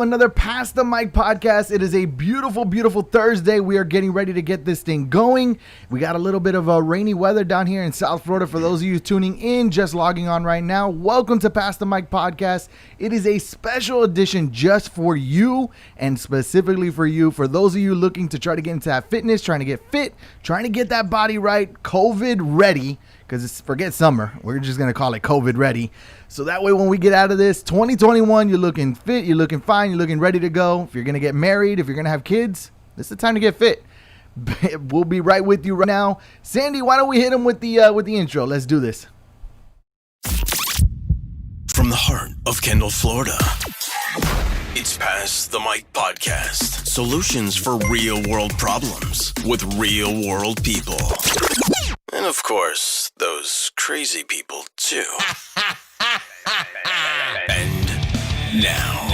Another Pass the Mic podcast. It is a beautiful, beautiful Thursday. We are getting ready to get this thing going. We got a little bit of rainy weather down here in South Florida. For those of you tuning in, just logging on right now, welcome to Pass the Mic podcast. It is a special edition just for you and specifically for you. For those of you looking to try to get into that fitness, trying to get fit, trying to get that body right, COVID ready, because forget summer. We're just going to call it COVID ready. So that way when we get out of this, 2021, you're looking fit, you're looking fine, you're looking ready to go. If you're going to get married, if you're going to have kids, this is the time to get fit. We'll be right with you right now. Sandy, why don't we hit him with the intro? Let's do this. From the heart of Kendall, Florida, it's Pass the Mic podcast. Solutions for real-world problems with real-world people. And of course, those crazy people too. And now,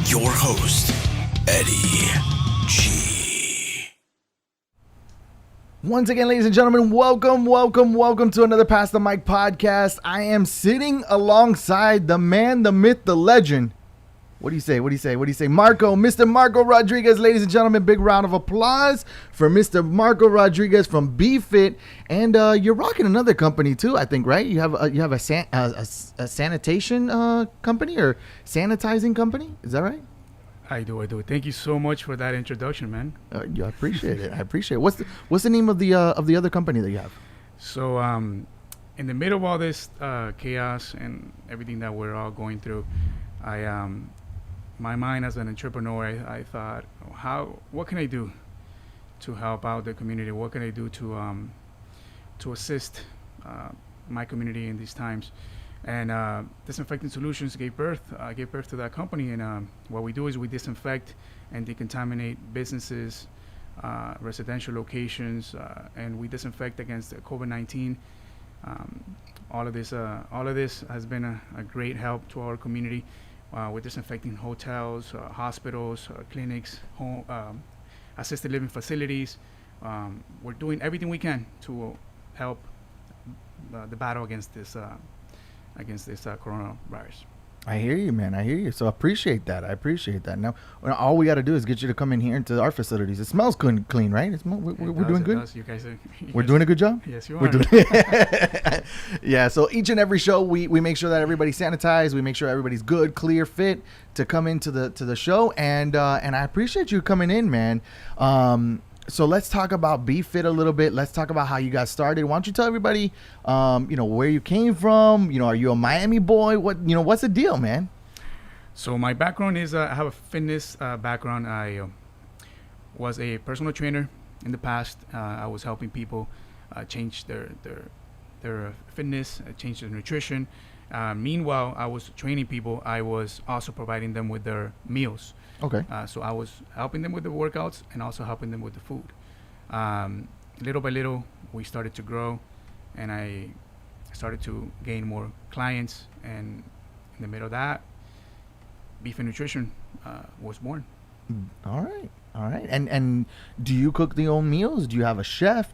your host, Eddie G. Once again, ladies and gentlemen, welcome to another Pass the Mic podcast. I am sitting alongside the man, the myth, the legend. What do you say? Mr. Marco Rodriguez, ladies and gentlemen, big round of applause for Mr. Marco Rodriguez from BFit. And you're rocking another company too, I think, right? You have a sanitation company or sanitizing company. Is that right? I do. Thank you so much for that introduction, man. I appreciate it. What's the name of the other company that you have? So, in the middle of all this chaos and everything that we're all going through, my mind as an entrepreneur, I thought, what can I do to help out the community? What can I do to assist my community in these times? And Disinfecting Solutions gave birth to that company. And what we do is we disinfect and decontaminate businesses, residential locations, and we disinfect against COVID-19. All of this has been a great help to our community. We're disinfecting hotels, hospitals, clinics, home, assisted living facilities. We're doing everything we can to help the battle against this coronavirus. I hear you, man. So I appreciate that. Now, all we got to do is get you to come in here into our facilities. It smells clean, right? We're doing good. You guys we're doing a good job? Yes, you are. Yeah, so each and every show, we make sure that everybody's sanitized. We make sure everybody's good, clear, fit to come into the show. And I appreciate you coming in, man. So let's talk about BFit a little bit. Let's talk about how you got started. Why don't you tell everybody, where you came from? Are you a Miami boy? What's the deal, man? So my background is I have a fitness background. I was a personal trainer in the past. I was helping people change their fitness, change their nutrition. Meanwhile, I was training people. I was also providing them with their meals. Okay. So I was helping them with the workouts and also helping them with the food. Little by little, we started to grow, and I started to gain more clients. And in the middle of that, Beef and Nutrition was born. All right. And do you cook the own meals? Do you have a chef?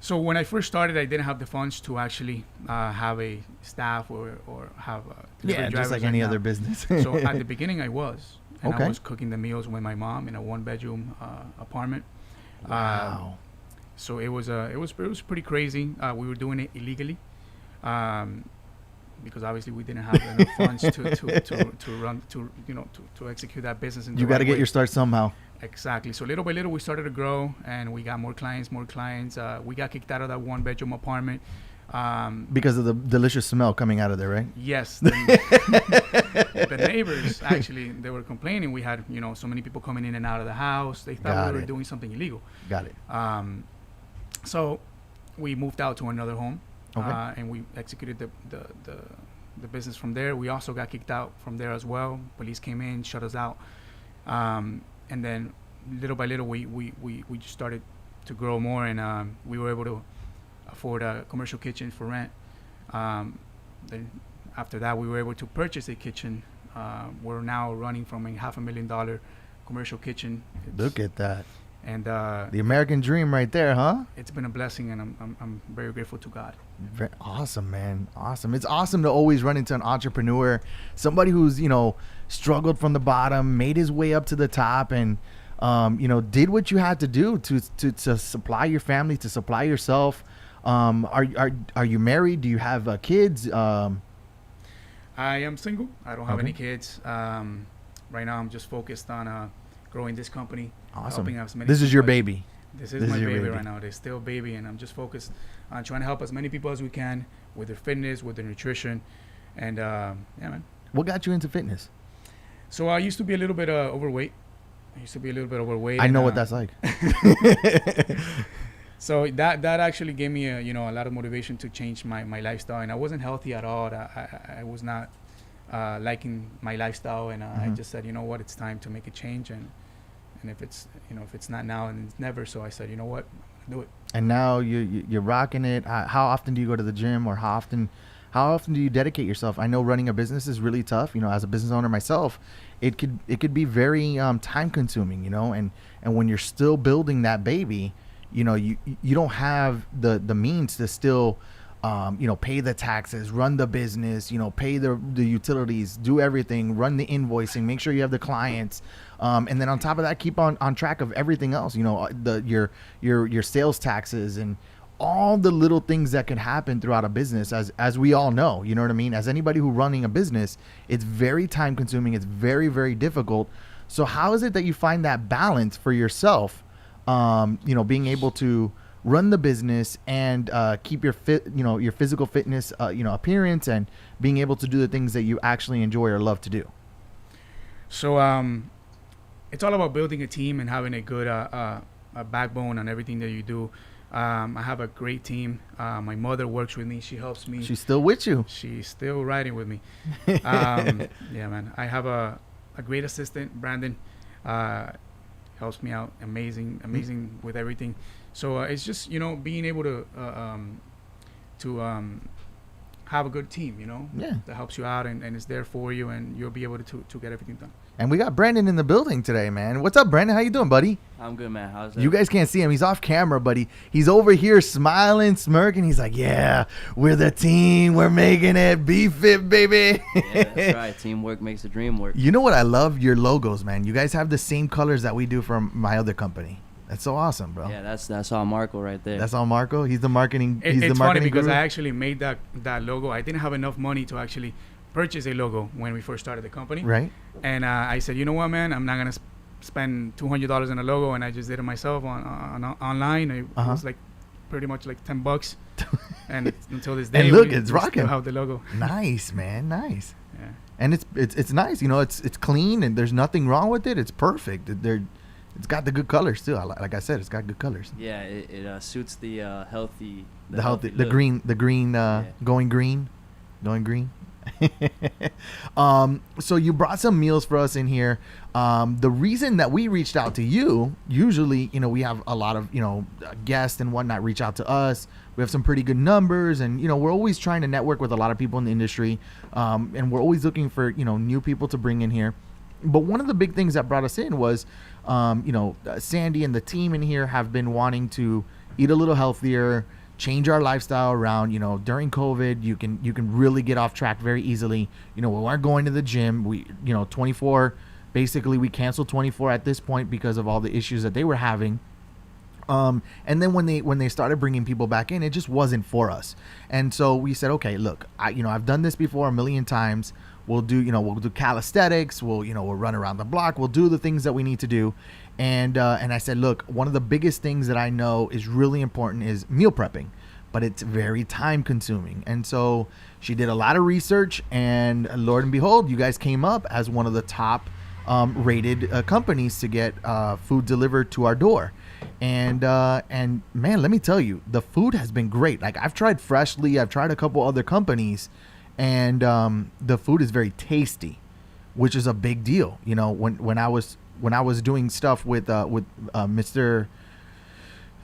So when I first started, I didn't have the funds to actually have a staff or have delivery drivers just like any other business. So at the beginning, I was. And okay. I was cooking the meals with my mom in a one-bedroom apartment. Wow. So it was pretty crazy. We were doing it illegally, because obviously we didn't have enough funds to run to execute that business. You got to get your start somehow. Exactly. So little by little, we started to grow, and we got more clients. We got kicked out of that one-bedroom apartment. Because of the delicious smell coming out of there, right? Yes. The neighbors, actually, they were complaining. We had, so many people coming in and out of the house. They thought we were doing something illegal. Got it. So we moved out to another home, okay. And we executed the business from there. We also got kicked out from there as well. Police came in, shut us out. And then little by little, we just started to grow more, and we were able to afford a commercial kitchen for rent. Then after that, we were able to purchase a kitchen. We're now running from a $500,000 commercial kitchen. Look at that. And The American dream right there, huh? it's been a blessing, and I'm very grateful to God. Awesome, man. Awesome. It's awesome to always run into an entrepreneur, somebody who's, struggled from the bottom, made his way up to the top, and, did what you had to do to supply your family, to supply yourself. Are you married? Do you have kids? I am single. I don't have Okay. any kids. Right now, I'm just focused on growing this company. Awesome. Helping as many This is your people as- baby. This is This my is your baby baby. right now. It's still a baby, and I'm just focused on trying to help as many people as we can with their fitness, with their nutrition, and yeah, man. What got you into fitness? So I used to be a little bit overweight. I know and, what that's like. So that actually gave me a lot of motivation to change my lifestyle, and I wasn't healthy at all. I was not liking my lifestyle, and I just said, you know what, it's time to make a change, and if it's not now, and it's never. So I said, you know what, I'm gonna do it. And now you're rocking it. How often do you go to the gym, or how often do you dedicate yourself? I know running a business is really tough. As a business owner myself, it could be very time consuming. And when you're still building that baby, you don't have the means to still pay the taxes, run the business, pay the utilities, do everything, run the invoicing, make sure you have the clients, and then on top of that, keep on track of everything else. Your sales taxes and all the little things that can happen throughout a business, as we all know. You know what I mean? As anybody who's running a business, it's very time consuming. It's very, very difficult. So how is it that you find that balance for yourself? Being able to run the business and keep your your physical fitness, appearance, and being able to do the things that you actually enjoy or love to do. So it's all about building a team and having a good a backbone on everything that you do. I have a great team. My mother works with me. She helps me. She's still with you. She's still riding with me. Yeah, man. I have a great assistant, Brandon. Helps me out. Amazing with everything. So it's just being able to have a good team, Yeah. that helps you out and is there for you, and you'll be able to get everything done. And we got Brandon in the building today, man. What's up, Brandon? How you doing, buddy? I'm good, man. How's that? You guys can't see him. He's off camera, buddy. He's over here smiling, smirking. He's like, yeah, we're the team. We're making it. Be fit, baby. Yeah, that's right. Teamwork makes the dream work. You know what? I love your logos, man. You guys have the same colors that we do from my other company. That's so awesome, bro. Yeah, that's all Marco right there. That's all Marco. He's the marketing. He's the It's marketing funny because guru. I actually made that logo. I didn't have enough money to actually purchase a logo when we first started the company. Right. And I said, you know what, man, I'm not gonna spend $200 on a logo, and I just did it myself on online. It was like pretty much like $10, and until this day, And look, we it's still rocking. have the logo. Nice, man. Nice. Yeah. And it's nice. It's clean and there's nothing wrong with it. It's perfect. It's got the good colors too. Like I said, it's got good colors. Yeah, it suits the healthy. The green, going green. So you brought some meals for us in here. The reason that we reached out to you, usually, we have a lot of, guests and whatnot reach out to us. We have some pretty good numbers, and, we're always trying to network with a lot of people in the industry. And we're always looking for, new people to bring in here. But one of the big things that brought us in was, Sandy and the team in here have been wanting to eat a little healthier, change our lifestyle around. During COVID, you can really get off track very easily. We weren't going to the gym. We 24, basically we canceled 24 at this point because of all the issues that they were having. And then when they started bringing people back in, it just wasn't for us. And so we said, okay, look, I've done this before a million times. We'll do calisthenics. We'll run around the block. We'll do the things that we need to do. And I said, look, one of the biggest things that I know is really important is meal prepping, but it's very time consuming. And so she did a lot of research, and Lord and behold, you guys came up as one of the top rated companies to get food delivered to our door. And man, let me tell you, the food has been great. Like, I've tried Freshly, I've tried a couple other companies, and the food is very tasty, which is a big deal. When I was doing stuff with Mr.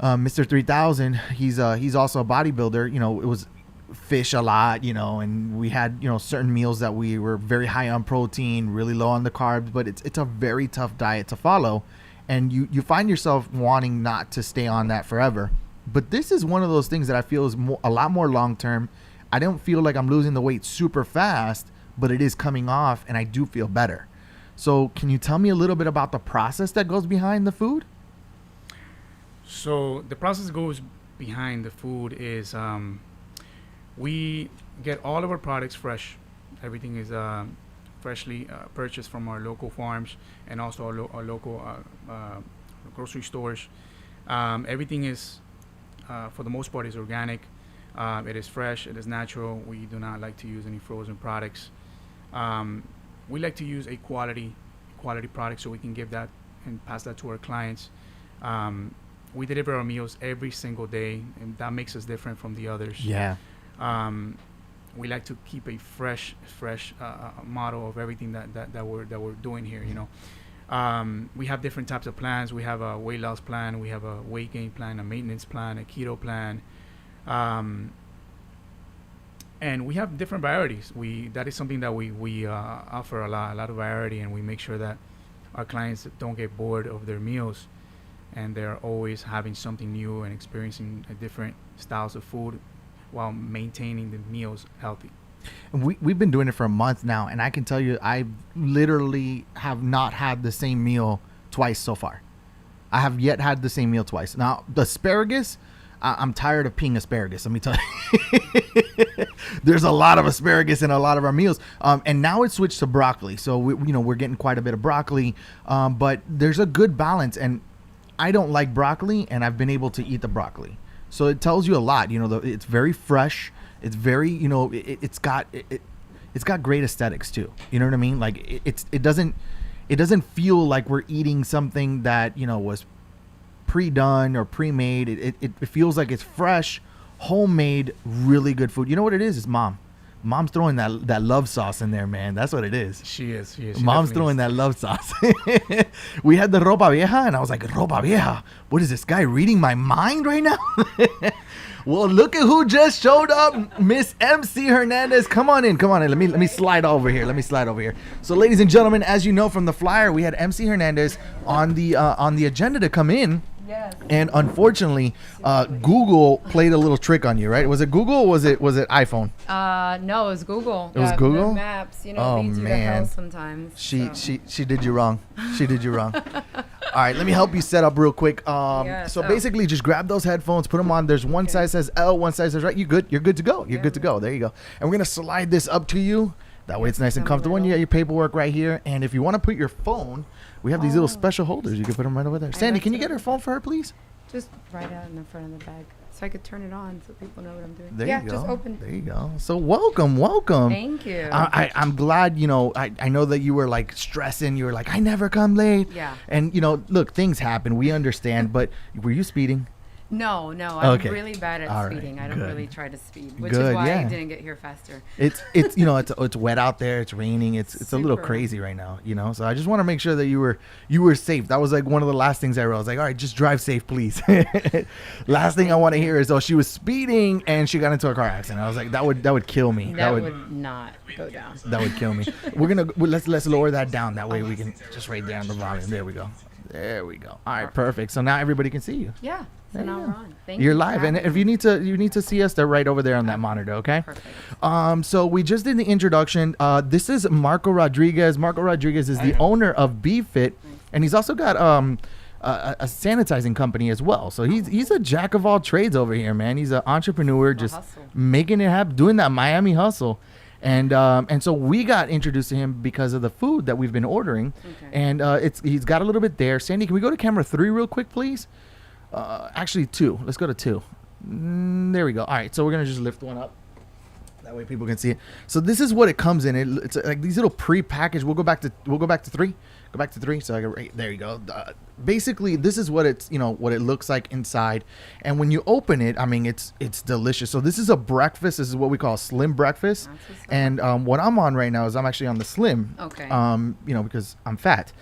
3000, he's also a bodybuilder. It was fish a lot, and we had certain meals that we were very high on protein, really low on the carbs, but it's a very tough diet to follow. and you find yourself wanting not to stay on that forever. But this is one of those things that I feel is a lot more long term. I don't feel like I'm losing the weight super fast, but it is coming off, and I do feel better. So can you tell me a little bit about the process that goes behind the food? So the process goes behind the food is we get all of our products fresh. Everything is freshly purchased from our local farms and also our local grocery stores. Everything is, for the most part, is organic. It is fresh. It is natural. We do not like to use any frozen products. We like to use a quality product so we can give that and pass that to our clients. We deliver our meals every single day, and that makes us different from the others. Yeah. We like to keep a fresh model of everything that we're doing here. We have different types of plans. We have a weight loss plan. We have a weight gain plan, a maintenance plan, a keto plan, and we have different varieties. That is something that we offer a lot of variety, and we make sure that our clients don't get bored of their meals, and they're always having something new and experiencing different styles of food while maintaining the meals healthy. We've been doing it for a month now, and I can tell you I literally have not had the same meal twice so far. I have yet had the same meal twice. Now, the asparagus, I'm tired of peeing asparagus, let me tell you. There's a lot of asparagus in a lot of our meals, and now it's switched to broccoli. So we're getting quite a bit of broccoli, but there's a good balance, and I don't like broccoli, and I've been able to eat the broccoli. So it tells you a lot. It's very fresh. It's very, it's got great aesthetics too. You know what I mean? Like it doesn't feel like we're eating something that was pre-done or pre-made. It feels like it's fresh, homemade, really good food. You know what it is? It's Mom's throwing that love sauce in there, man. That's what it is. She is. She Mom's throwing that love sauce. We had the ropa vieja, and I was like, ropa vieja? What is this guy reading my mind right now? Well, look at who just showed up, Miss MC Hernandez. Come on in. Let me slide over here. So, ladies and gentlemen, as you know from the flyer, we had MC Hernandez on the agenda to come in. Yes. And unfortunately, Google played a little trick on you, right? Was it Google or was it iPhone? No, it was Google. It was Google? The maps, Oh, leads you to man. hell sometimes. She did you wrong. She did you wrong. All right, let me help you set up real quick. So basically, just grab those headphones, put them on. There's one size says L, one size says right. You're good to go. You're good to go. There you go. And we're gonna slide this up to you. That way it's nice and comfortable. And you got your paperwork right here. And if you want to put your phone, we have these little special holders. You can put them right over there. Sandy, can you get her phone for her, please? Just right out in the front of the bag, so I could turn it on so people know what I'm doing. There you go. Just open. There you go. So welcome. Thank you. I'm glad, I know that you were like stressing. You were like, I never come late. Yeah. And, look, things happen. We understand. But were you speeding? No, I'm Okay. really bad at All right, speeding. I don't good. really try to speed, which Good, is why yeah. I didn't get here faster. It's it's wet out there. It's raining. It's a little Super. crazy right now, So I just want to make sure that you were safe. That was like one of the last things I wrote. I was like, all right, just drive safe, please. Last thing I want to hear is, she was speeding and she got into a car accident. I was like, that would kill me. That would not go down. That would kill me. Let's lower that down. That way we can just right down the volume. There we go. All right, perfect. So now everybody can see you. Yeah. So There now you we're go. on. Thank you. You're for live, and having if me. you need to see us, they're right over there on that monitor. Okay. Perfect. So we just did the introduction. This is Marco Rodriguez. Marco Rodriguez is the owner of BeFit, and he's also got a sanitizing company as well. So he's a jack of all trades over here, man. He's an entrepreneur, just hustle. making it happen, doing that Miami hustle. And so we got introduced to him because of the food that we've been ordering. Okay. And he's got a little bit there. Sandy, can we go to camera 3 real quick, please? Actually 2. Let's go to 2. There we go. All right, so we're gonna just lift one up. That way people can see it. So this is what it comes in. It's like these little pre-packaged. We'll go back to 3. Go back to 3. So I go right there. You go. Basically, this is what it's what it looks like inside. And when you open it, I mean, it's delicious. So this is a breakfast. This is what we call a slim breakfast. That's what's up. And what I'm on right now is I'm actually on the slim. Okay. Because I'm fat,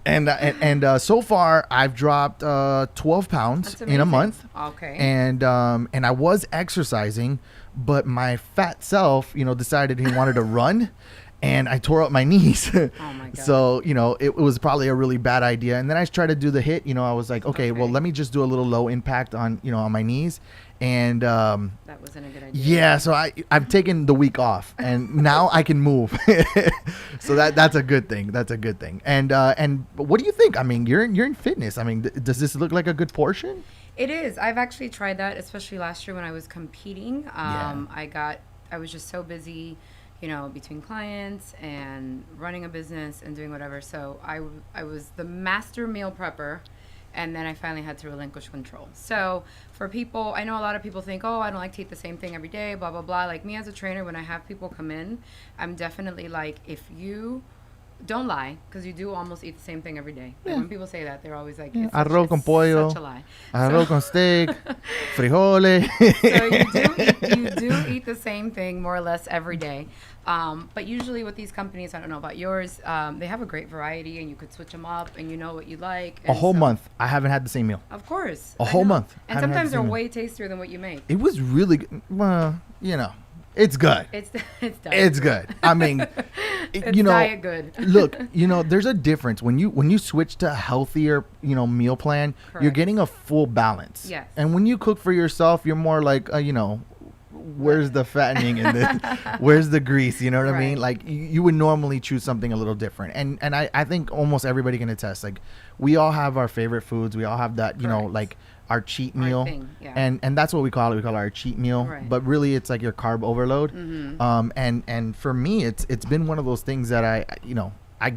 and so far I've dropped 12 pounds That's in a amazing. month. Okay. And I was exercising, but my fat self, decided he wanted to run. and I tore up my knees. Oh my God. So, you know, it was probably a really bad idea. And then I tried to do the hit, you know, I was like, okay, well, let me just do a little low impact on, you know, on my knees. And that wasn't a good idea. yeah, so I've taken the week off, and now I can move. So that's a good thing. That's a good thing. And what do you think? I mean, you're in fitness. I mean, does this look like a good portion? It is. I've actually tried that, especially last year when I was competing. I was just so busy, you know, between clients and running a business and doing whatever. So I was the master meal prepper, and then I finally had to relinquish control. So for people, I know a lot of people think, oh, I don't like to eat the same thing every day, blah, blah, blah. Like me as a trainer, when I have people come in, I'm definitely like, if you don't lie, because you do almost eat the same thing every day. Like when people say that, they're always like, it's Arroz con pollo, such a lie. arroz con steak, frijoles. So you do eat the same thing more or less every day. But usually with these companies, I don't know about yours, they have a great variety, and you could switch them up, and you know what you like. A whole month, I haven't had the same meal. Of course. A whole month. And haven't had sometimes the they're same meal. way tastier than what you make. It was really good. Well, you know, it's good. It's It's good. I mean, it's you know, diet good. look, you know, there's a difference when you switch to a healthier, you know, meal plan. You're Correct. getting a full balance. Yes. And when you cook for yourself, you're more like, you know, where's the fattening in this? Where's the grease? You know what I mean? Right. Like you would normally choose something a little different. And I think almost everybody can attest. Like we all have our favorite foods. We all have that, you know, Correct. like our cheat Our meal. thing, yeah. And that's what we call it. We call it our cheat meal. Right. But really it's like your carb overload. Mm-hmm. And for me it's been one of those things that I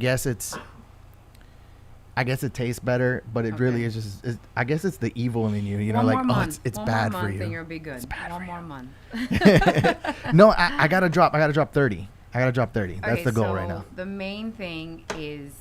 guess it tastes better, but it really is just. I guess it's the evil in you. You know, One like more oh, month. it's One bad more for month you. And you'll be good. It's bad One for more you. month. No, I gotta drop 30. I gotta drop 30. That's Okay, the goal so right now. The main thing is,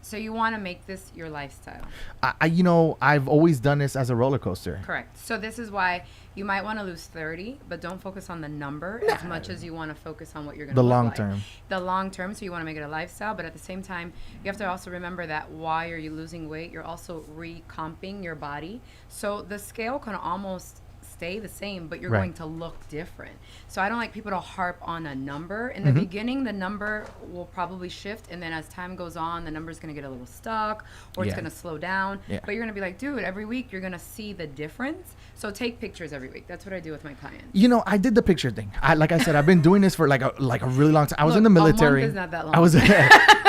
so you want to make this your lifestyle. I've always done this as a roller coaster. Correct. So this is why you might want to lose 30, but don't focus on the number as much as you want to focus on what you're going to The look long like. term. The long term. So you want to make it a lifestyle, but at the same time, you have to also remember that why are you losing weight? You're also recomping your body. So the scale can almost stay the same, but you're Right. going to look different. So I don't like people to harp on a number. In the beginning, the number will probably shift, and then as time goes on, the number's going to get a little stuck, or it's Yeah. going to slow down. Yeah. But you're going to be like, dude, every week you're going to see the difference. So take pictures every week. That's what I do with my clients. You know, I did the picture thing. Like I said, I've been doing this for like a really long time. I was Look, in the a month military. is not that long. I was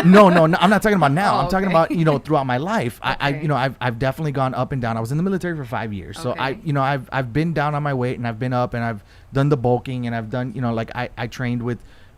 no, I'm not talking about now. Oh, I'm talking okay. about throughout my life. Okay. I've definitely gone up and down. I was in the military for 5 years, so Okay. I've been down on my weight, and I've been up, and I've done the bulking, and I've done like I trained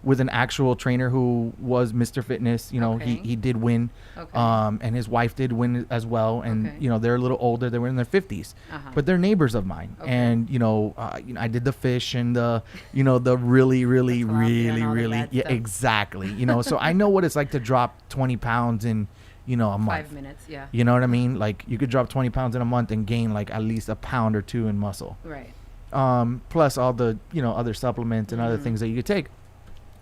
with an actual trainer who was Mr. Fitness. You know, Okay. he did win, Okay. and his wife did win as well, and Okay. they're a little older. They were in their 50s, but they're neighbors of mine, Okay. and I did the fish and the the really Tilapia and all the bad yeah, stuff. exactly. So I know what it's like to drop 20 pounds in a month. 5 minutes, yeah. You know what I mean? Like you could drop 20 pounds in a month and gain like at least a pound or two in muscle. Right. Plus all the other supplements and other things that you could take.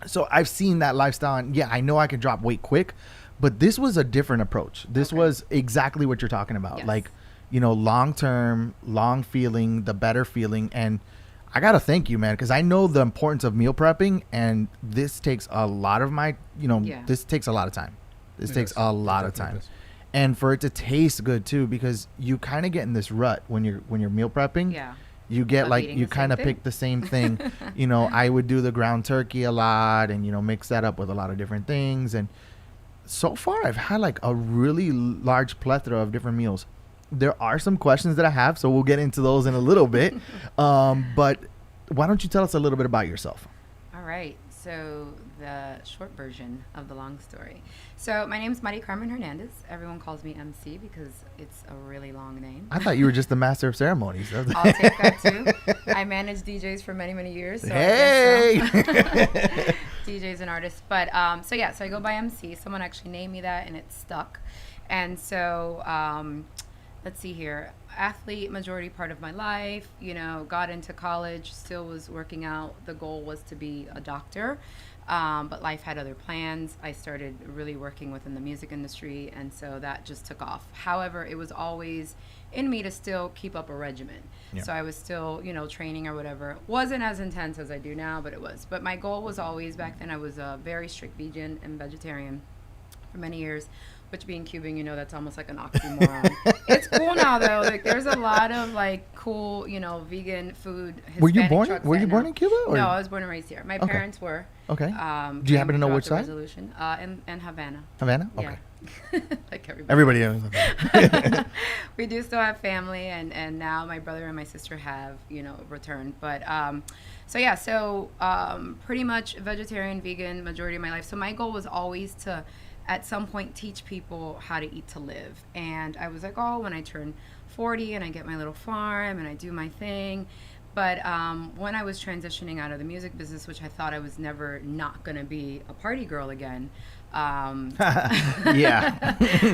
So I've seen that lifestyle, and yeah, I know I can drop weight quick, but this was a different approach. This Okay. was exactly what you're talking about. Yes. Like, long term, long feeling, the better feeling. And I got to thank you, man, because I know the importance of meal prepping, and this takes a lot of my, Yeah. this takes a lot of time. This It takes does. a lot It of time. definitely does. And for it to taste good too, because you kind of get in this rut when you're meal prepping. Yeah. You get Of like eating you the same kind of thing. pick the same thing. I would do the ground turkey a lot, and mix that up with a lot of different things. And so far, I've had like a really large plethora of different meals. There are some questions that I have, so we'll get into those in a little bit. But why don't you tell us a little bit about yourself? All right. So the short version of the long story. So my name's Mari Carmen Hernandez. Everyone calls me MC because it's a really long name. I thought you were just the master of ceremonies. I'll take that too. I managed DJs for many, many years. So Hey! I guess so. DJs and artists. But so I go by MC. Someone actually named me that, and it stuck. And so let's see here. Athlete majority part of my life, got into college, still was working out. The goal was to be a doctor. But life had other plans. I started really working within the music industry, and so that just took off. However, it was always in me to still keep up a regimen. Yeah. So I was still, training or whatever. Wasn't as intense as I do now, but it was. But my goal was always, back then I was a very strict vegan and vegetarian for many years, which being Cuban, that's almost like an oxymoron. It's cool now though. Like there's a lot of like cool, vegan food. Hispanic Were you born? trucks Were you right born now. in Cuba? Or? No, I was born and raised here. My parents were. Okay. Do you happen to know which side? Resolution. In Havana. Havana. Yeah. Okay. Like Everybody knows. We do still have family, and now my brother and my sister have returned. But so pretty much vegetarian, vegan majority of my life. So my goal was always to at some point teach people how to eat to live. And I was like, oh, when I turn 40 and I get my little farm and I do my thing. But when I was transitioning out of the music business, which I thought I was never not going to be a party girl again. Yeah.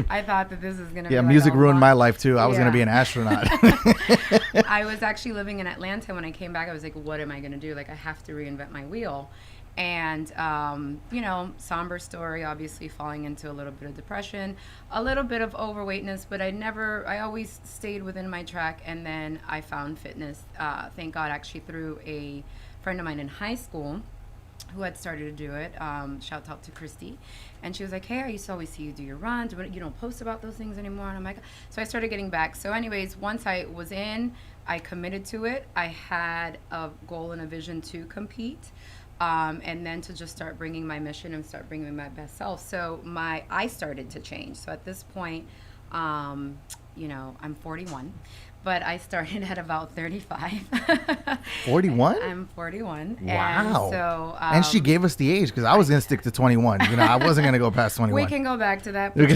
I thought that this is going to be music ruined my life too. I was going to be an astronaut. I was actually living in Atlanta. When I came back, I was like, what am I going to do? Like, I have to reinvent my wheel. And, somber story, obviously falling into a little bit of depression, a little bit of overweightness, but I always stayed within my track. And then I found fitness, thank God, actually through a friend of mine in high school who had started to do it. Shout out to Christy. And she was like, hey, I used to always see you do your runs, but you don't post about those things anymore. And I'm like, so I started getting back. So anyways, once I was in, I committed to it. I had a goal and a vision to compete. And then to just start bringing my mission and start bringing my best self. So I started to change. So at this point, I'm 41, but I started at about 35. 41? I'm 41. Wow. And so, and she gave us the age because I was going to stick to 21. I wasn't going to go past 21. We can go back to that. Put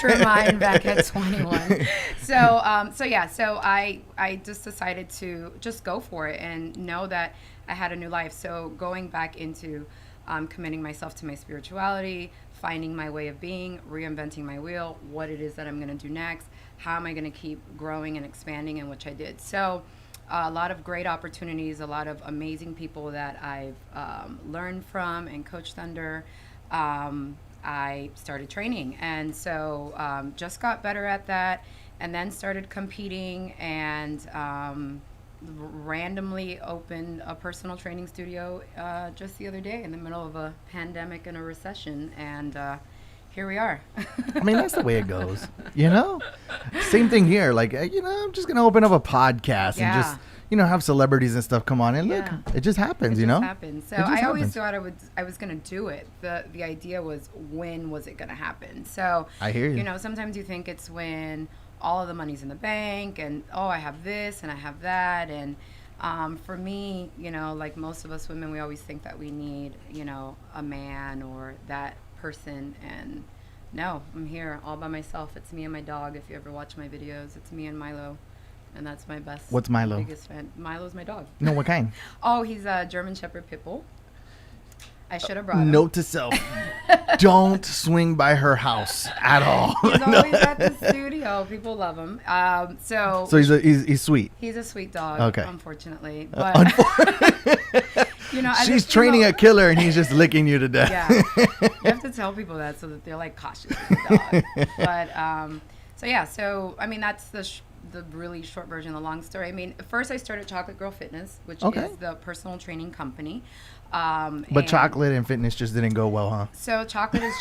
your mind back at 21. So I just decided to just go for it and know that I had a new life. So going back into committing myself to my spirituality, finding my way of being, reinventing my wheel, what it is that I'm going to do next, how am I going to keep growing and expanding, and which I did. So a lot of great opportunities, a lot of amazing people that I've learned from and coached under. I started training, and so just got better at that, and then started competing, and randomly opened a personal training studio just the other day in the middle of a pandemic and a recession, and here we are. I mean, that's the way it goes, Same thing here. Like, I'm just going to open up a podcast and just, have celebrities and stuff come on and look, it just happens, it just happens. So I always happens. thought I was going to do it. The idea was, when was it going to happen? So, I hear you. Sometimes you think it's when all of the money's in the bank and, oh, I have this and I have that. And for me, like most of us women, we always think that we need, a man or that person. And no, I'm here all by myself. It's me and my dog. If you ever watch my videos, it's me and Milo. And that's my best. What's Milo? Biggest fan. Milo's my dog. No, what kind? Oh, he's a German Shepherd Pit Bull. I should have brought him. Note to self: don't swing by her house at all. He's always at the studio. People love him. So he's sweet. He's a sweet dog. Okay. Unfortunately, but she's training a killer, and he's just licking you to death. Yeah, you have to tell people that so that they're like cautious with the dog. But so I mean that's the really short version, the long story. I mean, first I started Chocolate Girl Fitness, which is the personal training company. But chocolate and fitness just didn't go well, huh? So chocolate is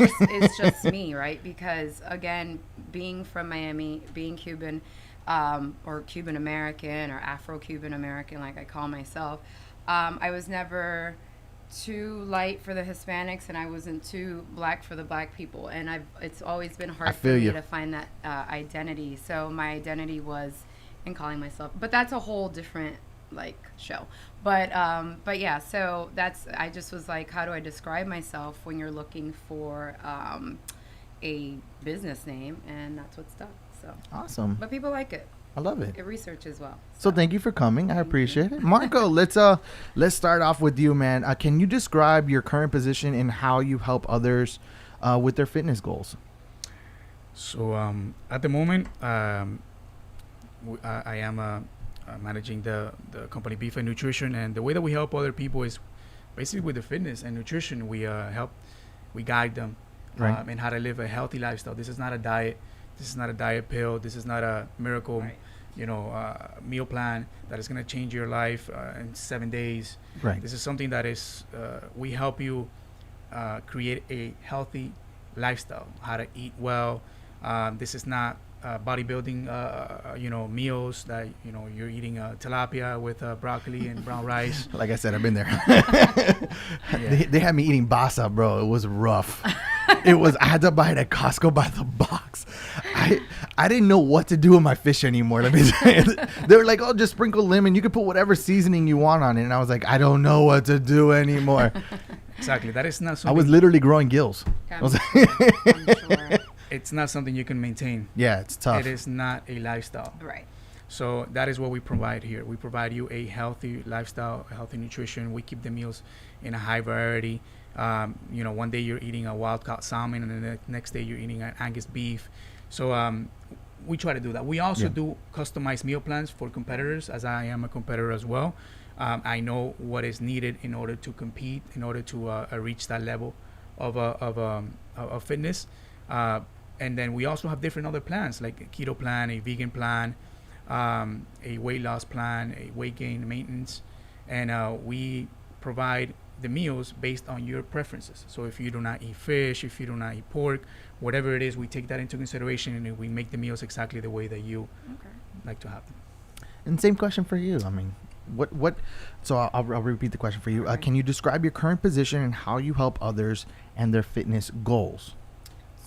just me, right? Because again, being from Miami, being Cuban, or Cuban American or Afro-Cuban American, like I call myself, I was never too light for the Hispanics, and I wasn't too black for the black people. And it's always been hard for me to find that identity. So my identity was in calling myself, but that's a whole different show. But yeah, so I just was like, how do I describe myself when you're looking for a business name? And that's what stuck. So awesome. But people like it. I love it. It research as well. So thank you for coming. I appreciate it. Marco, let's start off with you, man. Can you describe your current position and how you help others with their fitness goals? So at the moment, I am managing the company Beef and Nutrition, and the way that we help other people is basically with the fitness and nutrition, we guide them in how to live a healthy lifestyle. This is not a diet. This is not a diet pill. This is not a miracle, meal plan that is going to change your life in 7 days. Right. This is something that is, we help you create a healthy lifestyle, how to eat well. This is not bodybuilding, meals that, you're eating tilapia with broccoli and brown rice. Like I said, I've been there. They had me eating basa, bro. It was rough. I had to buy it at Costco by the box. I didn't know what to do with my fish anymore. Let me say, they were like, "Oh, just sprinkle lemon. You can put whatever seasoning you want on it." And I was like, "I don't know what to do anymore." Exactly. That is not something. I was literally growing gills. I'm sure. It's not something you can maintain. Yeah, it's tough. It is not a lifestyle. Right. So that is what we provide here. We provide you a healthy lifestyle, a healthy nutrition. We keep the meals in a high variety. One day you're eating a wild-caught salmon, and the next day you're eating an Angus beef. So we try to do that. We also do customized meal plans for competitors, as I am a competitor as well. I know what is needed in order to compete, in order to reach that level of fitness. And then we also have different other plans, like a keto plan, a vegan plan, a weight loss plan, a weight gain maintenance. And we provide the meals based on your preferences. So if you do not eat fish, if you do not eat pork, whatever it is, we take that into consideration, and we make the meals exactly the way that you like to have them. And same question for you. I mean, what? So I'll repeat the question for you. Can you describe your current position and how you help others and their fitness goals?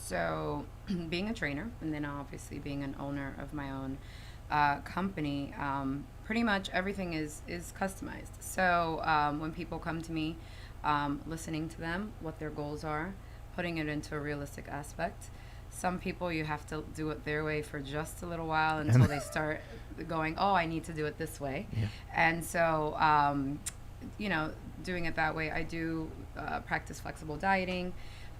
So being a trainer, and then obviously being an owner of my own company, pretty much everything is customized. So when people come to me, listening to them, what their goals are, putting it into a realistic aspect. Some people, you have to do it their way for just a little while until they start going, oh, I need to do it this way. Yeah. And so, doing it that way, I do practice flexible dieting.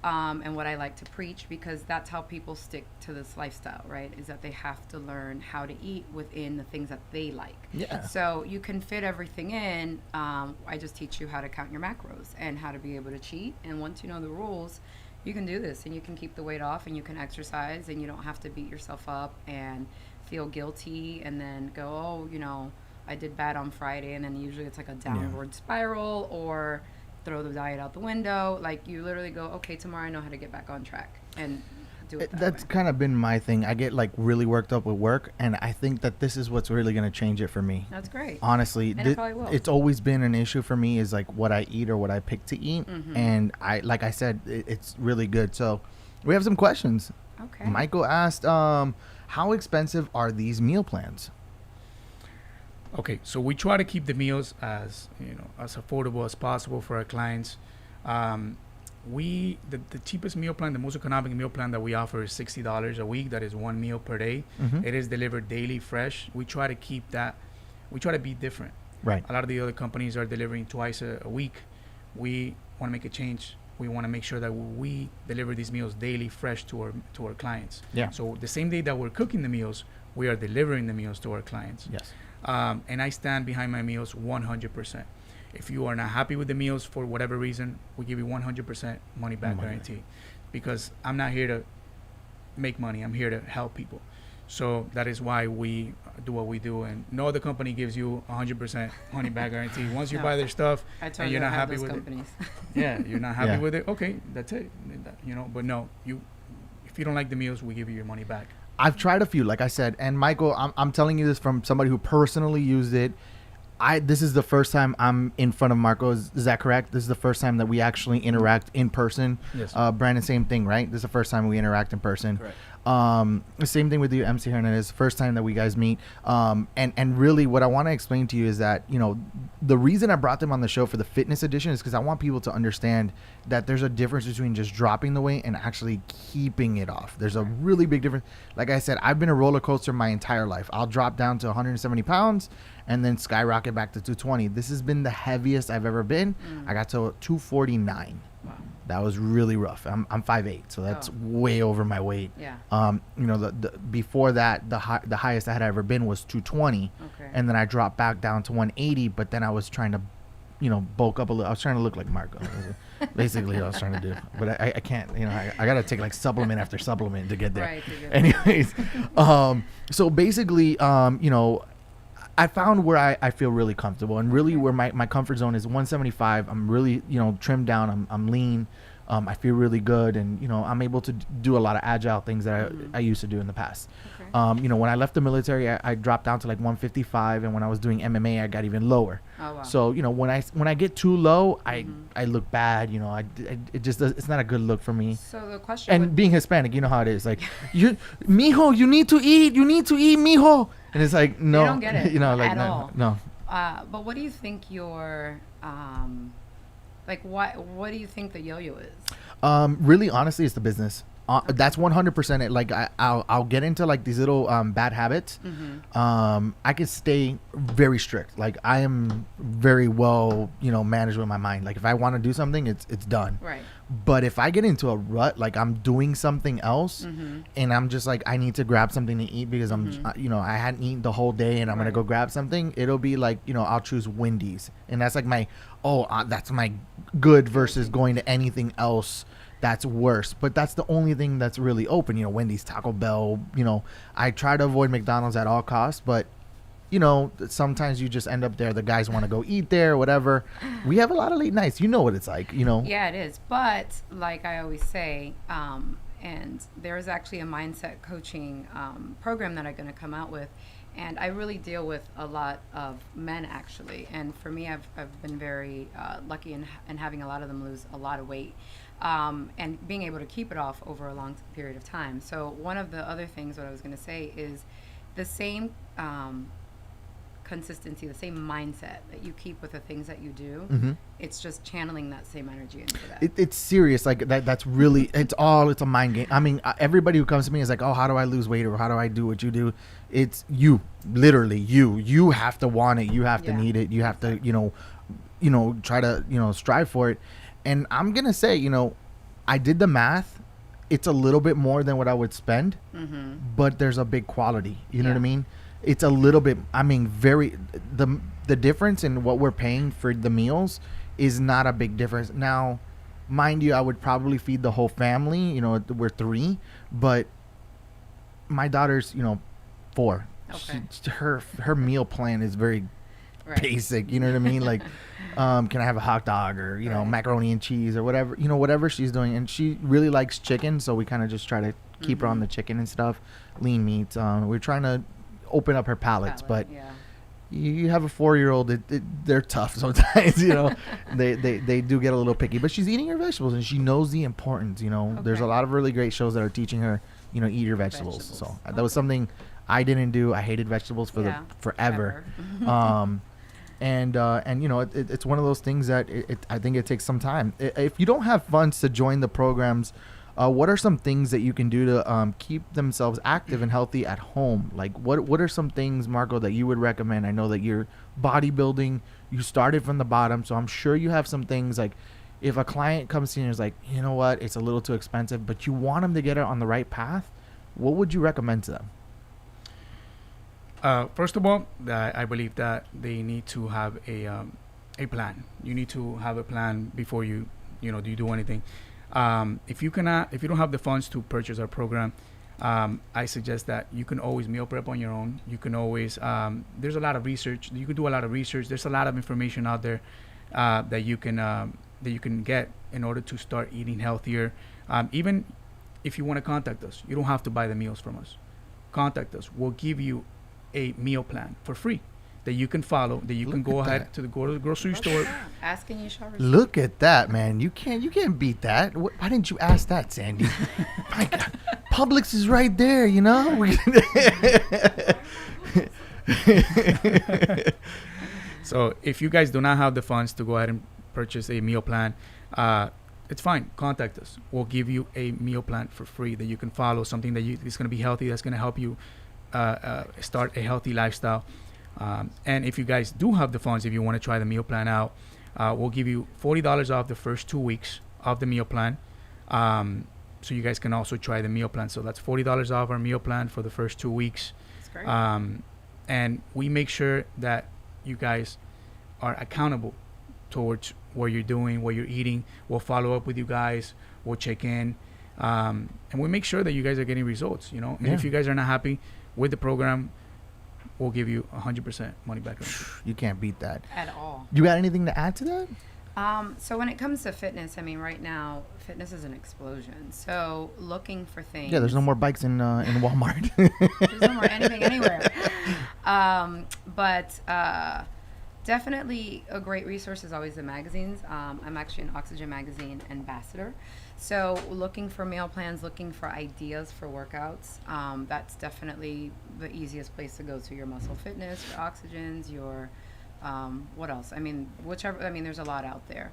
And what I like to preach, because that's how people stick to this lifestyle, right? Is that they have to learn how to eat within the things that they like. Yeah. So you can fit everything in. I just teach you how to count your macros and how to be able to cheat. And once you know the rules, you can do this, and you can keep the weight off, and you can exercise, and you don't have to beat yourself up and feel guilty and then go, I did bad on Friday, and then usually it's like a downward spiral, or throw the diet out the window. Like, you literally go, okay, tomorrow I know how to get back on track and do it That's kind of been my thing. I get like really worked up with work, and I think that this is what's really going to change it for me. That's great. Honestly, and it probably will. It's always been an issue for me, is like what I eat or what I pick to eat. Mm-hmm. And like I said, it's really good. So we have some questions. Okay. Michael asked, how expensive are these meal plans? Okay, so we try to keep the meals as affordable as possible for our clients. The cheapest meal plan, the most economic meal plan that we offer is $60 a week. That is one meal per day. Mm-hmm. It is delivered daily, fresh. We try to keep that. We try to be different. Right. A lot of the other companies are delivering twice a week. We want to make a change. We want to make sure that we deliver these meals daily, fresh to our clients. Yeah. So the same day that we're cooking the meals, we are delivering the meals to our clients. Yes. And I stand behind my meals 100%. If you are not happy with the meals for whatever reason, we give you 100% money back guarantee. Because I'm not here to make money. I'm here to help people. So that is why we do what we do. And no other company gives you 100% money back guarantee. Once you buy their stuff and you're not happy with companies. You're not happy with it. Okay, that's it. But no, if you don't like the meals, we give you your money back. I've tried a few, like I said, and Michael, I'm telling you this from somebody who personally used it. This is the first time I'm in front of Marco. Is that correct? This is the first time that we actually interact in person. Yes. Brandon, same thing, right? This is the first time we interact in person. Correct. Same thing with you, MC Hernandez. First time that we guys meet. And really what I want to explain to you is that, the reason I brought them on the show for the fitness edition is because I want people to understand that there's a difference between just dropping the weight and actually keeping it off. There's a really big difference. Like I said, I've been a roller coaster my entire life. I'll drop down to 170 pounds and then skyrocket back to 220. This has been the heaviest I've ever been. I got to 249. Wow. That was really rough. I'm 5'8", so that's way over my weight. Yeah. The before that, the highest I had ever been was 220, and then I dropped back down to 180. But then I was trying to, bulk up a little. I was trying to look like Marco. Basically what I was trying to do, but I can't. I gotta take like supplement after supplement to get there. Right, to get there. Anyways, so basically, I found where I feel really comfortable, and really where my comfort zone is 175. I'm really trimmed down. I'm lean. I feel really good, and I'm able to do a lot of agile things that I used to do in the past. Okay. When I left the military, I dropped down to like 155, and when I was doing MMA, I got even lower. Oh, wow. So when I get too low, I look bad. It's not a good look for me. So the question. And being Hispanic, you know how it is. Like, mijo, you need to eat, mijo. And it's like, no, they don't get it at all. No. But what do you think your what do you think the yo-yo is? Really, honestly, it's the business. That's 100% it. Like I'll get into like these little bad habits. I can stay very strict. Like I am very well, managed with my mind. Like if I want to do something, it's done. Right. But if I get into a rut, like I'm doing something else, and I'm just like I need to grab something to eat because I hadn't eaten the whole day, and I'm gonna go grab something. It'll be like I'll choose Wendy's, and that's like my that's my good versus going to anything else that's worse. But that's the only thing that's really open. Wendy's, Taco Bell. I try to avoid McDonald's at all costs, but sometimes you just end up there. The guys want to go eat there, whatever. We have a lot of late nights. You know what it's like, Yeah, it is. But like I always say, and there's actually a mindset coaching program that I'm going to come out with. And I really deal with a lot of men, actually. And for me, I've been very lucky in having a lot of them lose a lot of weight and being able to keep it off over a long period of time. So one of the other things what I was going to say is the same consistency, the same mindset that you keep with the things that you do. It's just channeling that same energy into that. It's serious. Like that's really, it's a mind game. I mean, everybody who comes to me is like, oh, how do I lose weight, or how do I do what you do? It's you, literally you have to want it. You have to need it. You have to, try to, strive for it. And I'm going to say, I did the math. It's a little bit more than what I would spend, but there's a big quality. You know what I mean? It's a little bit, the difference in what we're paying for the meals is not a big difference. Now, mind you, I would probably feed the whole family. We're 3, but my daughter's, 4. Okay. Her meal plan is very basic. You know what I mean? Like, can I have a hot dog or, macaroni and cheese or whatever, whatever she's doing. And she really likes chicken. So we kind of just try to keep her on the chicken and stuff, lean meats. We're trying to open up her palates, but you have a 4-year-old, they're tough sometimes. They do get a little picky, but she's eating her vegetables and she knows the importance. There's a lot of really great shows that are teaching her, eat your vegetables. So that was something I didn't do. I hated vegetables forever. And it's one of those things that I think it takes some time. If you don't have funds to join the programs, what are some things that you can do to keep themselves active and healthy at home? Like what are some things, Marco, that you would recommend? I know that you're bodybuilding, you started from the bottom, so I'm sure you have some things. Like if a client comes to you and is like, you know what, it's a little too expensive, but you want them to get it on the right path, what would you recommend to them? First of all, I believe that they need to have a plan. You need to have a plan before you do anything. If you don't have the funds to purchase our program, I suggest that you can always meal prep on your own. You can always there's a lot of research. You can do a lot of research. There's a lot of information out there that you can get in order to start eating healthier. Even if you want to contact us, you don't have to buy the meals from us. Contact us. We'll give you a meal plan for free that you can follow, that you can go ahead to the grocery store. Asking you shall receive. Look at that, man. You can't beat that. Why didn't you ask that, Sandy? My God. Publix is right there, So if you guys do not have the funds to go ahead and purchase a meal plan, it's fine. Contact us. We'll give you a meal plan for free that you can follow, something that is going to be healthy, that's going to help you start a healthy lifestyle. And if you guys do have the funds, if you want to try the meal plan out, we'll give you $40 off the first 2 weeks of the meal plan. So you guys can also try the meal plan. So that's $40 off our meal plan for the first 2 weeks. That's great. And we make sure that you guys are accountable towards what you're doing, what you're eating. We'll follow up with you guys. We'll check in, and we make sure that you guys are getting results. And if you guys are not happy with the program, we'll give you 100% money back. You can't beat that at all. You got anything to add to that? So when it comes to fitness, I mean, right now, fitness is an explosion. So looking for things. Yeah, there's no more bikes in Walmart. There's no more anything anywhere. But definitely a great resource is always the magazines. I'm actually an Oxygen Magazine ambassador. So looking for meal plans, looking for ideas for workouts, that's definitely the easiest place to go to. Your Muscle Fitness, your Oxygens, your what else? I mean, there's a lot out there.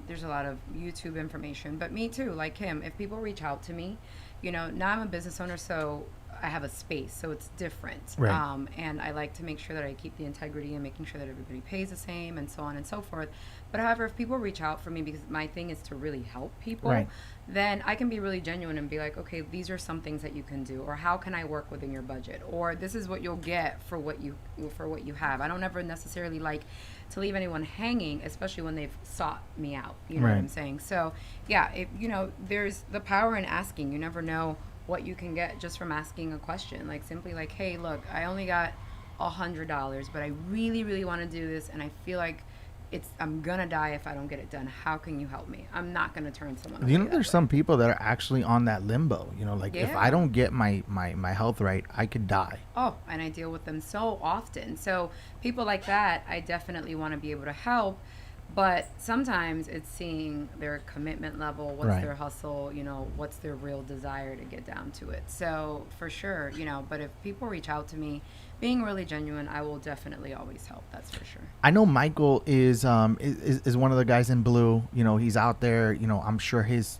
There's a lot of YouTube information, but me too, like him, if people reach out to me, now I'm a business owner, so I have a space, so it's different. Right. And I like to make sure that I keep the integrity and making sure that everybody pays the same and so on and so forth. But however, if people reach out for me, because my thing is to really help people, right, then I can be really genuine and be like, okay, these are some things that you can do, or how can I work within your budget, or this is what you'll get for what you have. I don't ever necessarily like to leave anyone hanging, especially when they've sought me out. You know right. what I'm saying? So yeah, there's the power in asking. You never know what you can get just from asking a question. Like simply like, hey, look, I only got $100, but I really, really want to do this, and I feel like I'm gonna die if I don't get it done. How can you help me? I'm not gonna turn someone away. There's some people that are actually on that limbo. If I don't get my health right, I could die. Oh, and I deal with them so often. So people like that, I definitely want to be able to help. But sometimes it's seeing their commitment level, what's right. their hustle, what's their real desire to get down to it. So for sure, but if people reach out to me, being really genuine, I will definitely always help. That's for sure. I know Michael is one of the guys in blue. He's out there. I'm sure his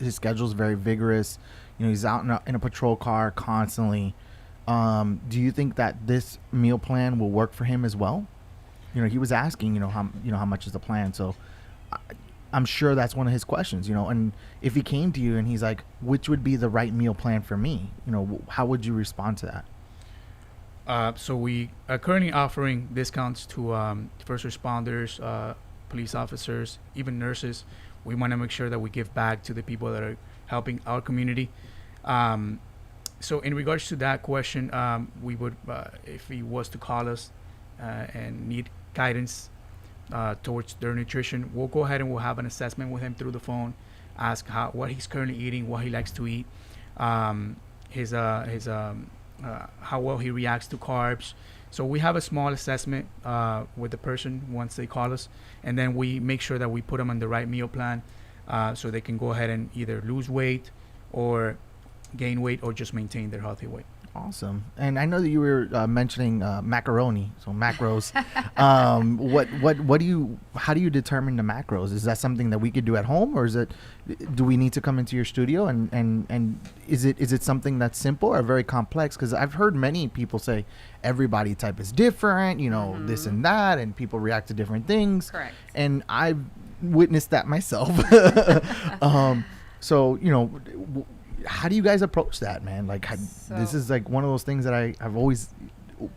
schedule is very vigorous. He's out in a patrol car constantly. Do you think that this meal plan will work for him as well? He was asking, how much is the plan? So I'm sure that's one of his questions, and if he came to you and he's like, which would be the right meal plan for me? How would you respond to that? So we are currently offering discounts to first responders, police officers, even nurses. We want to make sure that we give back to the people that are helping our community. So in regards to that question, we would, if he was to call us and need guidance towards their nutrition, we'll go ahead and we'll have an assessment with him through the phone, ask what he's currently eating, what he likes to eat, his how well he reacts to carbs. So we have a small assessment with the person once they call us, and then we make sure that we put them on the right meal plan so they can go ahead and either lose weight or gain weight or just maintain their healthy weight. Awesome. And I know that you were mentioning macaroni, so macros. How do you determine the macros? Is that something that we could do at home, or do we need to come into your studio? And is it something that's simple or very complex? Because I've heard many people say every body type is different, this and that, and people react to different things. Correct. And I've witnessed that myself. How do you guys approach that, man? This is like one of those things that I've always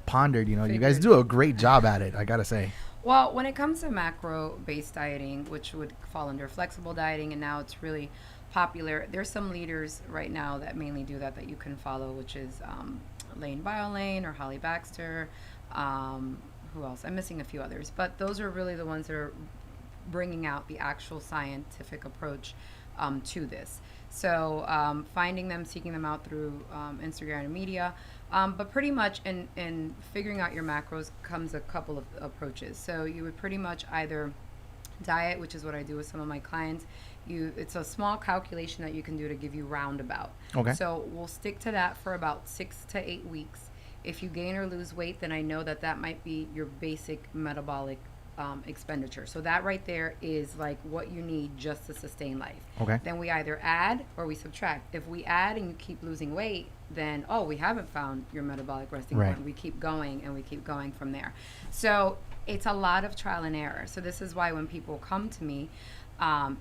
pondered. You guys do a great job at it, I gotta say. Well, when it comes to macro-based dieting, which would fall under flexible dieting, and now it's really popular, there's some leaders right now that mainly do that you can follow, which is Lane Biolane or Holly Baxter. Who else? I'm missing a few others, but those are really the ones that are bringing out the actual scientific approach to this. So finding them, seeking them out through Instagram and media. But pretty much in figuring out your macros comes a couple of approaches. So you would pretty much either diet, which is what I do with some of my clients. It's a small calculation that you can do to give you roundabout. Okay. So we'll stick to that for about 6 to 8 weeks. If you gain or lose weight, then I know that might be your basic metabolic expenditure. So that right there is like what you need just to sustain life. Okay. Then we either add or we subtract. If we add and you keep losing weight, then we haven't found your metabolic resting point. We keep going and we keep going from there. So it's a lot of trial and error. So this is why when people come to me,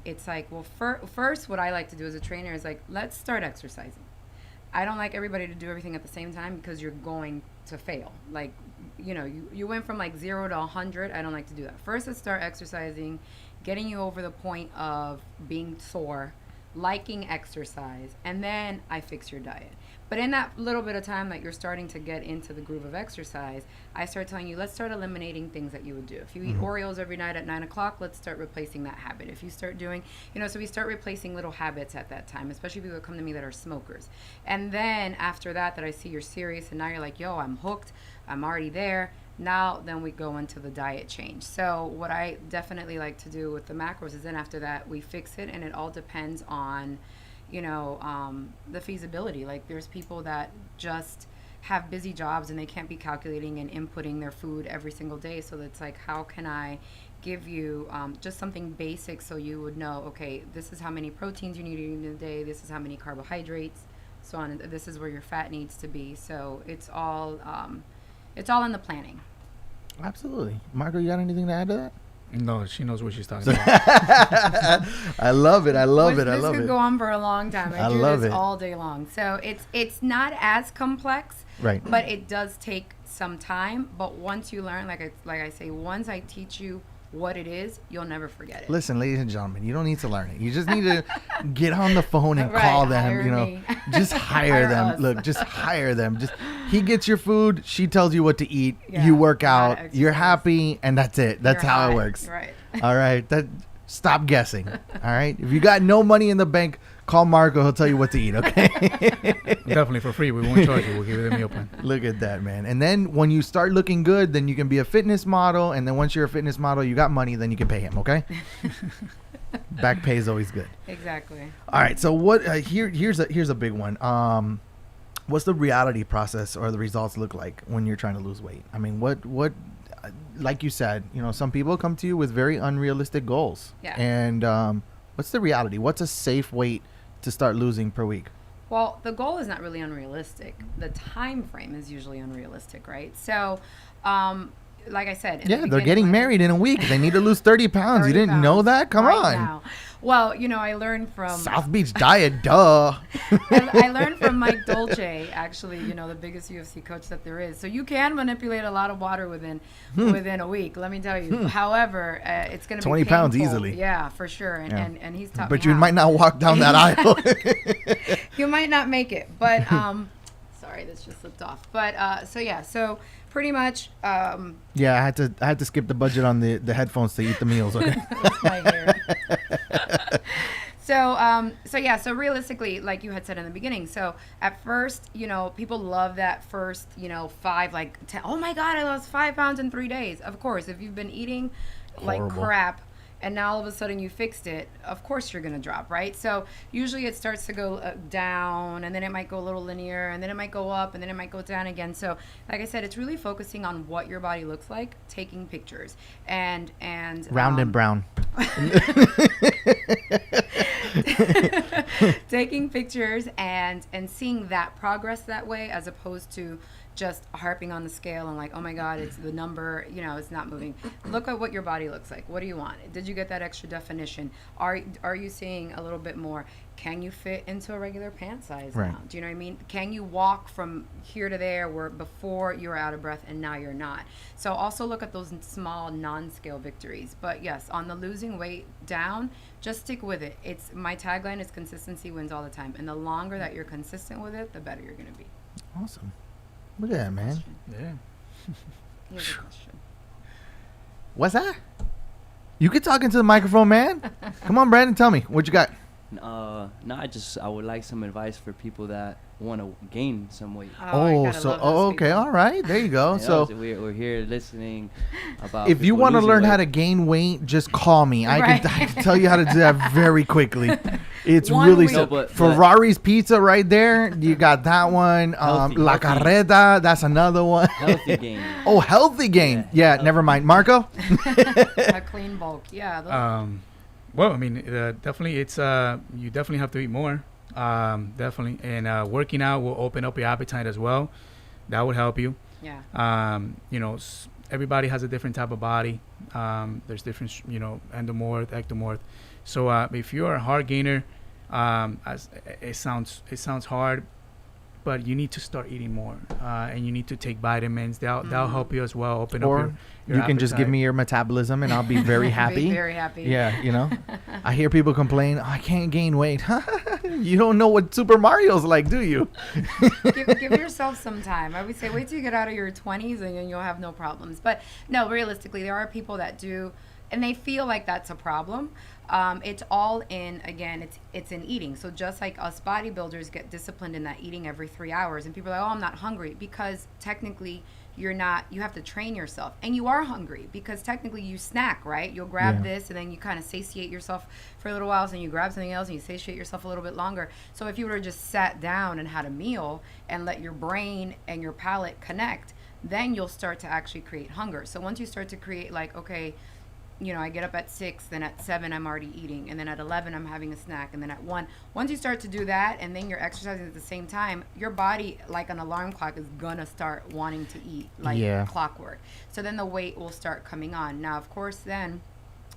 it's like, well, first what I like to do as a trainer is like, let's start exercising. I don't like everybody to do everything at the same time because you're going to fail. Like, you went from like 0 to 100. I don't like to do that. First, let's start exercising, getting you over the point of being sore, liking exercise, and then I fix your diet. But in that little bit of time that you're starting to get into the groove of exercise, I start telling you, let's start eliminating things that you would do. If you eat Oreos every night at 9 o'clock, let's start replacing that habit. If you start doing, so we start replacing little habits at that time, especially people that come to me that are smokers. And then after that I see you're serious and now you're like, yo, I'm hooked, I'm already there. Now, then we go into the diet change. So what I definitely like to do with the macros is then after that we fix it, and it all depends on the feasibility. Like, there's people that just have busy jobs and they can't be calculating and inputting their food every single day. So it's like, how can I give you just something basic so you would know, okay, this is how many proteins you need in a day, this is how many carbohydrates, so on, this is where your fat needs to be. So it's all in the planning. Absolutely. Marco, you got anything to add to that? No, she knows what she's talking about. I love it. This could go on for a long time. I do love this it. all day long. So it's not as complex, right? But it does take some time. But once you learn, like I say, once I teach you what it is, you'll never forget it. Listen, ladies and gentlemen, you don't need to learn it. You just need to get on the phone and Right, call them. hire me. Just hire them. us. Look, just hire them. He gets your food. She tells you what to eat. Yeah, you work gotta out. exercise. You're happy, and that's it. That's You're how high. it works. Right. All right. Stop guessing. All right. If you got no money in the bank, call Marco. He'll tell you what to eat. Okay. Definitely for free. We won't charge you. We'll give you the meal plan. Look at that, man. And then when you start looking good, then you can be a fitness model. And then once you're a fitness model, you got money, then you can pay him. Okay. Back pay is always good. Exactly. All right. So what? Here's a big one. What's the reality process or the results look like when you're trying to lose weight? I mean, what? Like you said, some people come to you with very unrealistic goals. Yeah. And what's the reality? What's a safe weight to start losing per week? Well, the goal is not really unrealistic. The time frame is usually unrealistic, right? So, like I said, they're getting married in a week. They need to lose 30 pounds. 30 You didn't know that? Come right on. now. Well, I learned from South Beach diet, duh. I learned from Mike Dolce, actually, the biggest UFC coach that there is. So you can manipulate a lot of water within a week, let me tell you. However, it's going to be 20 pounds painful. easily. Yeah, for sure. And he's taught me But you how. might not walk down that aisle. You might not make it. But sorry, this just slipped off. But so pretty much Yeah, I had to skip the budget on the headphones to eat the meals, okay? my hair. So realistically, like you had said in the beginning, so at first, people love that first, 5, like 10, oh my God, I lost 5 pounds in 3 days. Of course, if you've been eating like Horrible. crap and now all of a sudden you fixed it, of course you're going to drop, right? So usually it starts to go down, and then it might go a little linear, and then it might go up, and then it might go down again. So like I said, it's really focusing on what your body looks like, taking pictures, and Round and brown. taking pictures and seeing that progress that way, as opposed to just harping on the scale and like, oh my God, it's the number, it's not moving. Look at what your body looks like. What do you want? Did you get that extra definition? Are you seeing a little bit more? Can you fit into a regular pant size Right. now? Do you know what I mean? Can you walk from here to there where before you were out of breath and now you're not? So also look at those small non-scale victories. But yes, on the losing weight down, just stick with it. My tagline is consistency wins all the time. And the longer that you're consistent with it, the better you're going to be. Awesome. Look at that, man. Yeah. Here's a question. What's that? You can talk into the microphone, man. Come on, Brandon, tell me. What you got? No, I would like some advice for people that want to gain some weight. Okay, all right. There you go. You know, So we're here listening about. if you people want to losing learn how weight. to gain weight, just call me. I Right. can tell you how to do that very quickly. It's One really week. so. No, but- Ferrari's Pizza right there. You got that one. Healthy, La healthy. Carreta. That's another one. Healthy gain. Oh, healthy gain. Yeah, healthy. never mind. Marco? A clean bulk. Yeah. Well, I mean, definitely, it's you definitely have to eat more. Definitely, and working out will open up your appetite as well. That would help you. Yeah. Everybody has a different type of body. There's different, endomorph, ectomorph. So if you're a hard gainer, as it sounds hard, but you need to start eating more, and you need to take vitamins. That'll help you as well. Open Or up your you can just give appetite. me your metabolism and I'll be very happy. Be very happy. Yeah, you know, I hear people complain, I can't gain weight. You don't know what Super Mario's like, do you? give yourself some time. I would say wait till you get out of your 20s and then you'll have no problems. But no, realistically, there are people that do, and they feel like that's a problem. It's all in, again, it's in eating. So just like us bodybuilders get disciplined in that eating every 3 hours, and people are like, oh, I'm not hungry, because technically you have to train yourself, and you are hungry because technically you snack, right? You'll grab this and then you kind of satiate yourself for a little while, so then you grab something else and you satiate yourself a little bit longer. So if you were to just sat down and had a meal and let your brain and your palate connect, then you'll start to actually create hunger. So once you start to create, like, okay, you know, I get up at 6, then at 7 I'm already eating, and then at 11 I'm having a snack, and then at 1. Once you start to do that, and then you're exercising at the same time, your body, like an alarm clock, is gonna start wanting to eat, like clockwork. So then the weight will start coming on. Now, of course, then,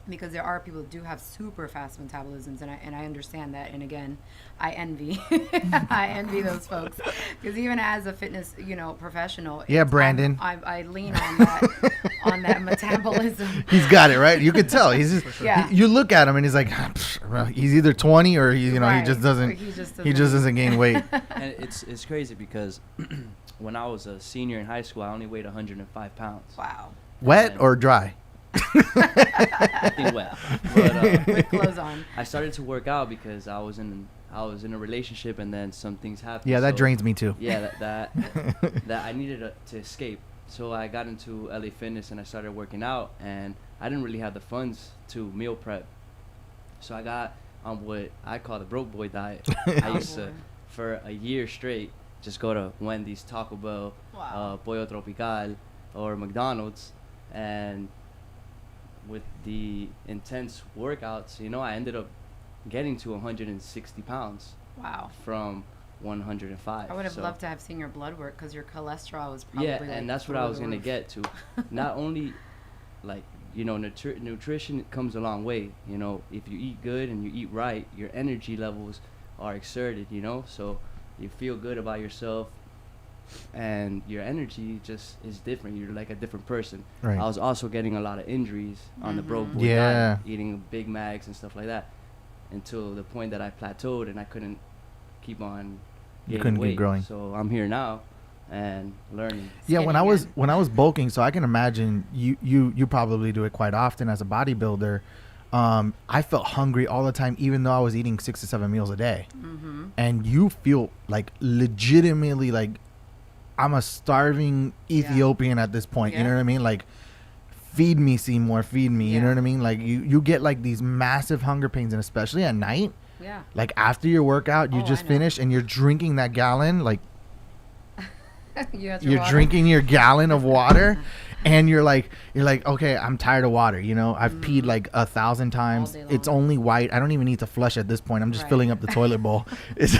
because there are people who do have super fast metabolisms, and I understand that, and again, I envy I envy those folks, because even as a fitness, you know, professional, Brandon, I lean on that on that metabolism. He's got it right. You could tell. He's just, you look at him and he's like, he's either 20 or he just doesn't gain weight. And it's crazy because when I was a senior in high school, I only weighed 105 pounds. Wow. Wet or dry? I think wet. But, with clothes on. I started to work out because I was in a relationship, and then some things happened. Yeah, that drains me too. Yeah, that I needed to escape. So I got into LA Fitness and I started working out, and I didn't really have the funds to meal prep. So I got on what I call the broke boy diet. I used to, for a year straight, just go to Wendy's, Taco Bell, Pollo Tropical, or McDonald's, and with the intense workouts, I ended up getting to 160 pounds. Wow. From 105. I would have loved to have seen your blood work, because your cholesterol was probably and that's what I was going to get to. Not only, like, nutrition comes a long way. If you eat good and you eat right, your energy levels are exerted, so you feel good about yourself, and your energy just is different. You're like a different person. Right. I was also getting a lot of injuries on the broke boy diet, eating Big Macs and stuff like that, until the point that I plateaued and I couldn't keep on gaining weight. Keep growing. So I'm here now and learning. Yeah, when I was bulking, so I can imagine you probably do it quite often as a bodybuilder. I felt hungry all the time, even though I was eating 6 to 7 meals a day. Mm-hmm. And you feel like legitimately like I'm a starving Ethiopian at this point. You know what I mean? Like, feed me, Seymour, feed me. You know what I mean? Like you get like these massive hunger pains, and especially at night. Yeah. Like after your workout, you just finished and you're drinking that gallon, like you're drinking your gallon of water, and you're like, okay, I'm tired of water. I've peed like 1,000 times. It's only white. I don't even need to flush at this point. I'm just filling up the toilet bowl. It's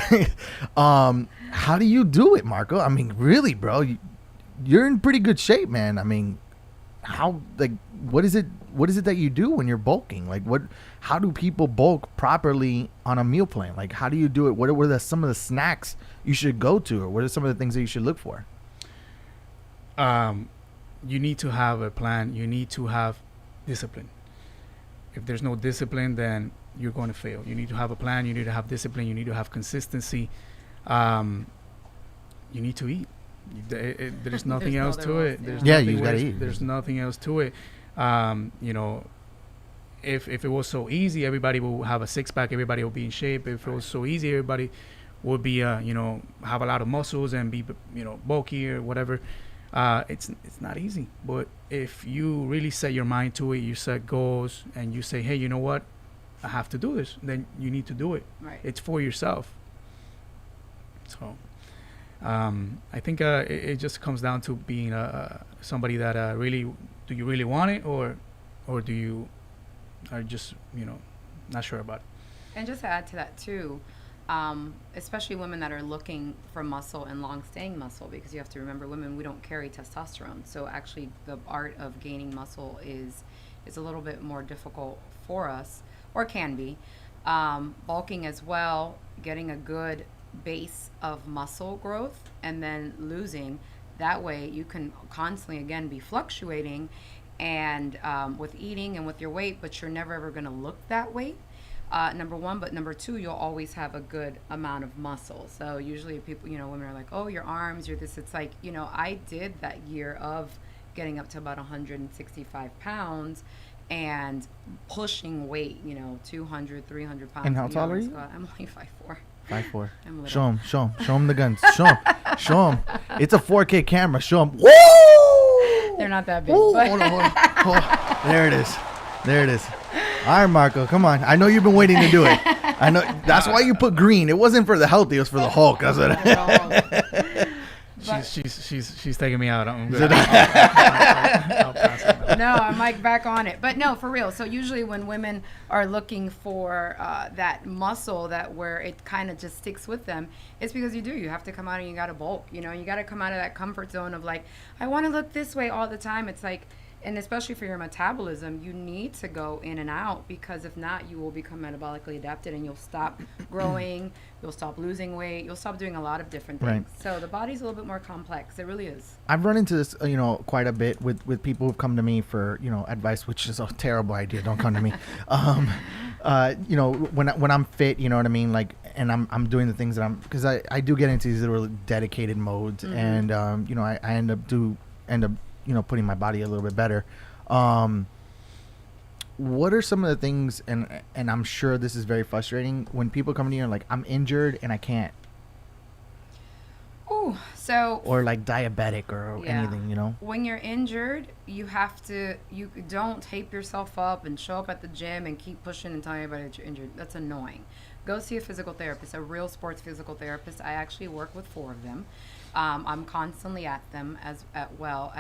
how do you do it, Marco? I mean, really, bro, you're in pretty good shape, man. I mean, what is it that you do when you're bulking? Like, how do people bulk properly on a meal plan? Like, how do you do it? What are some of the snacks you should go to, or what are some of the things that you should look for? You need to have a plan. You need to have discipline. If there's no discipline, then you're going to fail. You need to have a plan. You need to have discipline. You need to have consistency. You need to eat. There's nothing else to it. You gotta eat. There's nothing else to it. If it was so easy, everybody will have a six-pack. Everybody will be in shape. If it was so easy, everybody would be, have a lot of muscles and be, bulky or whatever. It's not easy. But if you really set your mind to it, you set goals, and you say, hey, you know what? I have to do this. Then you need to do it. Right. It's for yourself. So I think it just comes down to being somebody that really, do you really want it, or do you are just not sure about it. And just to add to that too, especially women that are looking for muscle and long-staying muscle, because you have to remember, women, we don't carry testosterone, so actually the art of gaining muscle is a little bit more difficult for us, or can be. Bulking as well, getting a good base of muscle growth and then losing. That way you can constantly, again, be fluctuating and with eating and with your weight, but you're never ever going to look that weight. Number one, but number two, you'll always have a good amount of muscle. So usually people, women are like, oh, your arms, you're this. It's like, I did that year of getting up to about 165 pounds and pushing weight, 200, 300 pounds. And how tall are you? I'm only 5'4". 5'4". I'm Show him the guns. Show him. It's a 4K camera. Show him. Woo! They're not that big. Woo! But Hold on. There it is. All right, Marco, come on. I know you've been waiting to do it. I know. That's why you put green. It wasn't for the healthy. It was for the Hulk. That's what. She's taking me out. I'm good. I'll pass it now. No, I'm like back on it. But no, for real. So usually when women are looking for that muscle that where it kind of just sticks with them, it's because you have to come out and you got to bulk. You got to come out of that comfort zone of like, I want to look this way all the time. It's like, and especially for your metabolism, you need to go in and out, because if not, you will become metabolically adapted and you'll stop growing, you'll stop losing weight, you'll stop doing a lot of different things. Right. So the body's a little bit more complex. It really is. I've run into this, quite a bit with people who've come to me for, advice, which is a terrible idea. Don't come to me. When I'm fit, you know what I mean? Like, and I'm doing the things that because I do get into these little dedicated modes, and, I end up putting my body a little bit better. What are some of the things, and I'm sure this is very frustrating, when people come to you and like, I'm injured and I can't. Ooh, so. Or like diabetic or anything, When you're injured, you don't tape yourself up and show up at the gym and keep pushing and telling everybody that you're injured. That's annoying. Go see a physical therapist, a real sports physical therapist. I actually work with 4 of them. I'm constantly at them as well,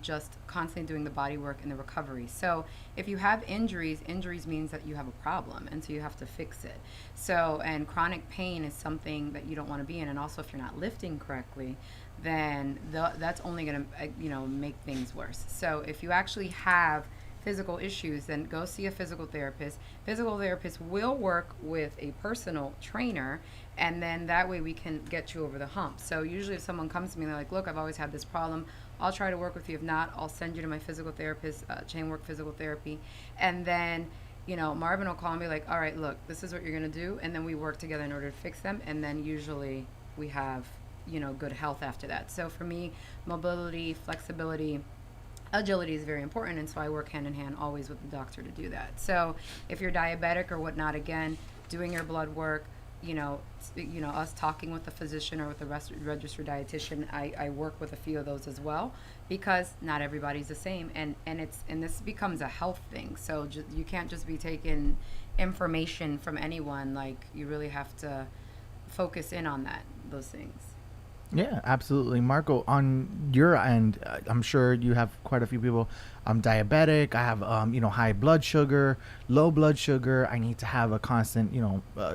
just constantly doing the body work and the recovery. So if you have injuries means that you have a problem, and so you have to fix it. So, and chronic pain is something that you don't want to be in. And also if you're not lifting correctly, then that's only going to, make things worse. So if you actually have physical issues, then go see a physical therapist. Physical therapist will work with a personal trainer, and then that way we can get you over the hump. So usually if someone comes to me and they're like, look, I've always had this problem, I'll try to work with you. If not, I'll send you to my physical therapist, chain work physical therapy. And then, Marvin will call and be like, all right, look, this is what you're going to do. And then we work together in order to fix them. And then usually we have, good health after that. So for me, mobility, flexibility, agility is very important, and so I work hand in hand always with the doctor to do that. So if you're diabetic or whatnot, again, doing your blood work, us talking with the physician or with the registered dietitian, I work with a few of those as well, because not everybody's the same, and this becomes a health thing. So you can't just be taking information from anyone. Like, you really have to focus in on those things. Yeah, absolutely. Marco, on your end, I'm sure you have quite a few people. I'm diabetic. I have, high blood sugar, low blood sugar. I need to have a constant,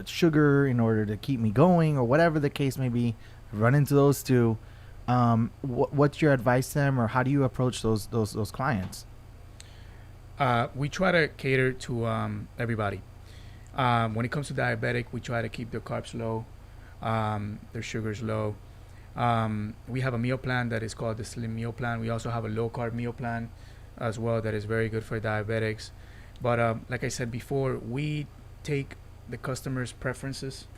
sugar in order to keep me going, or whatever the case may be. Run into those too. What's your advice to them, or how do you approach those clients? We try to cater to everybody. When it comes to diabetic, we try to keep their carbs low, their sugars low. We have a meal plan that is called the Slim Meal Plan. We also have a low carb meal plan as well that is very good for diabetics. But like I said before, we take the customer's preferences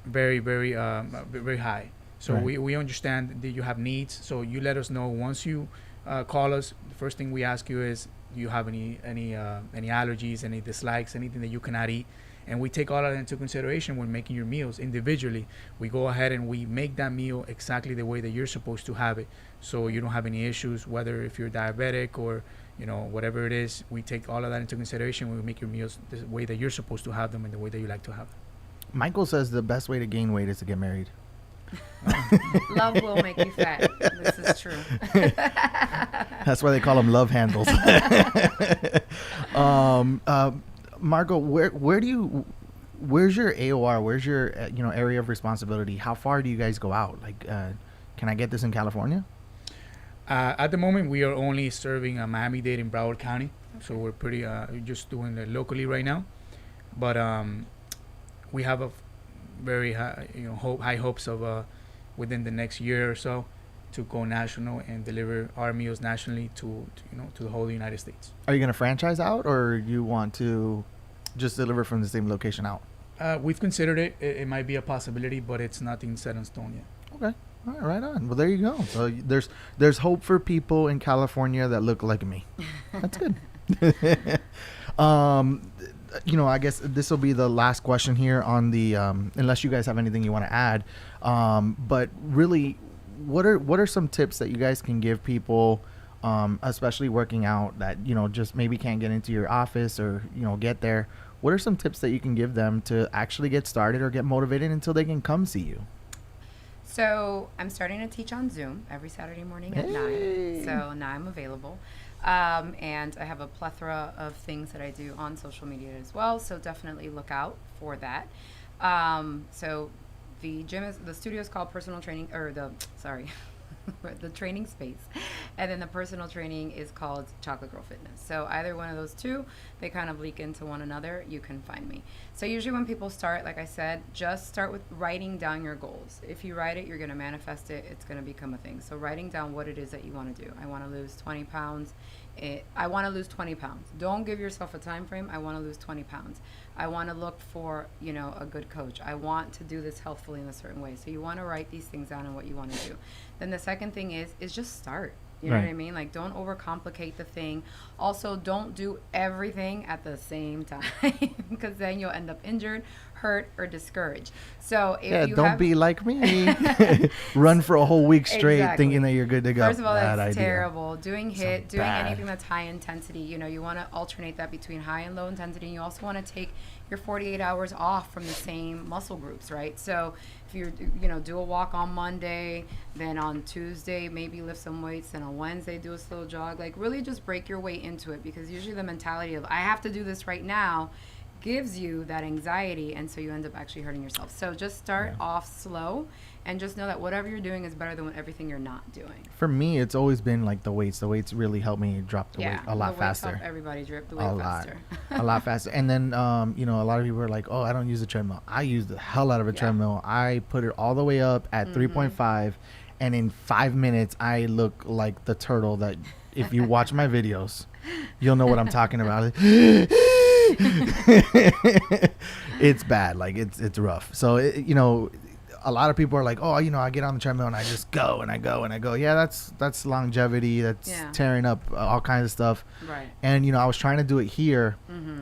very, very, very high. So right. we understand that you have needs. So you let us know once you call us. The first thing we ask you is, do you have any allergies, any dislikes, anything that you cannot eat? And we take all of that into consideration when making your meals individually. We go ahead and we make that meal exactly the way that you're supposed to have it, so you don't have any issues, whether if you're diabetic or whatever it is. We take all of that into consideration when we make your meals the way that you're supposed to have them and the way that you like to have them. Michael says the best way to gain weight is to get married. Love will make you fat. This is true. That's why they call them love handles. Marco, where's your AOR? Where's your area of responsibility? How far do you guys go out? Like, can I get this in California? At the moment, we are only serving Miami-Dade in Broward County, so we're pretty just doing it locally right now. But we have very high, high hopes of within the next year or so to go national and deliver our meals nationally to the whole United States. Are you going to franchise out, or you want to just deliver from the same location out? We've considered it. It might be a possibility, but it's nothing set in stone yet. Okay. All right on. Well, there you go. So there's hope for people in California that look like me. That's good. I guess this will be the last question here on the unless you guys have anything you want to add. But really, what are some tips that you guys can give people, especially working out, that just maybe can't get into your office or get there? What are some tips that you can give them to actually get started or get motivated until they can come see you? So I'm starting to teach on Zoom every Saturday morning at 9. So now I'm available. And I have a plethora of things that I do on social media as well. So definitely look out for that. So the studio is called Personal Training, the training space. And then the personal training is called Chocolate Girl Fitness. So either one of those two, they kind of leak into one another. You can find me. So usually when people start, like I said, just start with writing down your goals. If you write it, you're going to manifest it. It's going to become a thing. So writing down what it is that you want to do. I want to lose 20 pounds. I want to lose 20 pounds. Don't give yourself a time frame. I want to lose 20 pounds. I want to look for, a good coach. I want to do this healthfully in a certain way. So you want to write these things down and what you want to do. Then the second thing is just start. You know what I mean? Like, don't overcomplicate the thing. Also, don't do everything at the same time because then you'll end up injured, hurt, or discouraged. So if don't be like me. Run for a whole week straight thinking that you're good to go. First of all, Bad that's idea. terrible. Doing anything that's high intensity, you want to alternate that between high and low intensity. And you also want to take your 48 hours off from the same muscle groups, right? So if you're, do a walk on Monday, then on Tuesday, maybe lift some weights, then on Wednesday, do a slow jog. Like, really just break your way into it, because usually the mentality of, I have to do this right now, gives you that anxiety, and so you end up actually hurting yourself. So just start off slow, and just know that whatever you're doing is better than everything you're not doing. For me, it's always been like the weights. The weights really help me drop the weight a lot faster. Help everybody drop the weight faster. A lot faster. And then, a lot of people are like, oh, I don't use a treadmill. I use the hell out of a treadmill. I put it all the way up at 3.5, and in 5 minutes, I look like the turtle that, if you watch my videos, you'll know what I'm talking about. It's bad. Like, it's rough. So a lot of people are like, oh, I get on the treadmill and I just go and I go and I go. Yeah, that's longevity. That's tearing up all kinds of stuff. Right. And I was trying to do it here,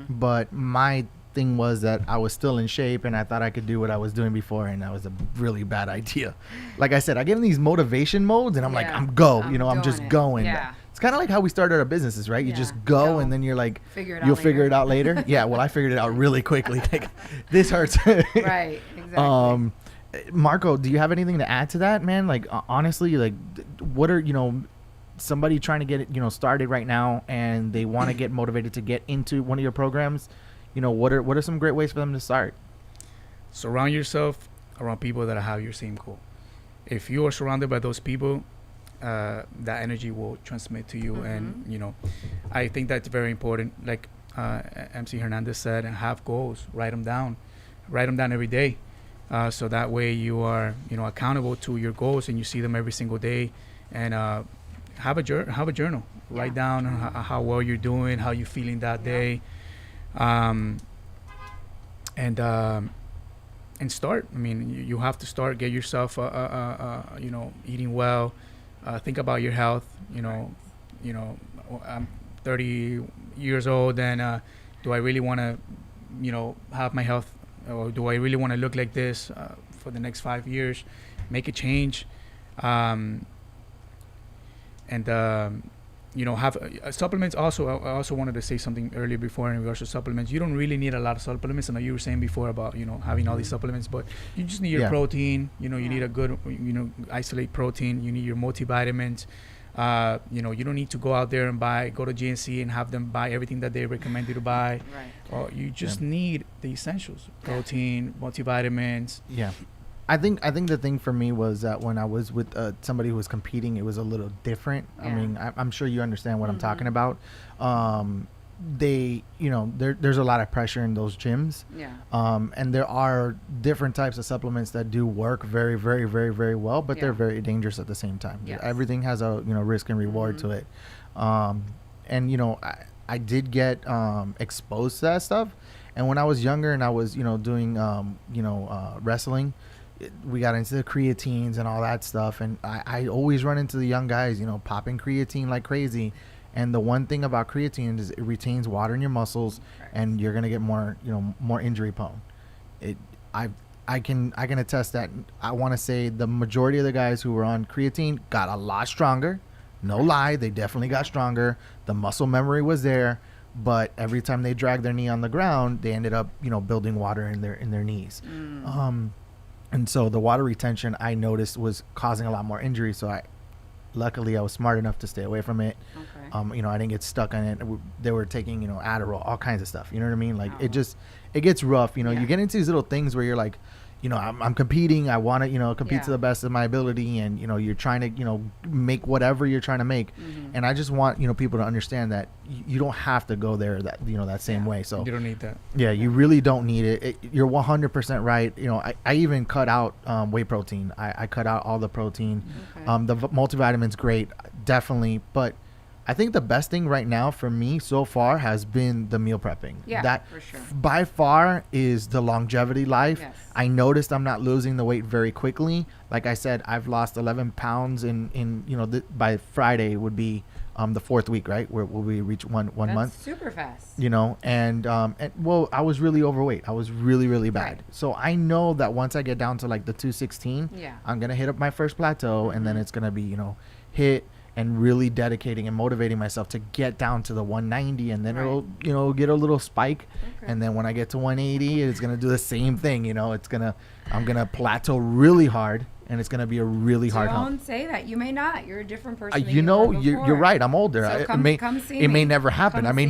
but my thing was that I was still in shape and I thought I could do what I was doing before, and that was a really bad idea. Like I said, I get in these motivation modes and I'm like, I'm just going. Yeah. It's kind of like how we started our businesses, right? You just go and then you're like, you'll figure it out later. Yeah, well, I figured it out really quickly. Like, this hurts. Right, exactly. Marco, do you have anything to add to that, man? Like, honestly, like, what are, somebody trying to get it, started right now and they want to get motivated to get into one of your programs, what are some great ways for them to start? Surround yourself around people that have your same goal. If you are surrounded by those people, that energy will transmit to you. And I think that's very important. Like MC Hernandez said, have goals, write them down every day, so that way you are accountable to your goals and you see them every single day. And have a journal. Write down how well you're doing, how you're feeling that day, and start. I mean, you have to start. Get yourself eating well. Think about your health. I'm 30 years old, and do I really want to, have my health, or do I really want to look like this for the next 5 years? Make a change, and have supplements. Also, I also wanted to say something earlier before in regards to supplements. You don't really need a lot of supplements. I know you were saying before about having all these supplements, but you just need your protein. You need a good isolate protein. You need your multivitamins. You don't need to go out there and go to GNC and have them buy everything that they recommend you to buy. Right. You just need the essentials: protein, multivitamins. Yeah. I think the thing for me was that when I was with somebody who was competing, it was a little different. I mean, I'm sure you understand what I'm talking about. they, there's a lot of pressure in those gyms. Yeah. And there are different types of supplements that do work very, very, very, very well, but they're very dangerous at the same time. Yes. Everything has a, risk and reward to it. And, I did get exposed to that stuff. And when I was younger and I was, doing, wrestling, we got into the creatines and all that stuff. And I always run into the young guys, popping creatine like crazy. And the one thing about creatine is it retains water in your muscles, and you're gonna get more, more injury prone. I can attest that. I want to say the majority of the guys who were on creatine got a lot stronger. No lie, they definitely got stronger. The muscle memory was there, but every time they dragged their knee on the ground, they ended up, building water in their knees. And so the water retention I noticed was causing a lot more injury. So luckily I was smart enough to stay away from it. Okay. I didn't get stuck on it. They were taking, Adderall, all kinds of stuff. You know what I mean? Like it gets rough. You get into these little things where you're like, I'm competing. I want to, compete to the best of my ability. And, you're trying to, make whatever you're trying to make. And I just want, people to understand that you don't have to go there that same way. So you don't need that. Yeah, you really don't need it. You're 100% right. I even cut out whey protein. I cut out all the protein. Okay. The multivitamin's great, definitely. But I think the best thing right now for me so far has been the meal prepping. Yeah, that for sure. By far is the longevity life. Yes. I noticed I'm not losing the weight very quickly. Like I said, I've lost 11 pounds in by Friday would be the 4th week, right? Where will we reach one That's month? super fast. And well, I was really overweight. I was really, really bad. Right. So I know that once I get down to like the 216, I'm going to hit up my first plateau, and then it's going to be, hit and really dedicating and motivating myself to get down to the 190, and then it'll get a little spike. Okay. And then when I get to 180, it's going to do the same thing. I'm going to plateau really hard, and it's going to be a really hard hump. Don't say that. You may not. You're a different person. Than you're right. I'm older. So come see it may me. never happen. Come I mean,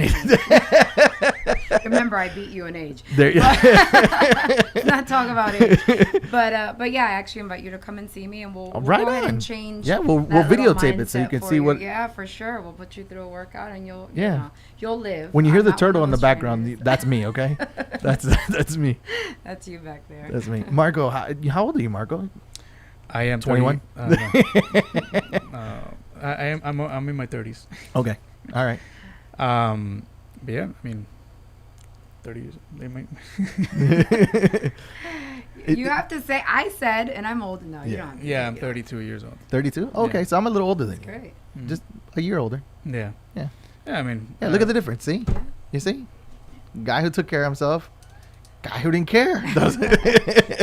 remember, I beat you in age. there, Let's not talk about it. But yeah, I actually invite you to come and see me, and we'll right go ahead on. and change. Yeah, we'll that little videotape it so you mindset can for see what. Yeah, for sure. We'll put you through a workout, and you'll live. When you hear I'm the not turtle one in of the those background, trainers. that's me. Okay, that's me. That's you back there. That's me. Marco, how old are you, Marco? I am 21. No. I'm in my 30s. Okay, all right. But yeah, I mean, 30 years. They might. You have to say, I said, and I'm old. No, you don't have to. Yeah, I'm 32 years old. 32. Okay, so I'm a little older than you. Great. Just a year older. Yeah. Yeah. Yeah, I mean. Yeah, look at the difference. See? You see? Guy who took care of himself. Guy who didn't care.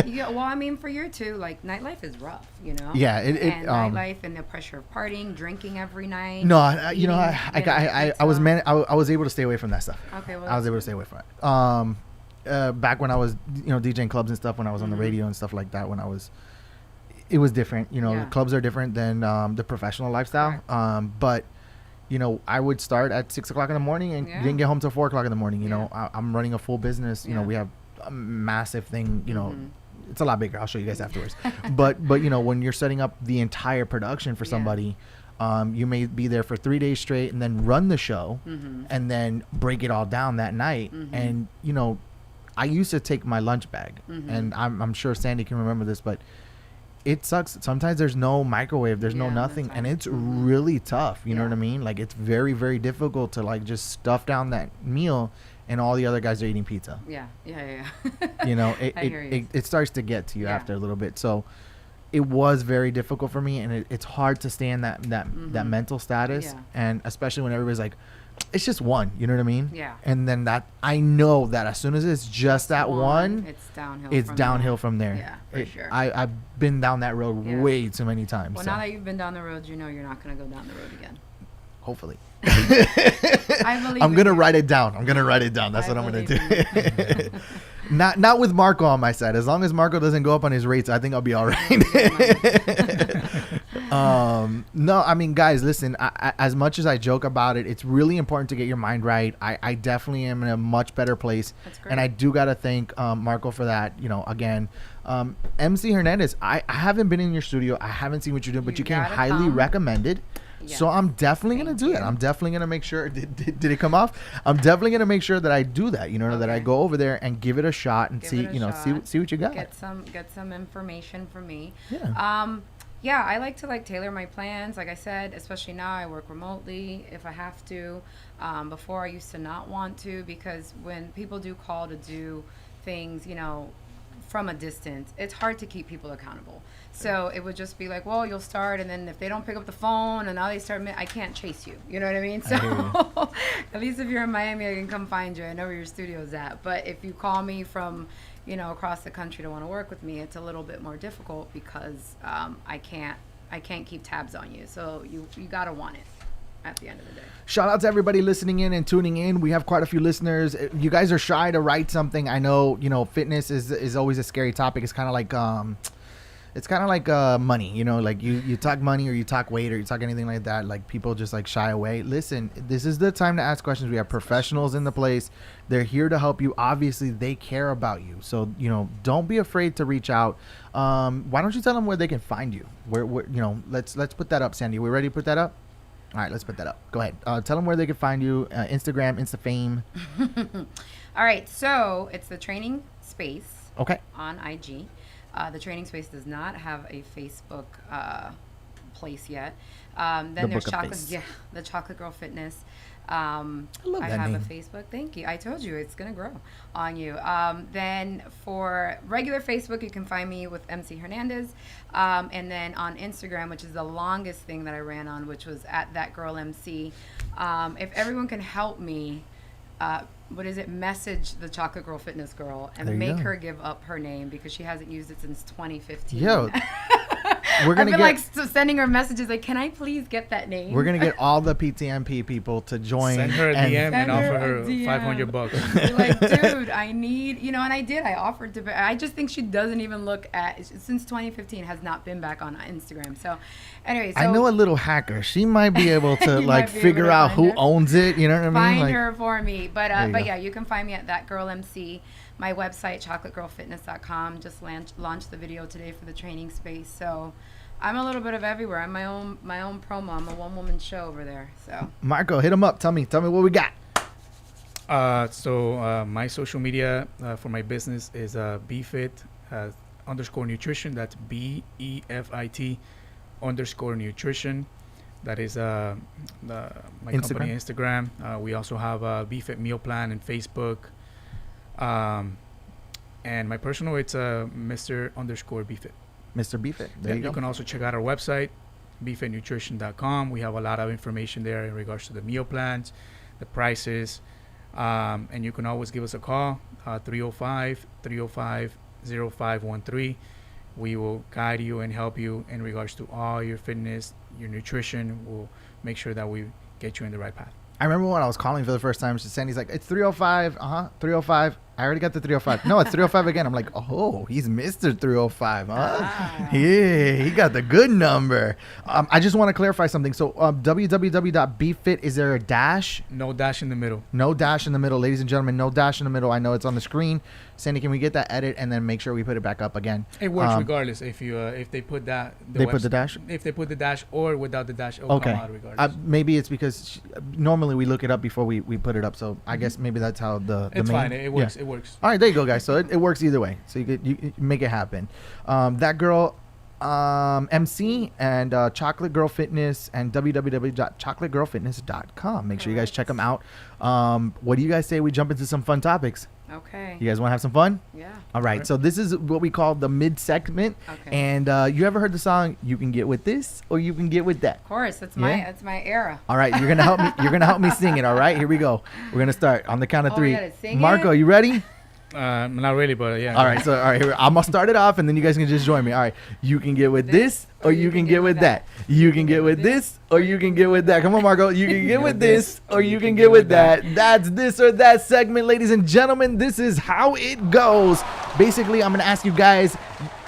Yeah, well, I mean, for you too, like nightlife is rough, Yeah, and nightlife and the pressure of partying, drinking every night. No, I was I was able to stay away from that stuff. Okay, well, I was able to stay away from it. Back when I was, DJing clubs and stuff, when I was on the radio and stuff like that, it was different. The clubs are different than the professional lifestyle. But I would start at 6 o'clock in the morning and didn't get home till 4 o'clock in the morning. I'm running a full business. We have a massive thing. It's a lot bigger. I'll show you guys afterwards. but when you're setting up the entire production for somebody, you may be there for 3 days straight and then run the show and then break it all down that night. And I used to take my lunch bag, and I'm sure Sandy can remember this, but it sucks. Sometimes there's no microwave, there's no nothing, and it's really tough. You know what I mean? Like, it's very, very difficult to like just stuff down that meal, and all the other guys are eating pizza. Yeah. It starts to get to you after a little bit. So it was very difficult for me, and it's hard to stay in that mental status, and especially when everybody's like, it's just one, you know what I mean? Yeah. And then I know that as soon as it's just that one, it's downhill from there. Yeah, for sure. I've been down that road way too many times. Well, now that you've been down the road, you're not going to go down the road again. Hopefully. I believe I'm going to write it down. That's what I'm going to do. Not with Marco on my side. As long as Marco doesn't go up on his rates, I think I'll be all right. No, I mean, guys, listen, as much as I joke about it, it's really important to get your mind right. I definitely am in a much better place. That's great. And I do got to thank Marco for that. Again, MC Hernandez, I haven't been in your studio. I haven't seen what you're doing, but you came highly recommended. Yes. So I'm definitely going to do that. I'm definitely going to make sure. Did it come off? I'm definitely going to make sure that I do that. You know, that I go over there and give it a shot and see what you got. Get some information from me. Yeah. Yeah, I like to tailor my plans. Like I said, especially now I work remotely if I have to. Before I used to not want to, because when people do call to do things, from a distance, it's hard to keep people accountable. So it would just be like, well, you'll start, and then if they don't pick up the phone and now they start, I can't chase you. You know what I mean? So at least if you're in Miami, I can come find you. I know where your studio's at. But if you call me from, across the country to want to work with me, it's a little bit more difficult because I can't keep tabs on you. So you gotta want it at the end of the day. Shout out to everybody listening in and tuning in. We have quite a few listeners. You guys are shy to write something. I know, fitness is always a scary topic. It's kind of like money, like you talk money or you talk weight or you talk anything like that. Like people just shy away. Listen, this is the time to ask questions. We have professionals in the place. They're here to help you. Obviously they care about you. So, don't be afraid to reach out. Why don't you tell them where they can find you? Where let's put that up, Sandy. We ready to put that up? All right, let's put that up. Go ahead. Tell them where they can find you. Instagram, InstaFame. All right. So it's the Training Space. Okay. On IG. The Training Space does not have a Facebook place yet. Then there's the Chocolate Girl Fitness. I have a Facebook. Thank you. I told you it's gonna grow on you. Then for regular Facebook, you can find me with MC Hernandez, and then on Instagram, which is the longest thing that I ran on, which was at That Girl MC. If everyone can help me, message the Chocolate Girl Fitness Girl and make her give up her name because she hasn't used it since 2015. Yo. We're gonna sending her messages can I please get that name? We're gonna get all the PTMP people to join. Send her a DM and offer her $500. Dude, I need, and I did. I offered to. I just think she doesn't even look at since 2015 has not been back on Instagram. So, anyway, I know a little hacker. She might be able to figure out who owns it. You know what I mean? Find her for me. But yeah, you can find me at That Girl MC. My website, chocolategirlfitness.com, just launched the video today for the Training Space. So I'm a little bit of everywhere. I'm my own promo. I'm a one-woman show over there. So Marco, hit him up. Tell me what we got. So my social media for my business is BFit _nutrition. That's BEFIT _nutrition. That is my Instagram. company Instagram. We also have a BFit meal plan and Facebook. And my personal, it's Mr. _BFit. Mr. BFit. There you go. You can also check out our website, bfitnutrition.com. We have a lot of information there in regards to the meal plans, the prices, and you can always give us a call, 305-305-0513. We will guide you and help you in regards to all your fitness, your nutrition. We'll make sure that we get you in the right path. I remember when I was calling for the first time, Sandy's like, it's 305. 305. I already got the 305. No, it's 305 again. I'm like, oh, he's Mr. 305, huh? Yeah, he got the good number. I just want to clarify something. So www.bfit, is there a dash? No dash in the middle. No dash in the middle. Ladies and gentlemen, no dash in the middle. I know it's on the screen. Sandy, can we get that edit and then make sure we put it back up again? It works regardless. If they put that, put the dash. If they put the dash or without the dash, it'll come out regardless. Maybe it's because normally we look it up before we put it up. So I guess maybe that's how it's fine. It works. Yeah. It works. All right, there you go, guys. So it works either way. So you make it happen. That Girl MC and Chocolate Girl Fitness and www.chocolategirlfitness.com. Make sure you guys check them out. What do you guys say we jump into some fun topics? Okay. You guys want to have some fun? Yeah. All right. So this is what we call the mid segment. Okay. And you ever heard the song "You Can Get With This" or "You Can Get With That"? Of course, that's my era. All right, you're gonna help me. You're gonna help me sing it. All right, here we go. We're gonna start on the count of 3. We gotta sing Marco, it? you ready? Not really, but yeah. All right, so here, I'm gonna start it off, and then you guys can just join me. All right, you can get with this, or you can get with that. You can get with this, or you can get with that. Come on, Marco. You can get with this, or you can get with that. That's this or that segment, ladies and gentlemen. This is how it goes. Basically, I'm gonna ask you guys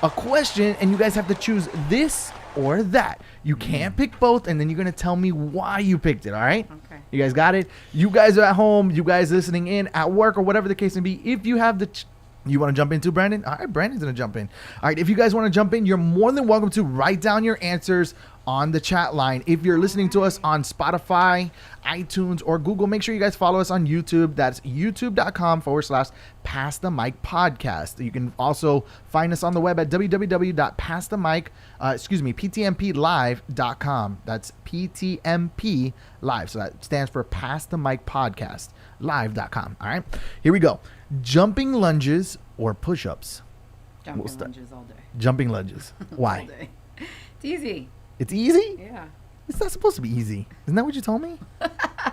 a question, and you guys have to choose this or that. You can't pick both, and then you're gonna tell me why you picked it. All right? Okay. You guys got it? You guys are at home, you guys listening in, at work, or whatever the case may be. If you have you want to jump in too, Brandon? All right, Brandon's going to jump in. All right, if you guys want to jump in, you're more than welcome to write down your answers on the chat line. If you're listening to us on Spotify, iTunes, or Google, make sure you guys follow us on YouTube. That's youtube.com/Pass the Mic Podcast. You can also find us on the web at PTMPlive.com. That's PTMP Live. So that stands for Pass the Mic Podcast Live.com. All right, here we go. Jumping lunges or push-ups? Jumping lunges all day. Jumping lunges. Why? All day. It's easy. It's easy? Yeah. It's not supposed to be easy. Isn't that what you told me?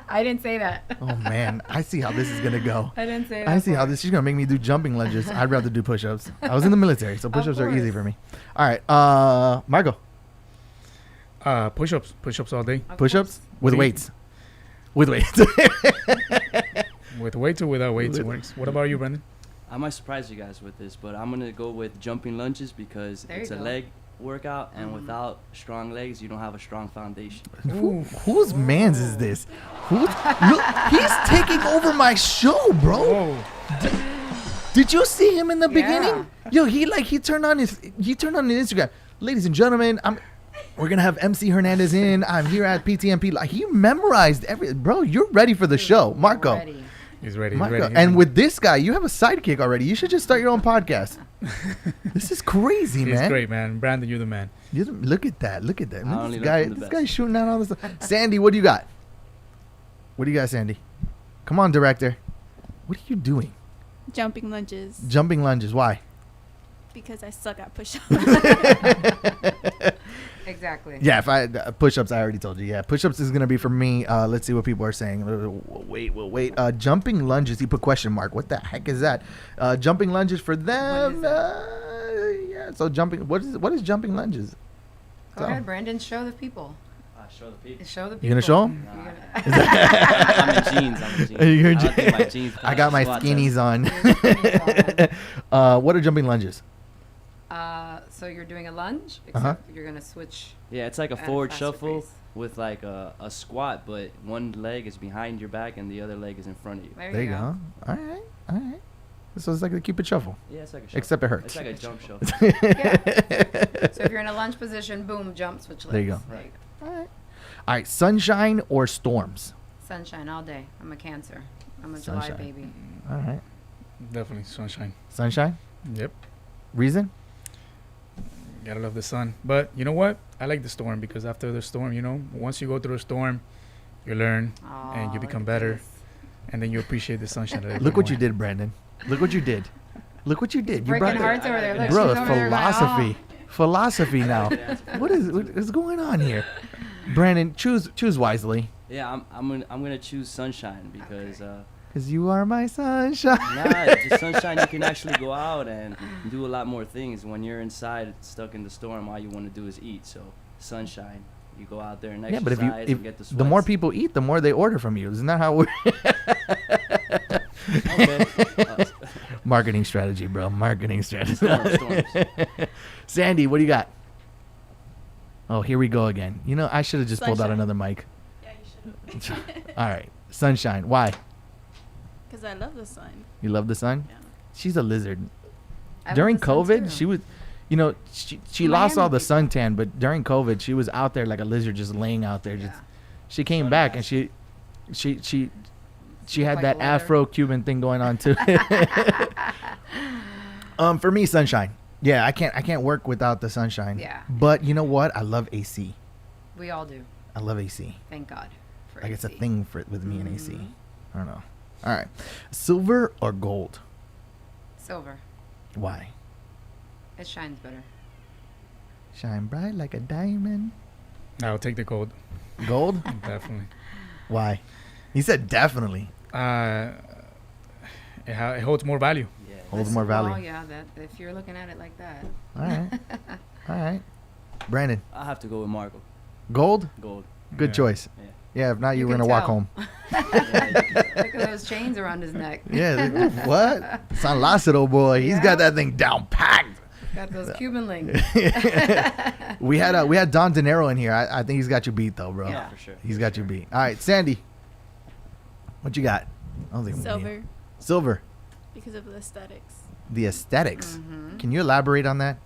I didn't say that. Oh, man. I see how this is going to go. I didn't say that. I see how this. She's going to make me do jumping lunges. I'd rather do push-ups. I was in the military, so push-ups are easy for me. All right. Margo. Push-ups. Push-ups all day. Of Push-ups? course. With See? weights. With weights. With weights or without weights, it works. What about you, Brandon? I might surprise you guys with this, but I'm gonna go with jumping lunges because There it's you a go. leg workout, and without strong legs, you don't have a strong foundation. Whose man's is this? Look, he's taking over my show, bro. Oh, Did you see him in the Yeah. beginning? Yo, he turned on his Instagram. Ladies and gentlemen, we're gonna have MC Hernandez in. I'm here at PTMP. Like, he memorized bro. You're ready for the show, Marco. Ready. he's ready. He's Marco. ready. And with this guy, you have a sidekick already. You should just start your own podcast. This is crazy, he's man. great, man. Brandon, you're the man. Look at that. Look at that. I only This learn from the this best. guy's shooting out all this stuff. Sandy, what do you got? What do you got, Sandy? Come on, director. What are you doing? Jumping lunges Jumping lunges. Why? because I suck at push-ups. Exactly. Yeah, if I push-ups, I already told you. Yeah, push-ups is gonna be for me. Let's see what people are saying. We'll wait. Jumping lunges. He put question mark. What the heck is that? Jumping lunges for them. Yeah. So jumping. What is jumping lunges? Go ahead, Brandon. Show the people. Show the people. Show the people. You gonna show them? Nah. You're I'm in jeans. I'm in jeans. You're in I don't think my jeans. jeans I got my squat skinnies test. on. What are jumping lunges? So you're doing a lunge, except Uh-huh. you're gonna switch. Yeah, it's like a at forward faster shuffle pace. with like a squat, but one leg is behind your back and the other leg is in front of you. There, You go. All right. So it's like the Cupid shuffle. Yeah, it's like a shuffle. Except it hurts. It's like a jump shuffle. Yeah. So if you're in a lunge position, boom, jump, switch legs. There you go. Right. All right. Sunshine or storms? Sunshine all day. I'm a Cancer. I'm a July Sunshine. baby. All right. Definitely sunshine. Sunshine. Yep. Reason? Gotta love the sun. But you know what? I like the storm because after the storm, once you go through a storm, you learn and you Aw, become look at better, this. and then you appreciate the sunshine. a little Look bit what you more. did, Brandon. Look what you did. Look what you did. You Breaking brought hearts over there. Look, bro, she's over there going, philosophy. Philosophy now. What is going on here? Brandon, choose wisely. Yeah, I'm gonna choose sunshine because Because you are my sunshine. the sunshine you can actually go out and do a lot more things. When you're inside stuck in the storm, all you want to do is eat. So sunshine, you go out there and Yeah, exercise but and get the the more sweats. people eat, the more they order from you. Isn't that how it works? Okay. Marketing strategy, bro. Marketing strategy. Storms. Sandy, what do you got? Oh, here we go again. I should have just pulled out Sunshine. another mic. Yeah, you should. All right. Sunshine. Why? Because I love the sun. You love the sun? Yeah. She's a lizard. I love During the sun, COVID, too. she was, she lost all Miami the suntan, but during COVID, she was out there like a lizard, just laying out there. Just Yeah. she came back and she had Like that leather. Afro-Cuban thing going on too. For me, sunshine. Yeah, I can't work without the sunshine. Yeah. But you know what? I love AC. We all do. I love AC. Thank God. For Like it's a AC. thing with me and AC. Mhm. I don't know. All right, silver or gold? Silver. Why? It shines better. Shine bright like a diamond. I'll take the gold. Gold? Definitely. Why? He said definitely. It holds more value. Yeah. Holds more value. Oh yeah, that if you're looking at it like that. All right. All right. Brandon, I have to go with Marco. Gold? Gold. Good Yeah. choice. Yeah. Yeah, if not, you You were can going to walk tell. home. Look at those chains around his neck. Yeah. What? San Lázaro boy. He's Yeah. got that thing down packed. Got those Cuban links. We had Don De Niro in here. I think he's got you beat, though, bro. Yeah, for sure. He's got you beat. All right, Sandy. What you got? I don't think I'm gonna be- Silver Silver. because of the aesthetics. The aesthetics. Mhm. Can you elaborate on that?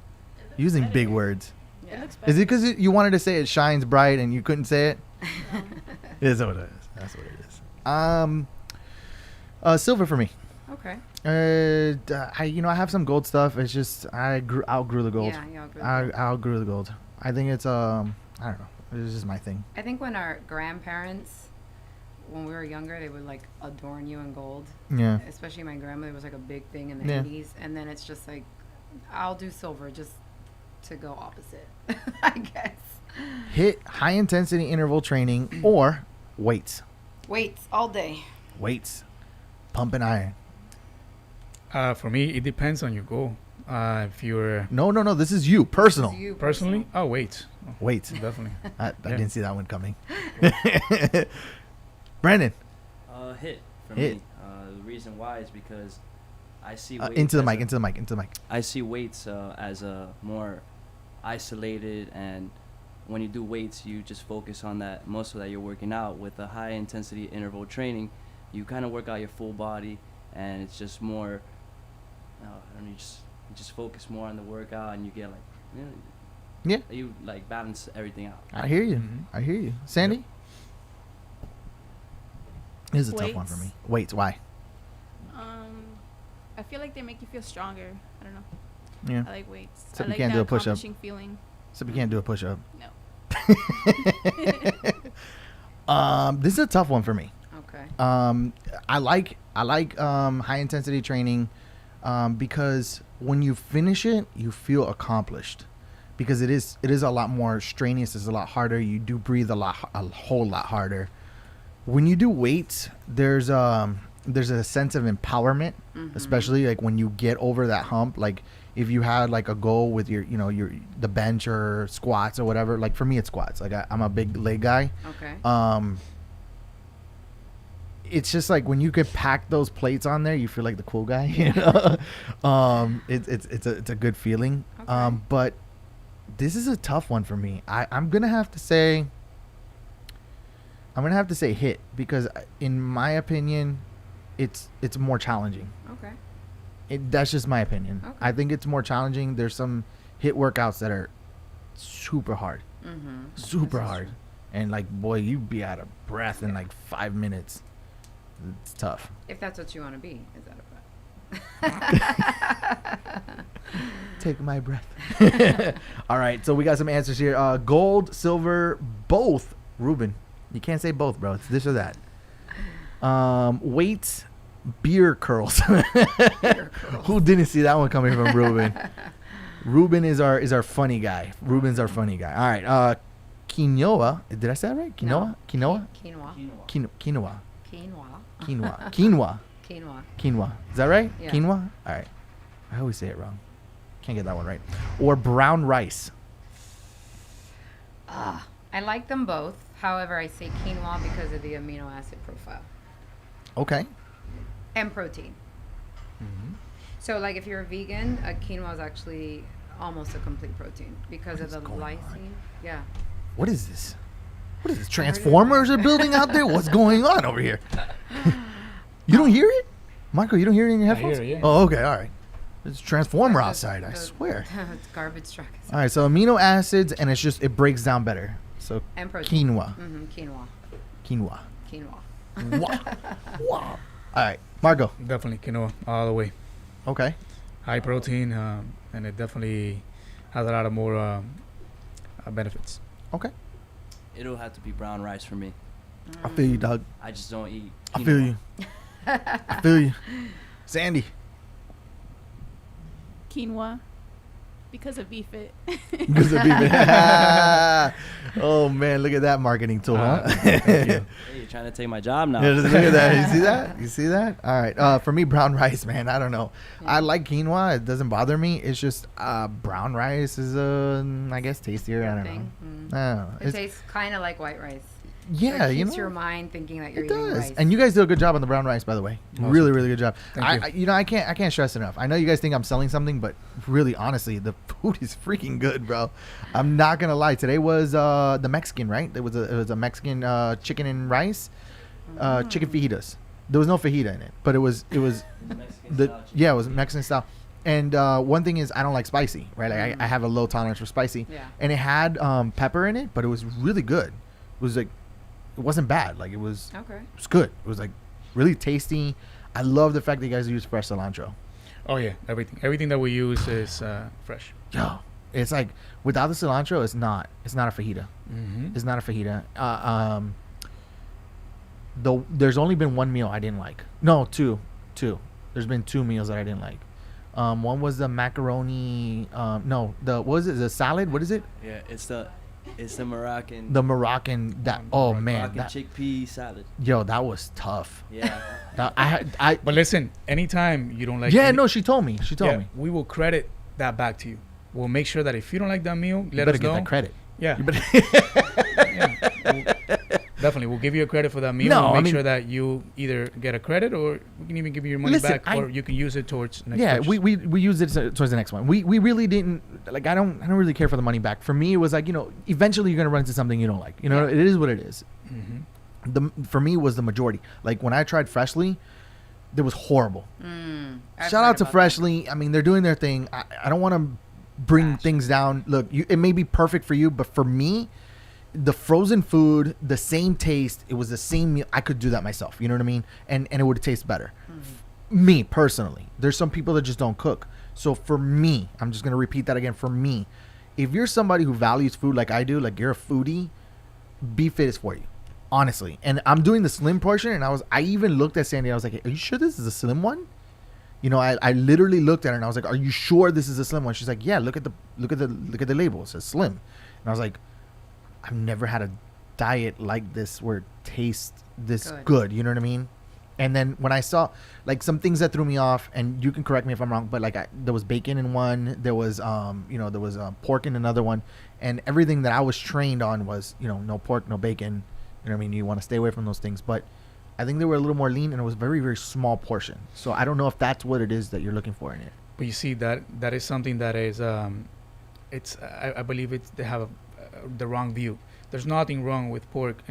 Using big Aesthetic. words. It looks better. Is it because you wanted to say it shines bright and you couldn't say it? It is what it is. That's what it is. Silver for me. Okay. I have some gold stuff. It's just I outgrew the gold. Yeah, you outgrew the I gold. outgrew the gold. I think it's I don't know. It's just my thing. I think when our grandparents, when we were younger, they would like adorn you in gold. Yeah. Especially my grandmother was like a big thing in the Yeah. 80s. And then it's just like, I'll do silver just to go opposite, I guess. Hit high intensity interval training or weights. Weights all day. Weights. Pumping iron. For me, it depends on your goal. If you're No. This is you. Personal. You personally, wait, Weights. definitely. I Yeah. didn't see that one coming. Brandon. Hit for Hit. me. The reason why is because I see Into the weights mic. as I see weights as a more isolated, and when you do weights, you just focus on that muscle that you're working out. With a high intensity interval training, you kind of work out your full body, and it's just more. I don't know, you just focus more on the workout, and you get like, Yeah. you like balance everything out. I hear you. Mhm. I hear you. Sandy? This is a tough one for me. Weights. Weights, why? I feel like they make you feel stronger. I don't know. Yeah. I like weights. Except I you like can't that do a push-up. accomplishing feeling. Except you can't do a push up. No. This is a tough one for me. Okay. I like high intensity training because when you finish it, you feel accomplished. Because it is a lot more strenuous. It's a lot harder. You do breathe a whole lot harder. When you do weights, there's a sense of empowerment, especially like when you get over that hump. Like if you had like a goal with your the bench or squats or whatever. Like for me, it's squats. Like I'm a big leg guy. Okay. It's just like when you could pack those plates on there, you feel like the cool guy. You know, it's a good feeling. Okay. But this is a tough one for me. I'm gonna have to say hit, because in my opinion, it's more challenging. Okay. That's just my opinion. Okay. I think it's more challenging. There's some hit workouts that are super hard, super hard, and like boy, you'd be out of breath in like 5 minutes. It's tough. If that's what you want to be, is that a bet? Take my breath. All right, so we got some answers here. Gold, silver, both. Ruben, you can't say both, bro. It's this or that. Weights, beer curls. Who didn't see that one coming from Ruben? Ruben is our funny guy. Ruben's our funny guy. All right. Quinoa. Did I say that right? Quinoa. No. Quinoa. Quinoa. Quinoa. Quinoa. Quinoa. Quinoa. Quinoa. Is that right? Yeah. Quinoa? All right. I always say it wrong. Can't get that one right. Or brown rice. I like them both. However, I say quinoa because of the amino acid profile Okay. and protein. So, like, if you're a vegan, a quinoa is actually almost a complete protein because of the going on? lysine. Yeah. What is this? What is this? I heard it Transformers are building out there? What's going on over here? You don't hear it? Michael, you don't hear it in your I headphones? hear it, yeah. Oh, okay. All right. There's a transformer The- outside, I the- swear. It's garbage truck. All right. So amino acids, and it breaks down better. So And protein. quinoa. Quinoa. Quinoa. Quinoa. Wow. Wow. All right. Margo. Definitely quinoa all the way. Okay. High protein, and it definitely has a lot of more benefits. Okay. It'll have to be brown rice for me. I feel you, Doug. I just don't eat. I feel you. I feel you. Sandy. Quinoa. Because of BFit. Because of beef. Oh man, look at that marketing tool, huh? Thank you. Hey, you're trying to take my job now. Yeah, just look at that. You see that? You see that? All right. For me, brown rice, man. I don't know. I like quinoa. It doesn't bother me. It's just brown rice is I guess tastier. I don't know. Thing. I don't know. It tastes kind of like white rice. Yeah, It you keeps know. your mind thinking that you're It eating does. rice. And you guys do a good job on the brown rice, by the way. Awesome. Really, really good job. Thank you. I can't stress enough. I know you guys think I'm selling something, but really, honestly, the food is freaking good, bro. I'm not gonna lie. Today was the Mexican, right? It was a Mexican chicken and rice, chicken fajitas. There was no fajita in it, but it was Mexican style chicken. it was Mexican style, And one thing is I don't like spicy, right? Like I have a low tolerance for spicy. Yeah. And it had pepper in it, but it was really good. It was like, it wasn't bad. Like it was good. It was like really tasty. I love the fact that you guys use fresh cilantro. Oh yeah, everything that we use is fresh. Yo, it's like without the cilantro, it's not a fajita. Mm-hmm. It's not a fajita. There's only been one meal I didn't like. No, two. There's been 2 meals that I didn't like. One was the macaroni. No, what was it? The salad. What is it? Yeah, it's the Moroccan. The Moroccan. That man. Moroccan That, chickpea salad. yo, that was tough. Yeah. But listen, anytime you don't like, Yeah, no, she told me. we will credit that back to you. We'll make sure that if you don't like that meal, You let better us get know. that credit. Yeah, You better definitely. We'll give you a credit for that meal. No, We'll I make mean- sure that you either get a credit or we can even give you your money Listen, back, or you can use it towards next Yeah, purchase. we used it towards the next one. We really didn't like. I don't really care for the money back. For me, it was like, eventually you're gonna run into something you don't like. It is what it is. Mm-hmm. For me was the majority. Like when I tried Freshly, it was horrible. I've Shout heard out to about Freshly. I mean, they're doing their thing. I don't want to bring Bash. things down. Look, it may be perfect for you, but for me, the frozen food, the same taste, it was the same meal. I could do that myself. You know what I mean? And it would taste better. Me personally, there's some people that just don't cook. So for me, I'm just gonna repeat that again. For me, if you're somebody who values food like I do, like you're a foodie, Be Fit is for you, honestly. And I'm doing the slim portion, and I even looked at Sandy. I was like, "Are you sure this is a slim one?" I literally looked at her and I was like, "Are you sure this is a slim one?" She's like, "Yeah, look at the label. It says slim." And I was like, "I've never had a diet like this where it tastes this good." You know what I mean? And then when I saw like some things that threw me off, and you can correct me if I'm wrong, but like there was bacon in one, there was pork in another one, and everything that I was trained on was no pork, no bacon. You know what I mean? You want to stay away from those things, but I think they were a little more lean, and it was very, very small portion. So I don't know if that's what it is that you're looking for in it. But you see that is something that is I believe they have the wrong view. There's nothing wrong with pork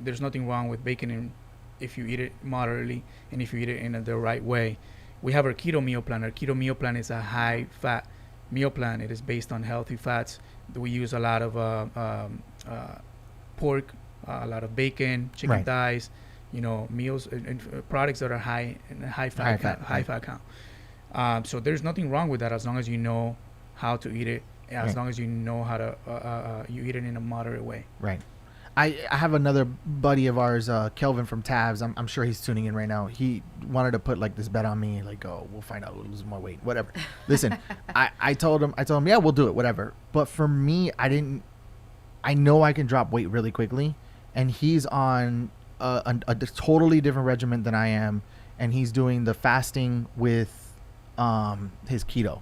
there's nothing wrong with bacon if you eat it moderately and if you eat it in the right way. We have our keto meal plan. Our keto meal plan is a high fat meal plan. It is based on healthy fats. We use a lot of pork, a lot of bacon, chicken thighs, meals and products that are high fat count. So there's nothing wrong with that as long as you know how to eat it, as long as you know how to you eat it in a moderate way. Right. I have another buddy of ours, Kelvin from Tabs. I'm sure he's tuning in right now. He wanted to put like this bet on me, like, "Oh, we'll find out. We'll lose more weight, whatever." Listen, I told him, yeah, we'll do it, whatever. But for me, I know I can drop weight really quickly, and he's on a totally different regimen than I am, and he's doing the fasting with his keto.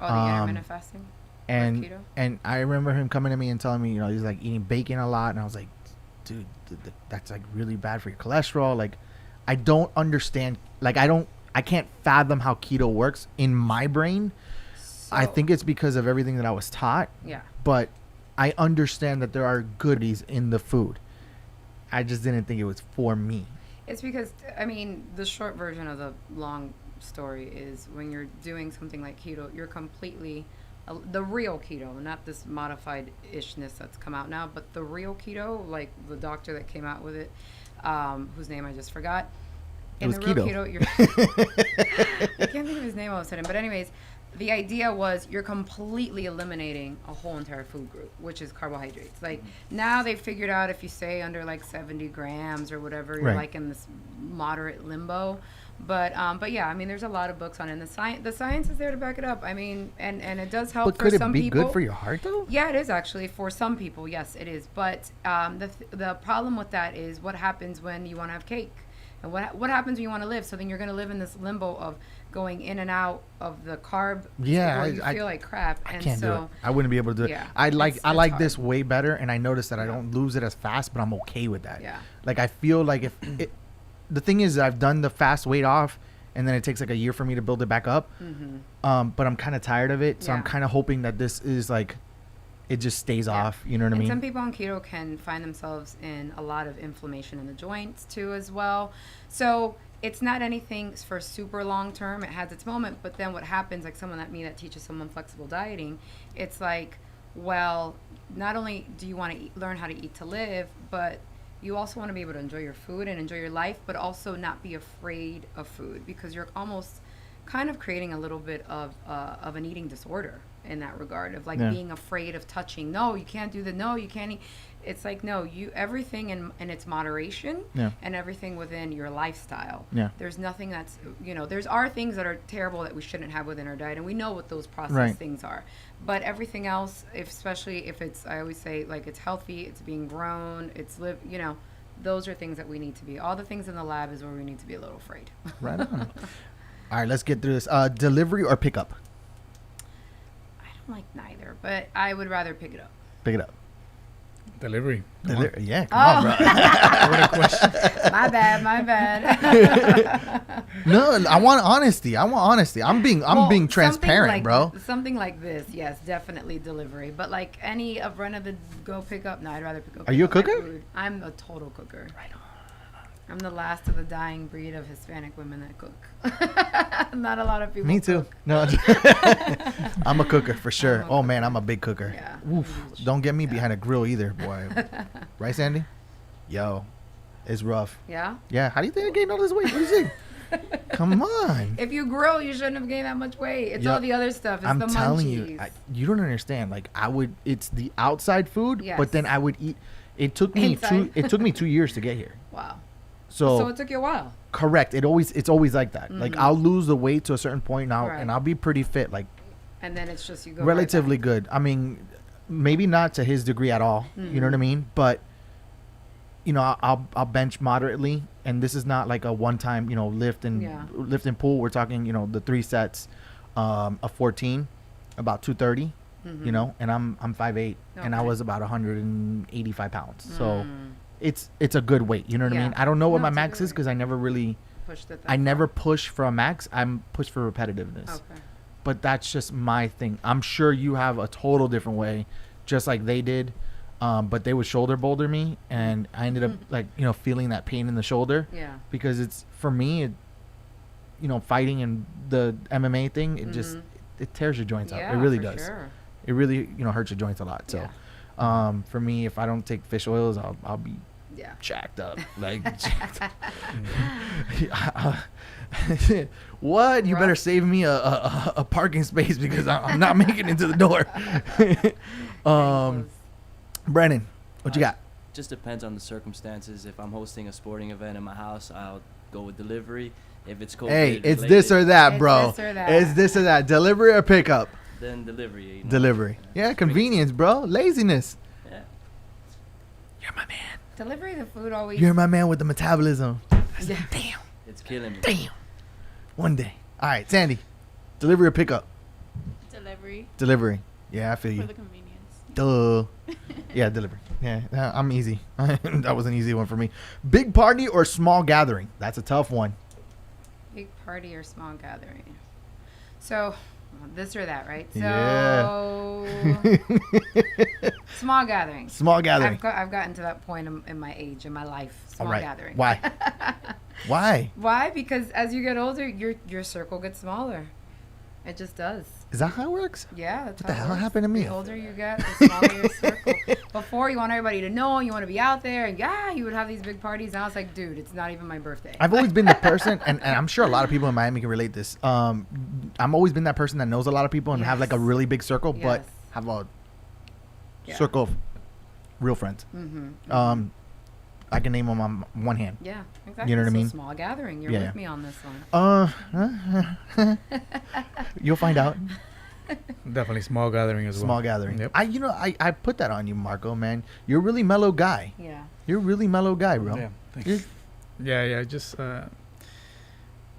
Oh, the intermittent fasting. And I remember him coming to me and telling me, he's like eating bacon a lot, and I was like, dude, that's like really bad for your cholesterol. Like, I don't understand. Like, I can't fathom how keto works in my brain. So, I think it's because of everything that I was taught. Yeah. But I understand that there are goodies in the food. I just didn't think it was for me. It's because, the short version of the long story is when you're doing something like keto, you're completely the real keto, not this modified ishness that's come out now, but the real keto, like the doctor that came out with it, whose name I just forgot. It was the real keto. I can't think of his name all of a sudden, but anyways, the idea was you're completely eliminating a whole entire food group, which is carbohydrates. Like now they've figured out if you stay under like 70 grams or whatever, you're like in this moderate limbo. But yeah, there's a lot of books on it. And the science is there to back it up. And it does help But for could some it be people. good for your heart though? Yeah, it is actually for some people. Yes, it is. But the problem with that is what happens when you want to have cake, and what happens when you want to live. So then you're going to live in this limbo of going in and out of the carb. Yeah, where you feel like crap. I and can't so, do it. I wouldn't be able to do it. Yeah, I like hard. this way better, and I noticed that I don't lose it as fast, but I'm okay with that. Yeah. Like I feel like if the thing is that I've done the fast weight off, and then it takes like a year for me to build it back up. Mm-hmm. But I'm kind of tired of it, so I'm kind of hoping that this is like, it just stays off. You know what I mean? Some people on keto can find themselves in a lot of inflammation in the joints too, as well. So it's not anything for super long term. It has its moment, but then what happens, like someone like me that teaches someone flexible dieting, it's like, well, not only do you want to learn how to eat to live, but you also want to be able to enjoy your food and enjoy your life, but also not be afraid of food, because you're almost kind of creating a little bit of an eating disorder in that regard, of like being afraid of touching. No, you can't do that. No, you can't eat. It's like, no, you, everything in its moderation, and everything within your lifestyle. Yeah. There's nothing that's, there's are things that are terrible that we shouldn't have within our diet, and we know what those processed things are. But everything else, especially if it's, I always say, like, it's healthy, it's being grown, it's those are things that we need to be. All the things in the lab is where we need to be a little afraid. Right on. All right, let's get through this. Delivery or pickup? I don't like neither, but I would rather pick it up. Pick it up. Delivery. Yeah, come on, bro. What a question. My bad. No, I want honesty. I'm being transparent, bro. Something like this, yes, definitely delivery. But like any of run of the go pick up, no, I'd rather pick up. Are you a cooker? I'm a total cooker. Right on. I'm the last of the dying breed of Hispanic women that cook. Not a lot of people. Me too. Cook. No, I'm a cooker for sure. Oh man, I'm a big cooker. Yeah. Oof. Don't get me behind a grill either, boy. Right, Sandy? Yo, it's rough. Yeah. Yeah. How do you think I gained all this weight? What do you think? Come on. If you grill, you shouldn't have gained that much weight. It's all the other stuff. It's I'm the telling munchies. you don't understand. Like it's the outside food, but then I would eat. It took me Inside. It took me 2 years to get here. Wow. So it took you a while. Correct. It's always like that. Like I'll lose the weight to a certain point now, and I'll be pretty fit. Like, and then it's just you go relatively right good. I mean, maybe not to his degree at all. You know what I mean? But I'll bench moderately, and this is not like a one time lift and pull. We're talking the 3 sets of 14, about 230. And I'm 5'8", and I was about 185 pounds. So. It's a good weight, you know what I mean? I don't know what my max is because I never really pushed it. I never push for a max. I'm pushed for repetitiveness. Okay. But that's just my thing. I'm sure you have a total different way, just like they did. But they would shoulder boulder me, and I ended up feeling that pain in the shoulder. Yeah. Because it's for me, fighting and the MMA thing, it just it tears your joints up. It really does. Sure. It really hurts your joints a lot. So. For me, if I don't take fish oils, I'll be jacked up. Like, what? You better save me a parking space because I'm not making it to the door. Brandon, what you got? Just depends on the circumstances. If I'm hosting a sporting event in my house, I'll go with delivery. If it's COVID, hey, it's this or that, bro. It's this or that. Delivery or pickup? Then delivery. Delivery. Yeah, convenience, bro. Laziness. Yeah. You're my man. Delivery, the food always. You're my man with the metabolism. Yeah. Damn. It's killing me. Damn. One day. All right, Sandy. Delivery or pickup? Delivery. Yeah, I feel you. For the convenience. Duh. Yeah, delivery. Yeah, I'm easy. That was an easy one for me. Big party or small gathering? That's a tough one. Big party or small gathering? So, this or that, right? So, small gathering. Small gathering. I've gotten to that point in my age, in my life. Small gathering. Why? Why? Why? Because as you get older, your circle gets smaller. It just does. Is that how it works? Yeah. That's what the hell happened to me? The older you get, the smaller your circle. Before, you want everybody to know, you want to be out there, and you would have these big parties. And I was like, dude, it's not even my birthday. I've always been the person, and I'm sure a lot of people in Miami can relate this. I'm always been that person that knows a lot of people and have like a really big circle, but have a circle of real friends. I can name them on one hand. Yeah, exactly. You know what I mean? Small gathering. You're with me on this one. You'll find out. Definitely small gathering as well. Small gathering. Yep. I put that on you, Marco, man. You're a really mellow guy. Yeah. You're a really mellow guy, bro. Yeah, thanks. Yeah, just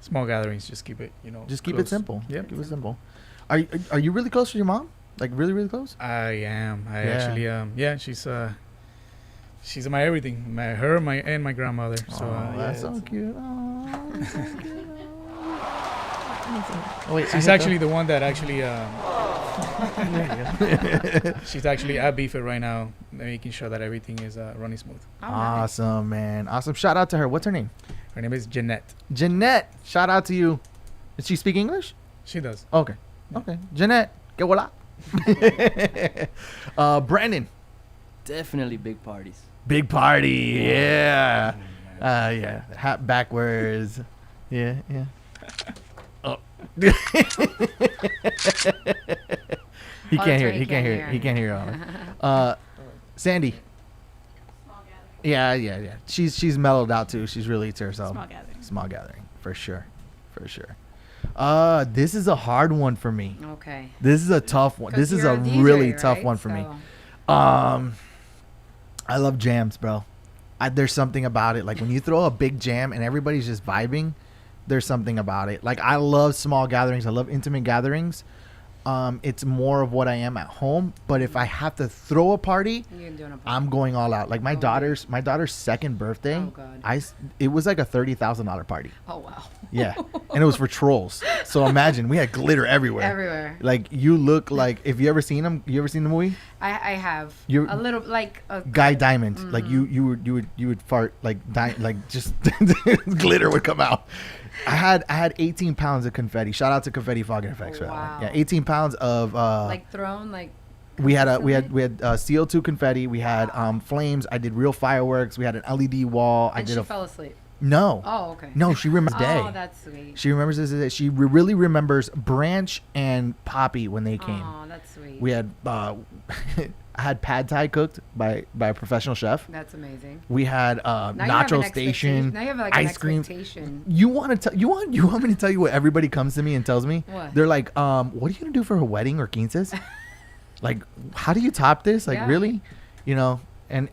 small gatherings. Just keep it, Just keep close. it simple. Yeah. Keep it simple. Are you really close to your mom? Like really, really close? I am. I actually, she's my everything. And my grandmother. So that's so cute. Oh, that's so cute. Oh, wait, she's actually the one that actually. She's actually at BFIT right now, making sure that everything is running smooth. Awesome, man. Awesome. Shout out to her. What's her name? Her name is Jeanette. Jeanette, shout out to you. Does she speak English? She does. Okay. Okay. Jeanette, que voila. Brandon. Definitely big parties. Big party. Yeah. Yeah. Hat backwards. Yeah. Yeah. Oh. He can't hear it. He can't hear it. He can't hear it. Sandy. Small gathering. Yeah. She's mellowed out too. She's really to herself. Small gathering. Small gathering, for sure. This is a hard one for me. Okay. This is a tough one. 'Cause This is you're a DJ, really tough right? one for me. So- I love jams, bro. There's something about it. Like when you throw a big jam and everybody's just vibing, there's something about it. Like I love small gatherings. I love intimate gatherings. It's more of what I am at home. But if I have to throw a party, You're doing a party. I'm going all out. Like my Oh, daughter's second birthday. Oh, God. It was like a $30,000 party. Oh, wow. Yeah, and it was for trolls. So imagine we had glitter everywhere. Everywhere. Like you look like, if you ever seen them, you ever seen the movie I have You're- a little like a Guy Diamond? Like you would fart like like just glitter would come out. I had 18 pounds of confetti. Shout out to Confetti Fog and Effects for that one. Wow. Yeah, 18 pounds of like thrown like. we had consistently? CO2 confetti. We had flames. I did real fireworks. We had an LED wall. I And did she a fell asleep. no. Oh, okay. No, she remembers day. Oh, that's sweet. She remembers this day. She really remembers Branch and Poppy when they came. Oh, that's sweet. We had I had pad thai cooked by a professional chef. That's amazing. We had Now you have nacho an station, Now you have like ice an cream. expectation. You want to you want me to tell you what everybody comes to me and tells me? What? They're like, what are you gonna do for her wedding or quinces? Like, how do you top this? Like, Yeah. really? You know? And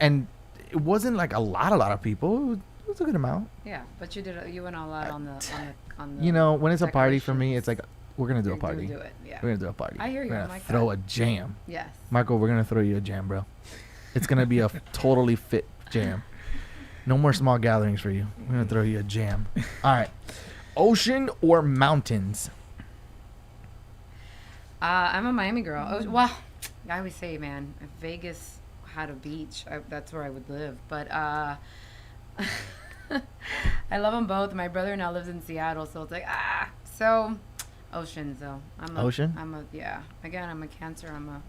it wasn't like a lot of people. It was a good amount. Yeah, but you went all out on the. You know, when it's a party for me, decorations. it's like we're gonna do a You're gonna party. Do it. Yeah. We're gonna do a party. I hear you. We're I'm gonna like throw that. a jam. Yes. Marco, we're gonna throw you a jam, bro. It's gonna be a totally fit jam. No more small gatherings for you. We're gonna throw you a jam. All right. Ocean or mountains? I'm a Miami girl. Well, I always say, man, if Vegas had a beach, that's where I would live. But I love them both. My brother now lives in Seattle, so it's like So, oceans though. Ocean? Again, I'm a Cancer. I'm a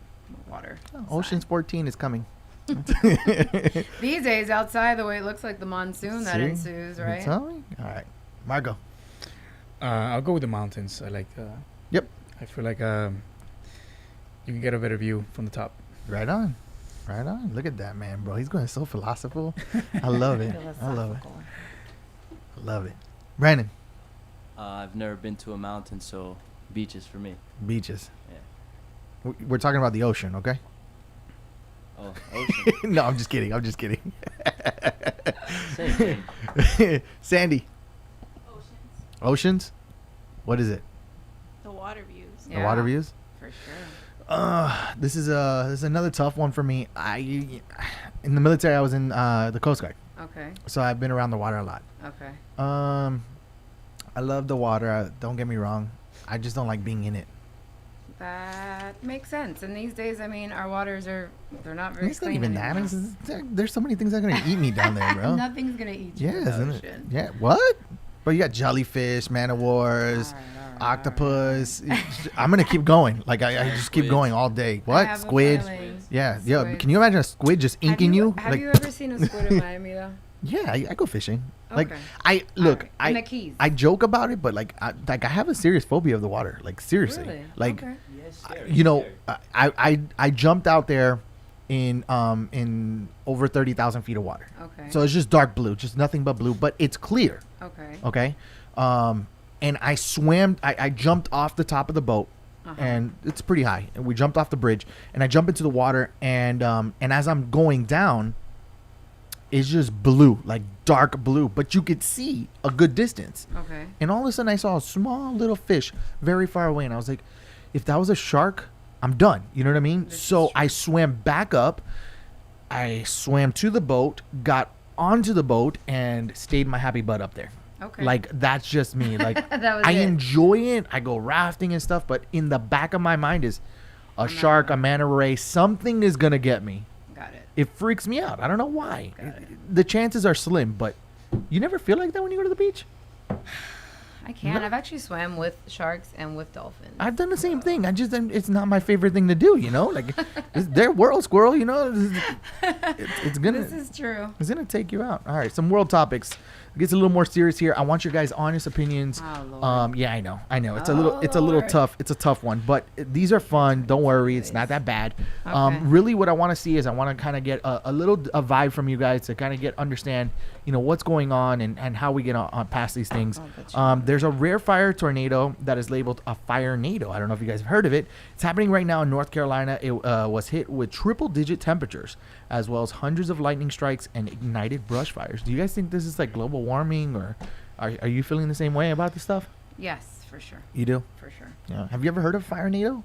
water. Ocean's 14 is coming. These days, outside, the way it looks like the monsoon that See? ensues, You right? tell me? All right. Marco. I'll go with the mountains. I like. Yep. I feel like you can get a better view from the top. Right on. Right on. Look at that man, bro. He's going so philosophical. I love it. I love it. Philosophical. I love it. Brandon. I've never been to a mountain, so beaches for me. Beaches. Yeah. We're talking about the ocean, okay? Oh, ocean. No, I'm just kidding. Same thing. Sandy. Oceans. Oceans? What is it? The water views. The water Yeah. views? For sure. This is another tough one for me. In the military, I was in the Coast Guard, Okay. so I've been around the water a lot. Okay. I love the water. Don't get me wrong. I just don't like being in it. That makes sense. And these days, I mean, our waters they're not very It's not clean even that. anymore. There's so many things that are gonna eat me down there, bro. Nothing's gonna eat you Yeah, in the isn't it? ocean. Yeah. What? But you got jellyfish, man of wars, All right. octopus. I'm gonna keep going. Like I just keep Squid. going all day. I What? have a Squid? feeling. Yeah. Squid. Yeah. Can you imagine a squid just inking you? Have Like, you ever seen a squid in Miami though? yeah, I go fishing. Like Okay. I look, All right. In the Keys. I joke about it, but like I have a serious phobia of the water. Like seriously. Really? Like Okay. you know, I jumped out there in over 30,000 feet of water. Okay. So it's just dark blue, just nothing but blue, but it's clear. Okay. Okay. And I swam. I jumped off the top of the boat, and it's pretty high. And we jumped off the bridge, and I jump into the water, and as I'm going down, it's just blue, like dark blue, but you could see a good distance. Okay. And all of a sudden, I saw a small little fish very far away, and I was like, if that was a shark, I'm done. You know what I mean? This is So true. I swam back up. I swam to the boat, got onto the boat, and stayed my happy butt up there. Okay. Like that's just me. Like That was I it. enjoy it. I go rafting and stuff, but in the back of my mind is a shark, a manta ray, something is gonna get me. Got it. It freaks me out. I don't know why. The chances are slim, but You never feel like that when you go to the beach? I can. No. I've actually swam with sharks and with dolphins. I've done the same thing. It's not my favorite thing to do, you know? Like, it's their world, squirrel, you know? It's gonna... This is true. It's gonna take you out. All right, some world topics. It gets a little more serious here. I want your guys' honest opinions. Oh, Lord. Yeah, I know. It's Oh, a little Lord. tough. It's a tough one, but these are fun. Don't worry, it's not that bad. Okay. Really, what I want to see is I want to kind of get a vibe from you guys to kind of understand, you know, what's going on and how we get on past these things. There's a rare fire tornado that is labeled a firenado. I don't know if you guys have heard of it. It's happening right now in North Carolina. It was hit with triple-digit temperatures, as well as hundreds of lightning strikes and ignited brush fires. Do you guys think this is like global warming, or are you feeling the same way about this stuff? Yes, for sure. You do? For sure. Yeah. Have you ever heard of firenado?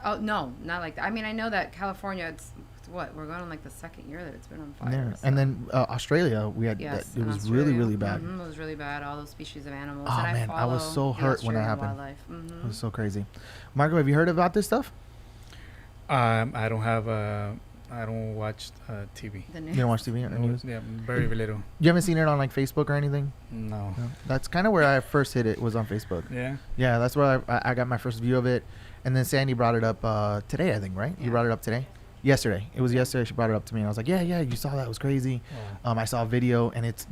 Oh, no, not like that. I mean, I know that California, it's what? We're going on like the second year that it's been on fire. Yeah. So. And then Australia, we had Yes, that. It in was Australia. really, really bad. It was really bad. All those species of animals. Oh, and man, I was so follow the hurt when that Australian happened. wildlife. Mhm. It was so crazy. Marco, have you heard about this stuff? I don't have I don't watch TV. The You news. don't watch TV or news? Yeah, very little. You haven't seen it on like Facebook or anything? No. No. That's kind of where I first hit it, was on Facebook. Yeah. Yeah, that's where I got my first view of it. And then Sandy brought it up today, I think, right? You Yeah. brought it up today? Yesterday. It was yesterday she brought it up to me. And I was like, yeah, you saw that. It was crazy. I saw a video, and it's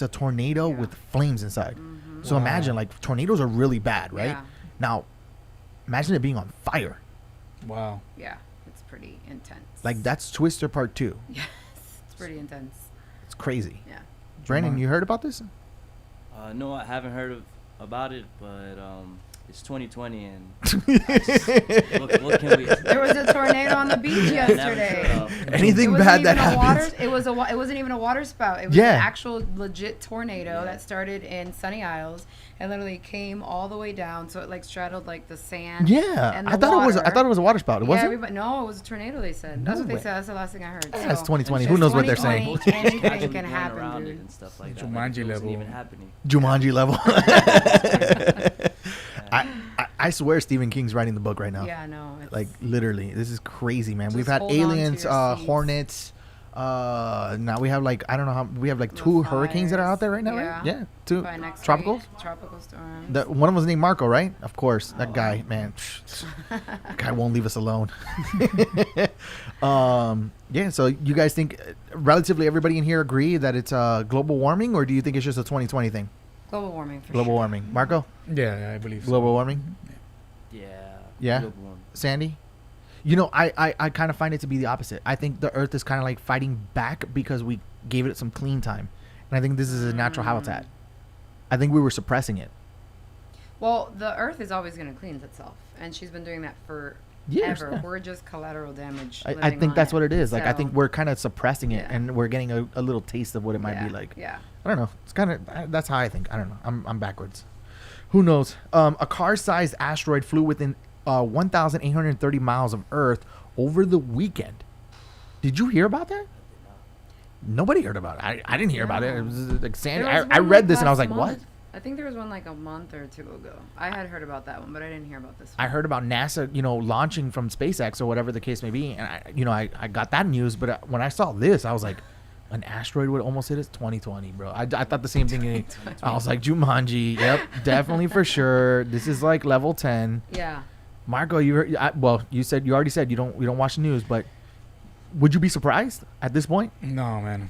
a tornado Yeah. with flames inside. Mhm. So Wow. imagine, like, tornadoes are really bad, right? Yeah. Now, imagine it being on fire. Wow. Yeah, it's pretty intense. Like, that's Twister Part 2. Yes, it's pretty intense. It's crazy. Yeah. Brandon, you heard about this? No, I haven't heard about it, but it's 2020, and what can we? There was a tornado on the beach Yeah, never yesterday. shut up. Anything It wasn't bad that even a water, happens. it wasn't even a water spout. It was Yeah. an actual legit tornado that started in Sunny Isles and literally came all the way down. So it like straddled like the sand. Yeah, and I the thought water. it was a water spout. It Yeah, wasn't. everybody, no, it was a tornado. They said No that's what way. they said. That's the last thing I heard. That's So, 2020. It's Who knows what they're 2020. saying? Anything Casually can going happen, around it dude. and stuff like that. Jumanji Like it wasn't level. even happening. Jumanji level. I swear Stephen King's writing the book right now. Yeah, no. It's, Like, literally, this is crazy, man. Just We've had hold on to aliens, your seats. hornets. Now we have like, I don't know how, we have like The 2 hurricanes that are out there right now, fires. right? Yeah, 2 by next tropicals. week, tropical storms. One of them was named Marco, right? Of course, that guy, man. That guy won't leave us alone. Yeah. So you guys think relatively everybody in here agree that it's global warming, or do you think it's just a 2020 thing? Global warming for Global sure. warming. Marco, Yeah, I believe so. global warming. Yeah. Yeah? global warming. Sandy? You know, I kind of find it to be the opposite. I think the Earth is kind of like fighting back because we gave it some clean time. And I think this is a natural habitat. I think we were suppressing it. Well, the Earth is always going to cleanse itself, and she's been doing that for Years, ever. yeah. We're just collateral damage. I living think on that's what it is. Like, I So, think we're kind of suppressing it, Yeah. and we're getting a little taste of what it might yeah, be like. Yeah. I don't know. It's kind of, that's how I think. I don't know. I'm backwards. Who knows? A car-sized asteroid flew within 1,830 miles of Earth over the weekend. Did you hear about that? Nobody heard about it. I didn't hear about it. It was like Sandy. There was I one, read like, this and I was last like, what? month. I think there was one like a month or 2 ago. I had heard about that one, but I didn't hear about this one. I heard about NASA, launching from SpaceX or whatever the case may be, and I got that news. But when I saw this, I was like, an asteroid would almost hit us. 2020, bro. I thought the same thing. I was like, Jumanji. Yep, definitely for sure. This is like level 10. Yeah. Marco, you already said you don't watch the news, but would you be surprised at this point? No, man.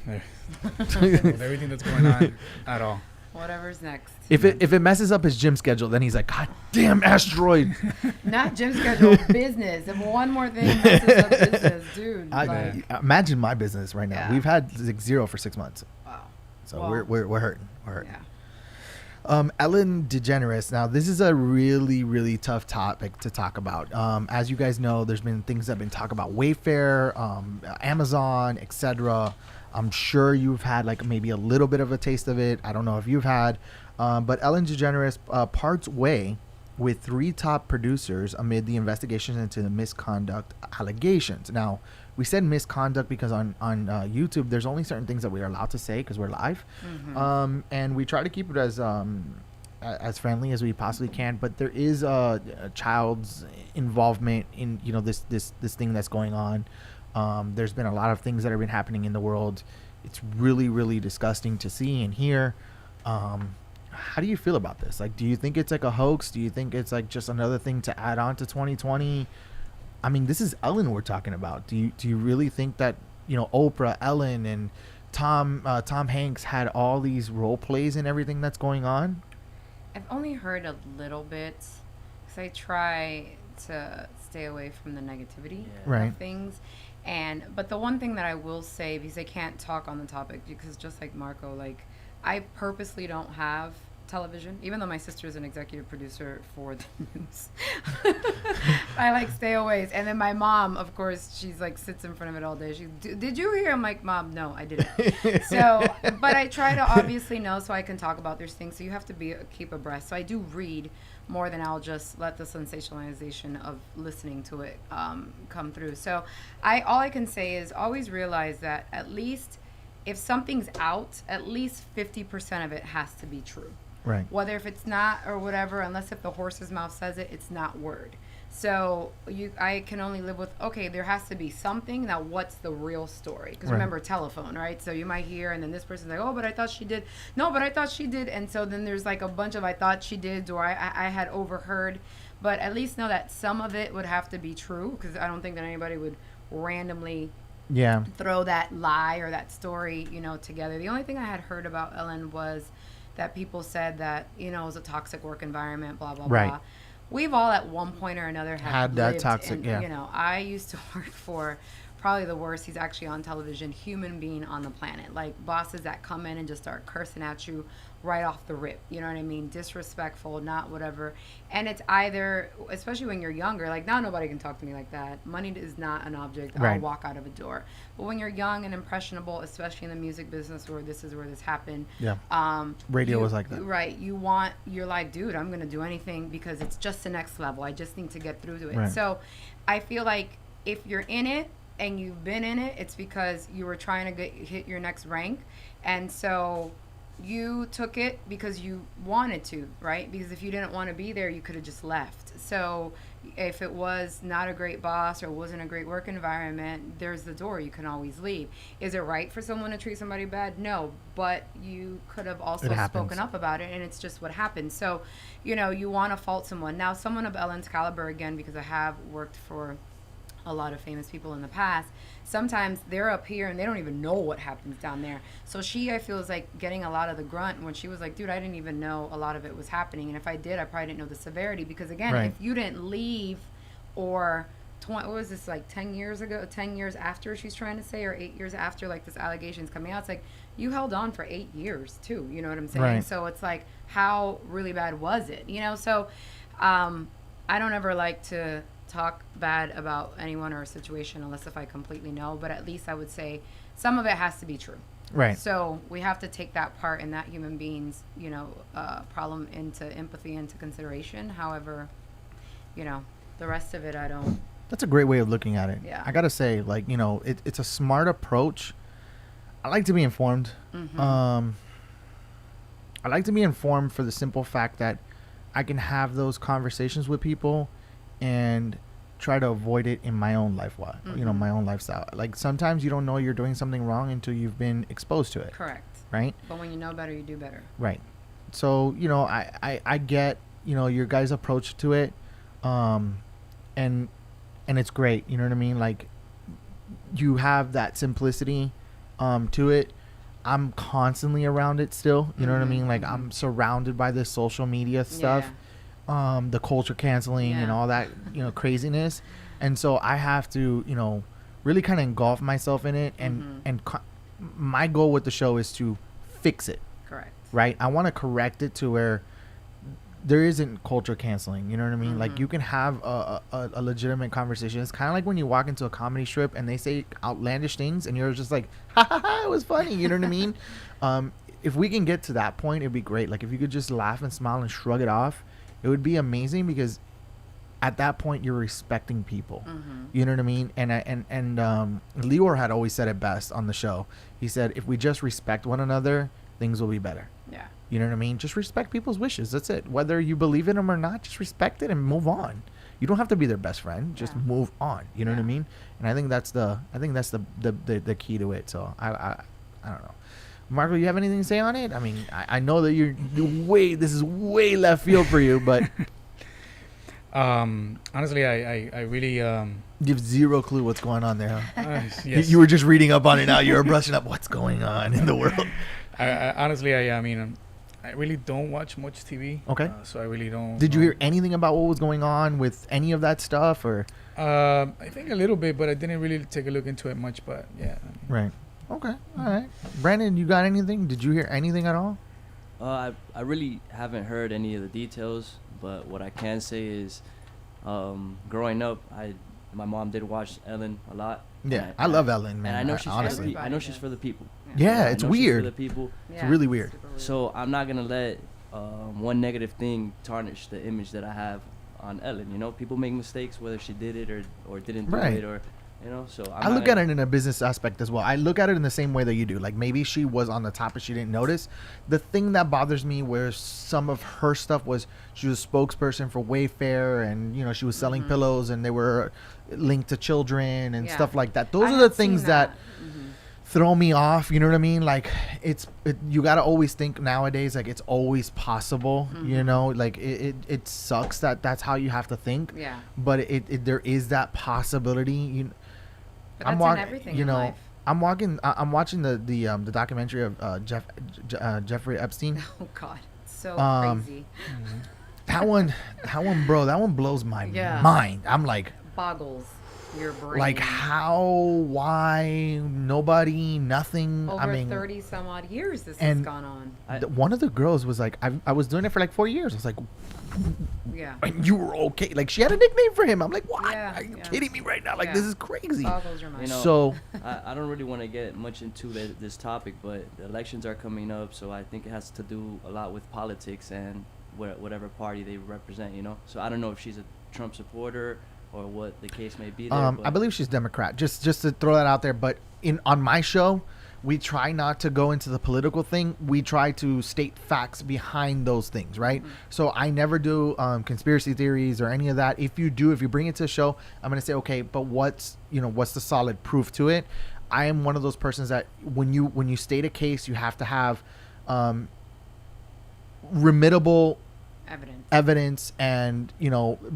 With everything that's going on at all. Whatever's next. If it messes up his gym schedule, then he's like, God damn asteroid. Not gym schedule, business. If one more thing messes up business, dude. like, Imagine my business right now. Yeah. We've had like 0 for 6 months, wow. so Wow. we're hurting. We're hurting. Yeah. Ellen DeGeneres. Now, this is a really, really tough topic to talk about. As you guys know, there's been things that have been talked about Wayfair, Amazon, etc. I'm sure you've had like maybe a little bit of a taste of it. I don't know if you've had, but Ellen DeGeneres parts way with 3 top producers amid the investigations into the misconduct allegations. Now, we said misconduct because on YouTube, there's only certain things that we are allowed to say because we're live, and we try to keep it as friendly as we possibly can. But there is a child's involvement in this thing that's going on. There's been a lot of things that have been happening in the world, it's really, really disgusting to see and hear. How do you feel about this? Like, do you think it's like a hoax? Do you think it's like just another thing to add on to 2020? I mean, this is Ellen we're talking about. Do you really think that, you know, Oprah, Ellen, and Tom Hanks had all these role plays and everything that's going on? I've only heard a little bit because I try to stay away from the negativity Right. of things. But the one thing that I will say, because I can't talk on the topic, because just like Marco, like I purposely don't have television, even though my sister is an executive producer for the news. I like stay away. And then my mom, of course, she's like sits in front of it all day. Did you hear? I'm like, Mom, no, I didn't. So, but I try to obviously know so I can talk about these things. So you have to keep abreast. So I do read more than I'll just let the sensationalization of listening to it come through. So all I can say is always realize that at least if something's out, at least 50% of it has to be true. Right. Whether if it's not or whatever, unless if the horse's mouth says it, it's not word. So I can only live with, okay, there has to be something. Now, what's the real story? Because remember, telephone, right? So you might hear, and then this person's like, oh, but I thought she did. No, but I thought she did. And so then there's like a bunch of I thought she did, or I had overheard. But at least know that some of it would have to be true, because I don't think that anybody would randomly throw that lie or that story, you know, together. The only thing I had heard about Ellen was that people said that, you know, it was a toxic work environment, blah, blah, blah. We've all at one point or another had that toxic, you know, I used to work for probably the worst, he's actually on television, human being on the planet. Like bosses that come in and just start cursing at you right off the rip. You know what I mean? Disrespectful, not whatever. And it's either, especially when you're younger, like now nobody can talk to me like that. Money is not an object. I'll walk out of a door. But when you're young and impressionable, especially in the music business where this happened. Radio was like that. Right. You're like, dude, I'm going to do anything because it's just the next level. I just need to get through to it. Right. So I feel like if you're in it and you've been in it, it's because you were trying to hit your next rank. And so you took it because you wanted to, right? Because if you didn't want to be there, you could have just left. So if it was not a great boss or wasn't a great work environment, there's the door. You can always leave. Is it right for someone to treat somebody bad? No, but you could have also spoken up about it, and it's just what happens. So, you know, you want to fault someone. Now, someone of Ellen's caliber, again, because I have worked for a lot of famous people in the past, sometimes they're up here and they don't even know what happens down there. So I feel is like getting a lot of the grunt when she was like, dude, I didn't even know a lot of it was happening. And if I did, I probably didn't know the severity, because again, if you didn't leave, or what was this, like 10 years after she's trying to say, or 8 years after like this allegation's coming out, it's like you held on for 8 years too, you know what I'm saying? Right. So it's like, how really bad was it, you know? So I don't ever like to talk bad about anyone or a situation unless if I completely know, but at least I would say some of it has to be true. Right. So we have to take that part in that human being's, you know, problem into empathy, into consideration. However, you know, the rest of it, I don't. That's a great way of looking at it. Yeah. I gotta say, like, you know, it's a smart approach. I like to be informed. Mm-hmm. I like to be informed for the simple fact that I can have those conversations with people and try to avoid it in my own life, you know, my own lifestyle. Like sometimes you don't know you're doing something wrong until you've been exposed to it. Correct. Right? But when you know better, you do better. Right. So, you know, I get, you know, your guys' approach to it. And it's great. You know what I mean? Like you have that simplicity to it. I'm constantly around it still. You know what I mean? Like I'm surrounded by this social media stuff. The culture canceling and all that, you know, craziness. And so I have to, you know, really kind of engulf myself in it. And my goal with the show is to fix it. Correct. Right? I want to correct it to where there isn't culture canceling. You know what I mean? Like you can have a legitimate conversation. It's kind of like when you walk into a comedy strip and they say outlandish things and you're just like, ha ha ha, it was funny. You know what I mean? If we can get to that point, it'd be great. Like if you could just laugh and smile and shrug it off, it would be amazing, because at that point you're respecting people. You know what I mean? And Lior had always said it best on the show. He said, if we just respect one another, things will be better. Yeah. You know what I mean? Just respect people's wishes. That's it. Whether you believe in them or not, just respect it and move on. You don't have to be their best friend. Just move on. You know what I mean? And I think that's the key to it. So I I don't know. Marco, you have anything to say on it? I mean, I know that this is way left field for you, but honestly, I really you have zero clue what's going on there. Huh? yes. You were just reading up on it. Now you're brushing up what's going on in the world. I mean, I really don't watch much TV. Okay. So I really don't. Did you hear anything about what was going on with any of that stuff, or? I think a little bit, but I didn't really take a look into it much. But yeah. Right. Okay. All right. Brandon, you got anything? Did you hear anything at all? I really haven't heard any of the details, but what I can say is, growing up, my mom did watch Ellen a lot. Yeah, I love Ellen, man. And I know she's honestly. I know she's for the people. Yeah, I it's know she's weird. for the people. It's really weird. So I'm not gonna let one negative thing tarnish the image that I have on Ellen. You know, people make mistakes whether she did it or didn't do Right. it, or you know. So I look at it in a business aspect as well. I look at it in the same way that you do. Like maybe she was on the top and she didn't notice. The thing that bothers me where some of her stuff was she was a spokesperson for Wayfair, and you know she was selling pillows and they were linked to children and stuff like that. Those are the things that throw me off. You know what I mean? Like you got to always think nowadays like it's always possible. You know, like it sucks that that's how you have to think. Yeah. But there is that possibility. But that's in everything in life. I'm watching the documentary of Jeffrey Epstein. Oh God, so crazy. That one, bro. That one blows my mind. I'm like, boggles your brain. like how, why, nobody, nothing. Over I mean, 30 some odd years this has gone on. One of the girls was like, I was doing it for like 4 years. I was like, Yeah. and you were okay. Like she had a nickname for him. I'm like, what? Yeah, Are you yeah. kidding me right now? Like Yeah. this is crazy. Boggles your mind. You know, So I don't really want to get much into this topic, but the elections are coming up, so I think it has to do a lot with politics and whatever party they represent, you know. So I don't know if she's a Trump supporter or what the case may be there. I believe she's Democrat. Just to throw that out there. But on my show, we try not to go into the political thing. We try to state facts behind those things, right? So I never do conspiracy theories or any of that. If you bring it to the show, I'm going to say, okay, but what's the solid proof to it? I am one of those persons that when you state a case, you have to have remittable evidence and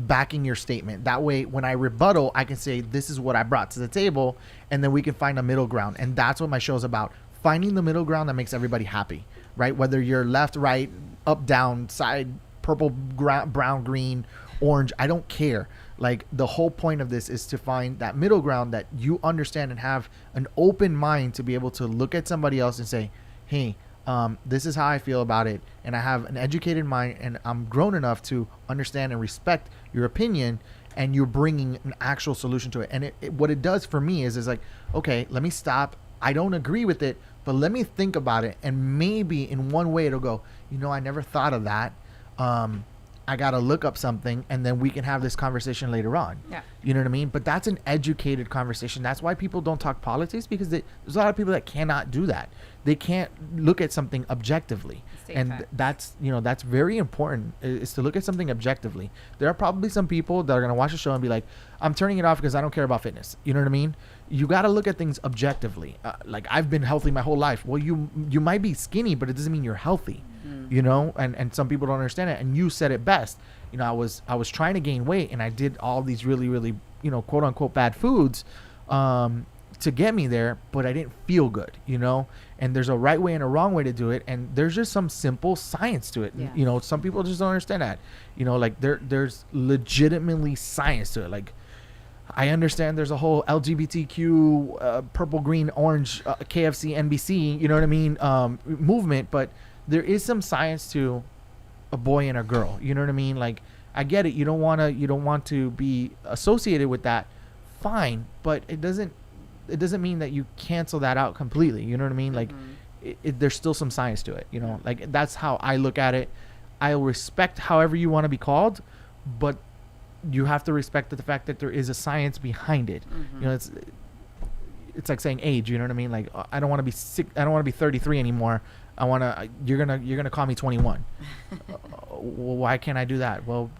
backing your statement. That way when I rebuttal, I can say this is what I brought to the table, and then we can find a middle ground. And that's what my show is about, finding the middle ground that makes everybody happy, right? Whether you're left, right, up, down, side, purple, brown, green, orange, I don't care. Like the whole point of this is to find that middle ground that you understand and have an open mind to be able to look at somebody else and say, hey, this is how I feel about it, and I have an educated mind, and I'm grown enough to understand and respect your opinion, and you're bringing an actual solution to it. And what it does for me is like, okay, let me stop. I don't agree with it, but let me think about it, and maybe in one way it'll go, I never thought of that. I got to look up something, and then we can have this conversation later on. Yeah. You know what I mean? But that's an educated conversation. That's why people don't talk politics, because there's a lot of people that cannot do that. They can't look at something objectively. And that's very important, is to look at something objectively. There are probably some people that are going to watch the show and be like, I'm turning it off because I don't care about fitness. You know what I mean? You got to look at things objectively. Like I've been healthy my whole life. Well, you might be skinny, but it doesn't mean you're healthy. And some people don't understand it. And you said it best. I was trying to gain weight, and I did all these really, really, quote unquote bad foods to get me there, but I didn't feel good, and there's a right way and a wrong way to do it. And there's just some simple science to it. Yeah. Some people just don't understand that, like there's legitimately science to it. Like I understand there's a whole LGBTQ, purple, green, orange, KFC, NBC, you know what I mean? Movement, but there is some science to a boy and a girl. You know what I mean? Like I get it. You don't want to be associated with that. Fine. But it doesn't mean that you cancel that out completely. You know what I mean? Like there's still some science to it, like that's how I look at it. I respect however you want to be called, but you have to respect the fact that there is a science behind it. It's like saying age, you know what I mean? Like I don't want to be sick. I don't want to be 33 anymore. You're gonna call me 21. Well, why can't I do that? Well,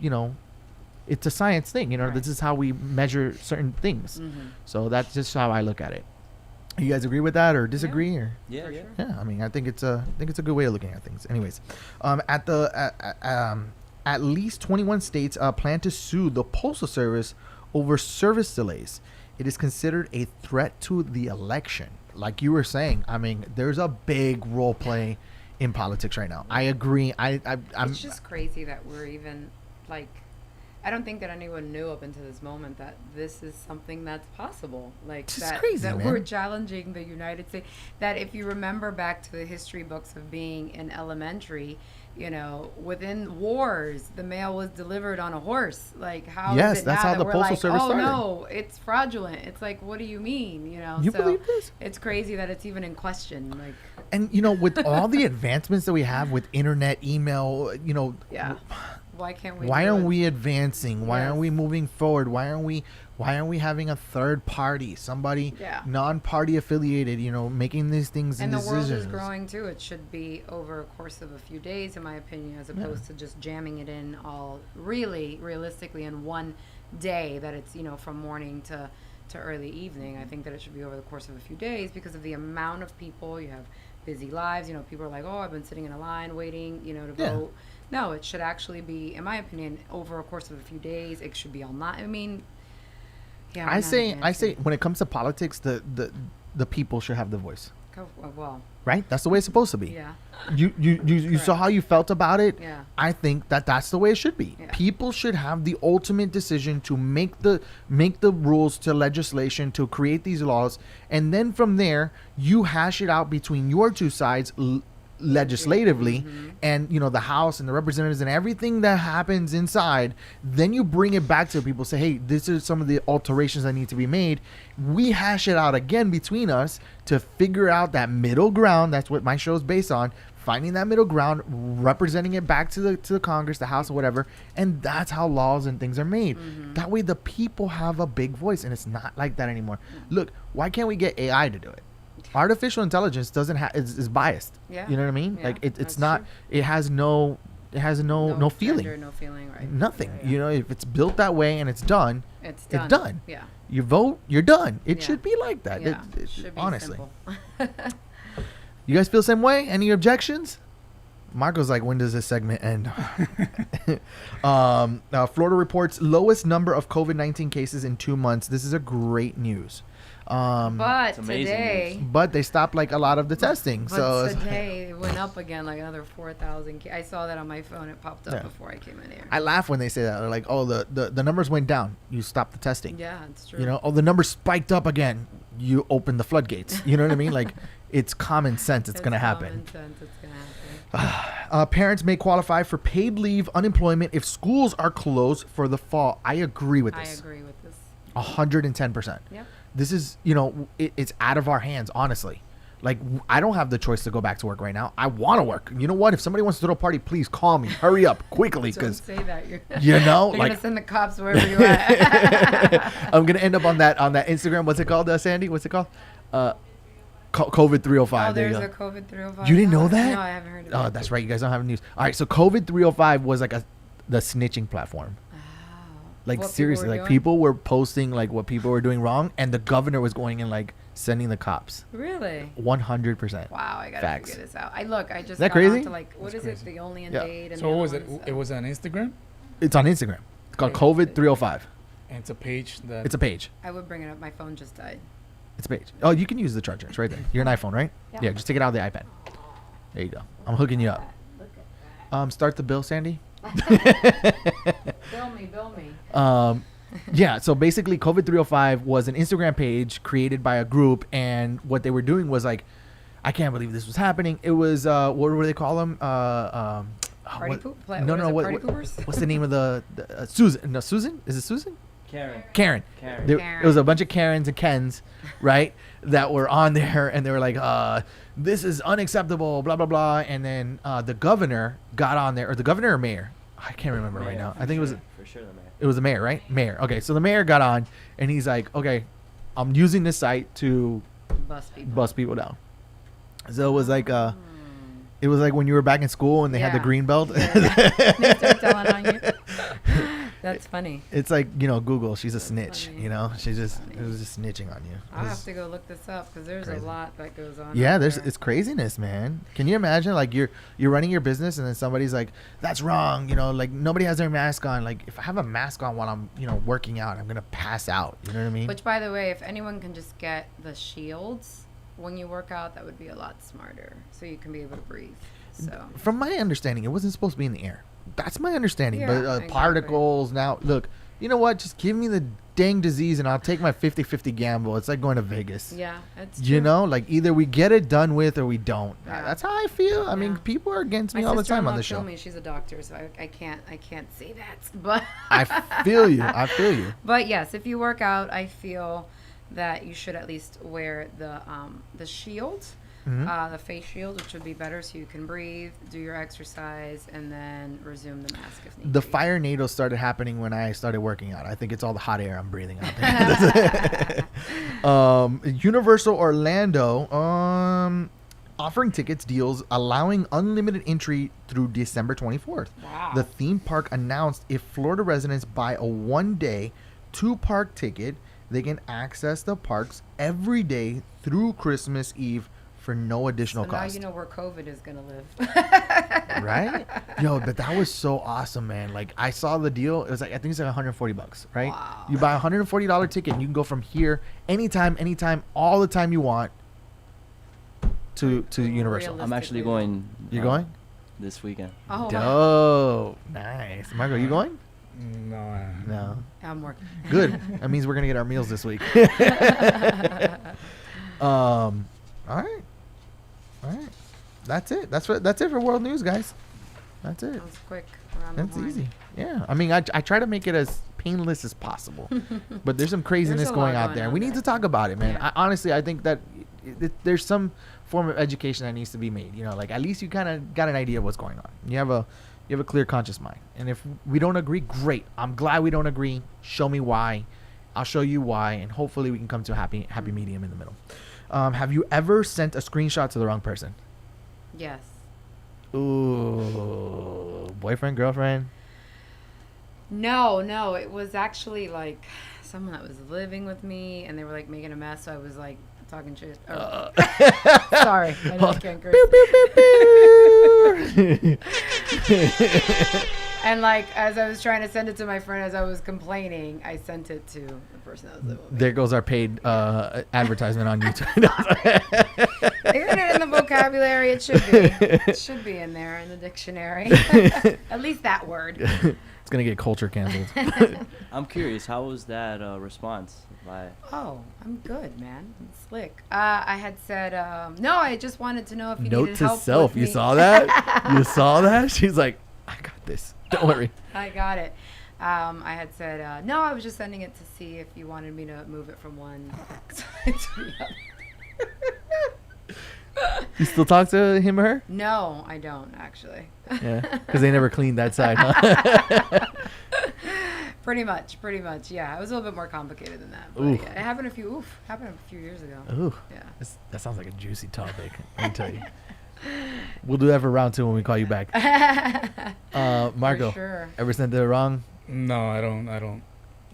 it's a science thing. Right. This is how we measure certain things. So that's just how I look at it. You guys agree with that or disagree? Or Yeah, For yeah. sure. yeah, I mean, I think it's a good way of looking at things. Anyways, at least 21 states plan to sue the Postal Service over service delays. It is considered a threat to the election. Like you were saying, I mean, there's a big role play in politics right now. I agree. I'm It's just crazy that we're even like. I don't think that anyone knew up until this moment that this is something that's possible. Like It's that, crazy, that man. we're challenging the United States. That if you remember back to the history books of being in elementary, you know, within wars, the mail was delivered on a horse. Like how Yes, is it that's now how that the we're Postal like, Service oh started. no, it's fraudulent. It's like, what do you mean? You know, You so believe this? it's crazy that it's even in question. Like, and you know, with all the advancements that we have with internet, email, you know, yeah, why can't we? why do aren't it? we advancing? Why aren't Yes. we moving forward? Why aren't we having a third party, somebody Yeah. non-party affiliated, you know, making these things And the world decisions? is growing too. It should be over a course of a few days, in my opinion, as opposed to just jamming it in all realistically in one day. That it's, you know, from morning to early evening. I think that it should be over the course of a few days because of the amount of people. You have busy lives. You know, people are like, oh, I've been sitting in a line waiting, you know, to Yeah. vote. No, it should actually be, in my opinion, over a course of a few days. It should be online. I mean, yeah. we're I not say advancing. when it comes to politics, the people should have the voice, Well, right? That's the way it's supposed to be. yeah. You saw how you felt about it. Yeah. I think that's the way it should be. Yeah. People should have the ultimate decision to make the rules to legislation to create these laws, and then from there you hash it out between your two sides legislatively, and you know, the House and the representatives and everything that happens inside. Then you bring it back to people, say, hey, this is some of the alterations that need to be made. We hash it out again between us to figure out that middle ground. That's what my show is based on, finding that middle ground, representing it back to the Congress, the House, or whatever. And that's how laws and things are made. That way the people have a big voice, and it's not like that anymore. Look, why can't we get AI to do it? Artificial intelligence doesn't have is biased. Yeah. You know what I mean? Yeah, Like it's that's not. true. It has no feeling. Gender, no feeling, right? Nothing. Yeah, yeah. You know, if it's built that way and it's done, It's it's done. done. Yeah. you vote, you're done. It Yeah. should be like that. Yeah. It- Should be honestly, simple. you guys feel the same way? Any objections? Marco's like, when does this segment end? Florida reports lowest number of COVID-19 cases in 2 months. This is a great news. But It's amazing today, But they stopped like a lot of the testing. but So it's- today it went up again, like another 4,000. I saw that on my phone. It popped up Yeah. before I came in here. I laugh when they say that. They're like, oh, the numbers went down. You stopped the testing. Yeah, it's true. You know, oh, the numbers spiked up again. You open the floodgates. You know what I mean? Like, it's common sense. It's going to happen. common sense, it's gonna happen. Parents may qualify for paid leave unemployment if schools are closed for the fall. I agree with I this. agree with this. 110%. Yep. This is, you know, it's out of our hands, honestly. Like, I don't have the choice to go back to work right now. I want to work. You know what? If somebody wants to throw a party, please call me. Hurry up, quickly, Don't because, say that. You're you know, they're like, gonna send the cops wherever you're at. I'm gonna end up on that Instagram. What's it called, Sandy? What's it called? COVID 305. Oh, there you there's go. a COVID 305. You didn't know that? No, I haven't heard of Oh, it. that's right. You guys don't have news. All right, so COVID 305 was like the snitching platform. Like, What people seriously, were like doing? people were posting like what people were doing wrong, and the governor was going and like sending the cops. Really? 100%. Wow, I gotta Facts. figure this out. I just that got crazy? onto like what is it? The only in Yeah. date and So the what other was it? ones, It was on Instagram, It's on Instagram. It's called COVID 305. and it's a page that. It's a page. I would bring it up. My phone just died. It's a page. Oh, you can use the charger. It's right there. You're an iPhone, right? Yeah. Yeah, just take it out of the iPad. There you go. I'm hooking you up. Start the bill, Sandy. Bill me. Yeah, so basically COVID 305 was an Instagram page created by a group, and what they were doing was like, I can't believe this was happening. It was what do they call them? Party what- poop? No, no, Party what, poopers? what's the name of the Susan? No, Susan? Is it Susan? Karen. Karen. Karen. There, it was a bunch of Karens and Kens, right, that were on there, and they were like, this is unacceptable, blah, blah, blah. And then the governor got on there, or the governor or mayor? I can't remember right now. I think For sure the mayor. it was the mayor, right? Mayor. Okay, so the mayor got on, and he's like, okay, I'm using this site to bust people down. So it was like when you were back in school and they had the Yeah. green belt. They start telling on you. That's funny. It's like, Google. She's a That's snitch. funny. It was just snitching on you. I'll have to go look this up because there's crazy. a lot that goes on. Yeah, out there. it's craziness, man. Can you imagine, like, you're running your business and then somebody's like, that's wrong, like nobody has their mask on. Like, if I have a mask on while I'm working out, I'm gonna pass out. You know what I mean? Which, by the way, if anyone can just get the shields when you work out, that would be a lot smarter, so you can be able to breathe. So From my understanding, it wasn't supposed to be in the air. That's my understanding. Yeah, But exactly. particles now, look, you know what? Just give me the dang disease and I'll take my 50-50 gamble. It's like going to Vegas. yeah, it's true. Like either we get it done with or we don't. Yeah. That's how I feel. I mean, Yeah. people are against me My all the time on sister-in-law the show. told me she's a doctor, so I can't say that. But I feel you. I feel you. But yes, if you work out, I feel that you should at least wear the shield, Mhm. the face shield, which would be better so you can breathe, do your exercise, and then resume the mask if need The be. fire NATO started happening when I started working out. I think it's all the hot air I'm breathing out there. Universal Orlando offering tickets deals allowing unlimited entry through December 24th. Wow. The theme park announced if Florida residents buy a one-day two-park ticket, they can access the parks every day through Christmas Eve for no additional So now cost. you know where COVID is going to live. Right? Yo, but that was so awesome, man. Like, I saw the deal. It was like, I think it's like $140, right? Wow. You buy a $140 ticket and you can go from here anytime, all the time you want to Universal. I'm actually going. You're going? This weekend. Oh, wow. Dope. Nice. Marco, you going? No. No. I'm working. Good. That means we're going to get our meals this week. All right. That's it. That's it for world news, guys. That's it. That was quick. Around That's the horn. easy. Yeah. I mean, I try to make it as painless as possible. But there's some craziness There's a going lot out going there. on We need there. to talk about it, man. Yeah. Honestly, I think that there's some form of education that needs to be made. Like, at least you kind of got an idea of what's going on. You have a clear, conscious mind. And if we don't agree, great. I'm glad we don't agree. Show me why. I'll show you why. And hopefully we can come to a happy medium in the middle. Have you ever sent a screenshot to the wrong person? Yes. Ooh, boyfriend, girlfriend. No, it was actually like someone that was living with me, and they were like making a mess. So I was like talking shit. Oh. Sorry, I know I can't curse. And like as I was trying to send it to my friend, as I was complaining, I sent it to the person that was living with me. There goes our paid advertisement on YouTube. They heard it in the vocabulary. It should be. It should be in there in the dictionary. At least that word. It's gonna get culture canceled. I'm curious. How was that response? By Oh, I'm good, man. I'm slick. I had said, no, I just wanted to know if you Note needed to help self. with You me. saw that? You saw that? She's like, I got this. Don't worry. I got it. I had said, no, I was just sending it to see if you wanted me to move it from one side to the other. You still talk to him or her? No, I don't, actually. Yeah, because they never cleaned that side, huh? Pretty much, yeah. It was a little bit more complicated than that. But Oof. yeah, it happened a few years ago. Ooh, Yeah. that sounds like a juicy topic. Let me tell you. We'll do that for round 2 when we call you back. Marco, For sure. ever sent it wrong? No, I don't.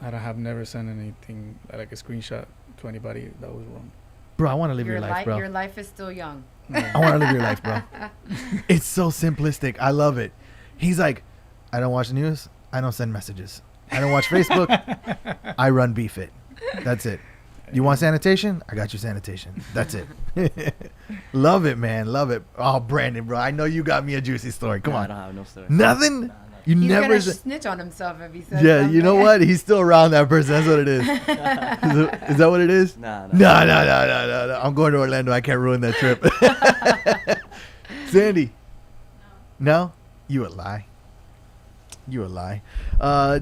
I have never sent anything like a screenshot to anybody that was wrong. Bro, I want to live your life, bro. Your life is still young. I want to live your life, bro. It's so simplistic. I love it. He's like, I don't watch the news. I don't send messages. I don't watch Facebook. I run BFit. That's it. You want sanitation? I got you sanitation. That's it. Love it, man. Love it. Oh, Brandon, bro. I know you got me a juicy story. Come I on. don't have no story. Nothing? Nah. You He's never. gonna snitch on himself if he says Yeah, something. you know what? He's still around that person. That's what it is. Is that what it is? Nah. No. I'm going to Orlando. I can't ruin that trip. Sandy. No? You a lie.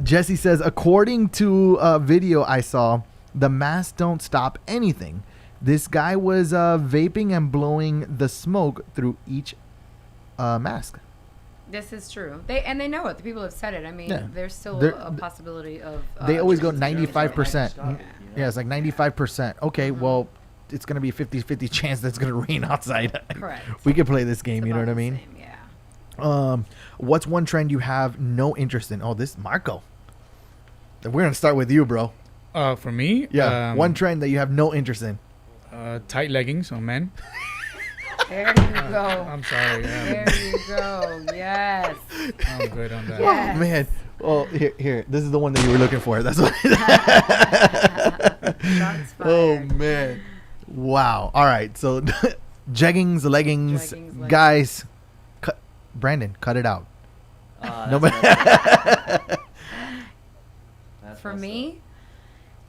Jesse says, according to a video I saw, the masks don't stop anything. This guy was vaping and blowing the smoke through each mask. This is true. They know it. The people have said it. I mean, Yeah. there's still They're- a possibility of. They always go transmission. 95%. Yeah. Yeah, it's like 95%. Okay, well, it's going to be a 50-50 chance that it's going to rain outside. Correct. We could play this game, It's you know what about I the mean? same, yeah. What's one trend you have no interest in? Oh, this Marco. We're gonna start with you, bro. For me, Yeah, one trend that you have no interest in. tight leggings on men. There you go. I'm sorry. There you go. Yes. I'm good on that. Yes. Oh man. Oh, here. This is the one that you were looking for. That's what. Shots Oh fired. man. Wow. All right. So, jeggings, leggings, Leggings. guys. Brandon, cut it out. That's Nobody. messed up. That's For messed me,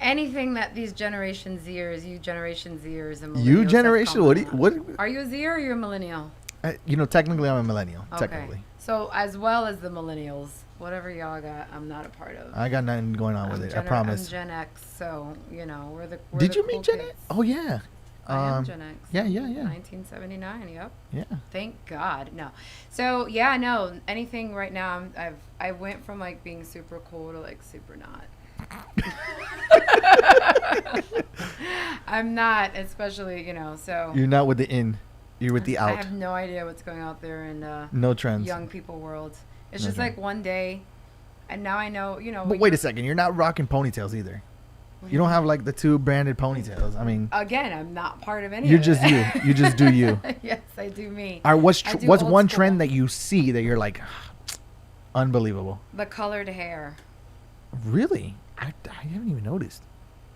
anything that these Generation Zers, you Generation Zers and You millennials have generation? come What? Do you, on. what? Are you a Z or are you a millennial? Technically, I'm a millennial. Okay. Technically, So as well as the millennials, whatever y'all got, I'm not a part of. I got nothing going on with it. I promise. I'm Gen X, so we're the. Did the you cool meet Gen kids. X? Oh yeah. I am Gen X. Yeah. 1979. Yep. Yeah. Thank God. No. So yeah, no. Anything right now, I went from like being super cool to like super not. I'm not, especially so. You're not with the in. You're with the I out. have no idea what's going out there in No trends. young people world. It's No just trend. like one day, and now I know. But wait a second. You're not rocking ponytails either. You don't have like the two branded ponytails. I mean, Again, I'm not part of any. you're of just it. you. You just do you. Yes, I do me. All right. What's I do what's old one school. trend that you see that you're like, unbelievable? The colored hair. Really? I haven't even noticed.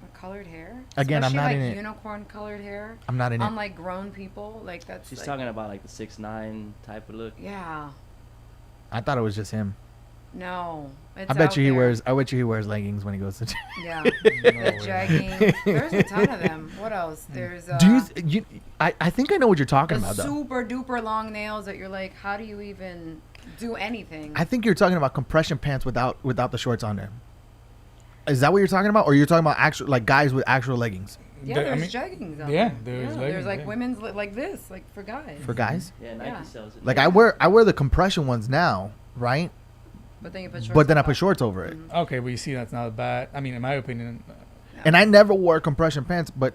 The colored hair. Again, I'm Especially, not like in it. unicorn colored hair. I'm not in On it. like grown people, like that's. She's like, talking about like the 6'9" type of look. Yeah. I thought it was just him. No. It's I bet out you he there. wears. I bet you he wears leggings when he goes to. Yeah. No The way. jeggings. There's a ton of them. What else? There's. Do you? I think I know what you're talking the about though. super duper long nails that you're like, how do you even do anything? I think you're talking about compression pants without the shorts on there. Is that what you're talking about, or you're talking about actual like guys with actual leggings Yeah, I there's mean, jeggings out yeah, there. there's There's leggings, like yeah. women's like this, like for guys. for guys? Yeah, Nike Yeah. sells it. Like I wear the compression ones now, right? But then you put shorts But then on I put top. shorts over it. Okay, but you see, that's not bad. I mean, in my opinion, And I never wore compression pants, but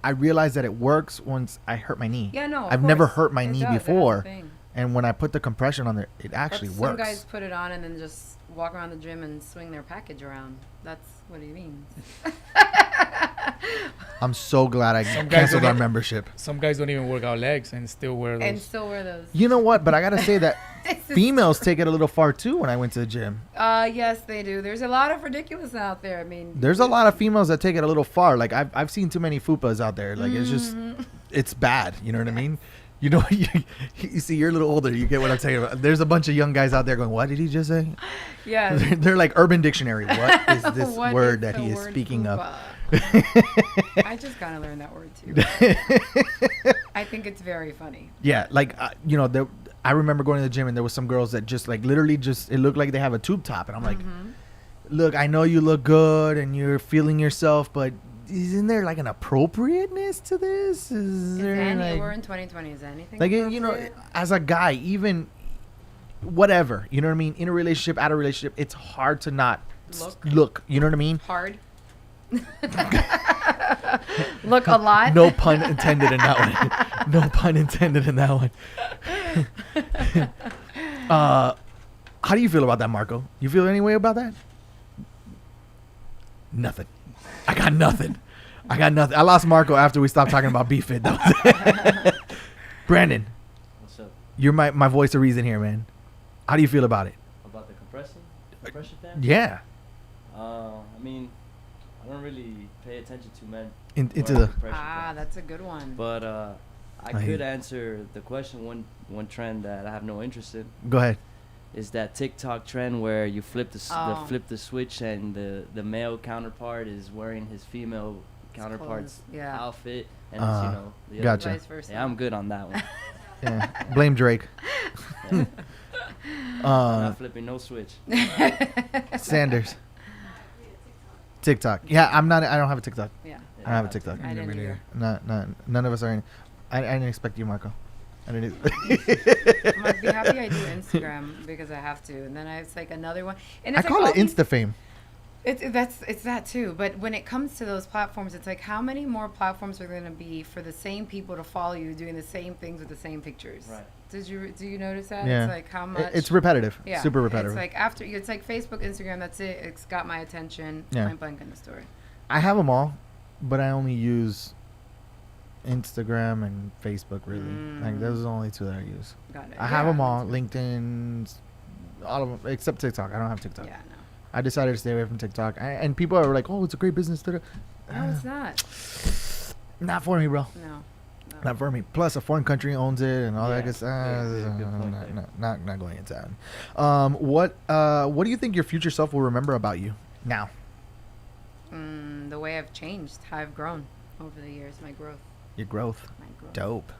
I realized that it works once I hurt my knee. Yeah, no. of I've never course. hurt my It knee does, it has a before, thing. and when I put the compression on there, it But actually some works. guys put it on and then just walk around the gym and swing their package around. That's what he means. I'm so glad I Some guys canceled don't our even- membership. some guys don't even work out legs and still wear those. And still wear those. You know what? But I gotta say that This is- females take it a little far too. When I went to the gym, Yes, they do. There's a lot of ridiculous out there. I mean, there's a lot of females that take it a little far. Like I've seen too many fupas out there. Like it's just, it's bad. You know what I mean? You know, you see, you're a little older. You get what I'm saying about. There's a bunch of young guys out there going, "What did he just say?" yeah. They're like Urban Dictionary. What is this What word is that the he is word speaking of? fupa? I just kind of learned that word too. I think it's very funny. Yeah, like I remember going to the gym and there was some girls that just like literally just it looked like they have a tube top, and I'm like, look, I know you look good and you're feeling yourself, but isn't there like an appropriateness to this? Is there We're like in 2020. Is anything like appropriate? as a guy, even whatever, you know what I mean? In a relationship, out of a relationship, it's hard to not look. You know what I mean? Hard. Look a lot. No pun intended in that one. No pun intended in that one. How do you feel about that, Marco? You feel any way about that? Nothing. I got nothing. I lost Marco after we stopped talking about BFit. Brandon, What's up? you're my voice of reason here, man. How do you feel about it? About the compression pants? Yeah. I mean, I don't really pay attention to men. Into wearing the compression Ah, pants. that's a good one. But I I could hate- answer the question. One trend that I have no interest in go ahead. is that TikTok trend where you flip Oh. the switch and the male counterpart is wearing his female counterpart's clothes, yeah. outfit, and it's, the other Gotcha. way. Vice versa. Yeah, I'm good on that one. Yeah. Blame Drake. I'm Uh, not flipping no switch. Sanders. TikTok. Yeah, I don't have a TikTok. Yeah. I don't have a TikTok. I didn't either. None of us are in. I didn't expect you, Marco. I didn't. I'd be happy I do Instagram because I have to, and then it's like another one. And I it's call like it Insta fame. It's that too. But when it comes to those platforms, it's like how many more platforms are going to be for the same people to follow you doing the same things with the same pictures? Right. Do you notice that? Yeah. It's like how much It's repetitive. Yeah, Super repetitive. It's like it's like Facebook, Instagram. That's it. It's got my attention. Yeah. Point blank in the story. I have them all, but I only use Instagram and Facebook. Really, like those are the only two that I use. Got it. I have them all. that's LinkedIn, all of them except TikTok. I don't have TikTok. Yeah, no. I decided to stay away from TikTok. And people are like, "Oh, it's a great business." No, it's not. Not for me, bro. No. Not for me. Plus, a foreign country owns it and all that Yeah. good stuff. Yeah, good point there. Not going into that. What do you think your future self will remember about you now? The way I've changed, how I've grown over the years, my growth. Your growth. My growth. Dope.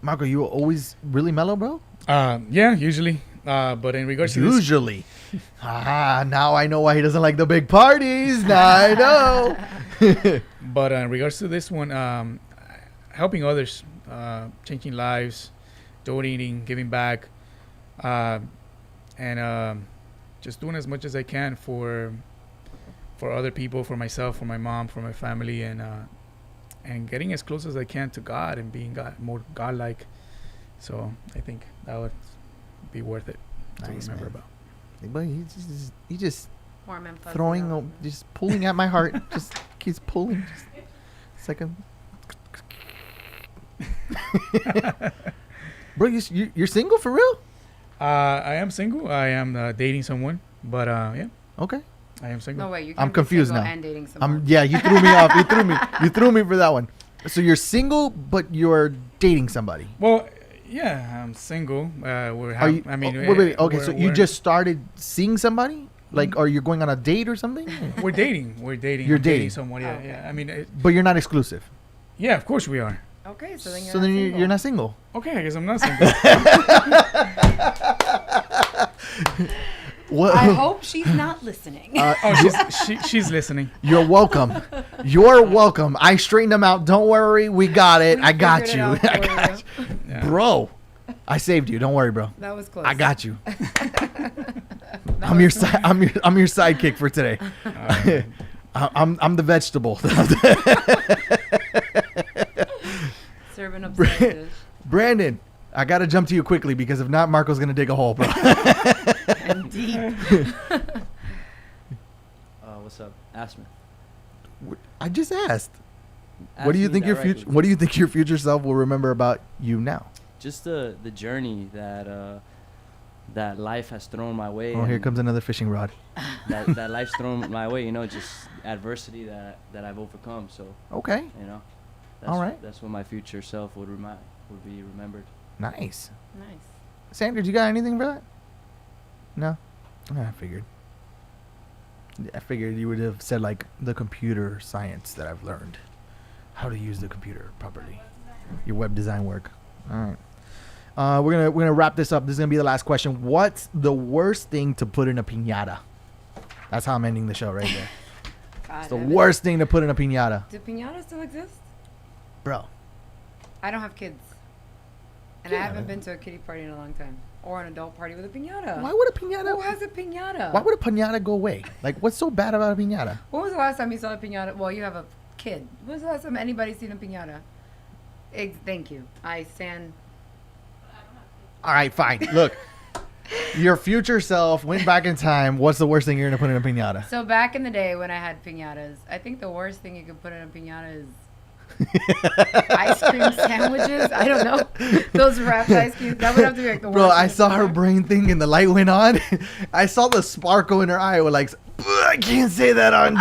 Marco, you were always really mellow, bro? Yeah, usually. But in regards to this, Usually. Now I know why he doesn't like the big parties. Now I know. but in regards to this one, helping others, changing lives, donating, giving back, and just doing as much as I can for other people, for myself, for my mom, for my family, and getting as close as I can to God and being more godlike. So I think that would be worth it to Nice, remember man. about. But he just Warm and fuzzy. throwing, just pulling at my heart. Just keeps pulling. Just, it's like a. Bro, you're single for real? I am single. I am dating someone, but yeah, Okay. I am single. No way, you I'm can't be confused single now. and dating someone. Yeah, you threw me off. You threw me for that one. So you're single, but you're dating somebody. Well, yeah, I'm single. Are you? I mean, wait. Okay, so we're- you we're- just started seeing somebody, like, or you're going on a date or something? we're dating. We're dating. You're I'm dating. someone. Yeah, Okay. yeah. I mean, But you're not exclusive. yeah, of course we are. Okay, so then you're So not then single. you're not single. Okay, I guess I'm not single. What? I hope she's not listening. Oh, she's listening. You're welcome. You're welcome. I straightened them out. Don't worry. We got it. We I got figured you. it out I for got you. you. Yeah. Bro, I saved you. Don't worry, bro. That was close. I got you. I'm your I'm your sidekick for today. I'm the vegetable. Serving up side dish. Brandon, I gotta jump to you quickly because if not, Marco's gonna dig a hole, bro. And deep. What's up? Ask me. I just asked. Ask What do you me think your directly. future? What do you think your future self will remember about you now? Just the journey that life has thrown my way. Oh, here and comes another fishing rod. that life's thrown my way. You know, just adversity that I've overcome. So Okay, you know, All right. That's what my future self would be remembered. nice. Nice. Sanders, you got anything for that? No. I figured you would have said like the computer science that I've learned, how to use the computer properly, your web design work. All right. We're gonna wrap this up. This is gonna be the last question. What's the worst thing to put in a piñata? That's how I'm ending the show right there. God, It's the Evan. worst thing to put in a piñata, Do piñatas still exist? bro. I don't have kids. And Yeah, I haven't man. been to a kiddie party in a long time. Or an adult party with a piñata. Why would a piñata? Who has a piñata? Why would a piñata go away? Like, what's so bad about a piñata? When was the last time you saw a piñata? Well, you have a kid. When was the last time anybody's seen a piñata? Thank you. I stand. All right, fine. Look, your future self went back in time. What's the worst thing you're gonna put in a piñata? So back in the day when I had piñatas, I think the worst thing you could put in a piñata is ice cream sandwiches. I don't know. Those wrapped ice cream. That would have to be like the worst. Bro, I thing to saw put her in. brain thing and the light went on. I saw the sparkle in her eye. With like, I can't say that on.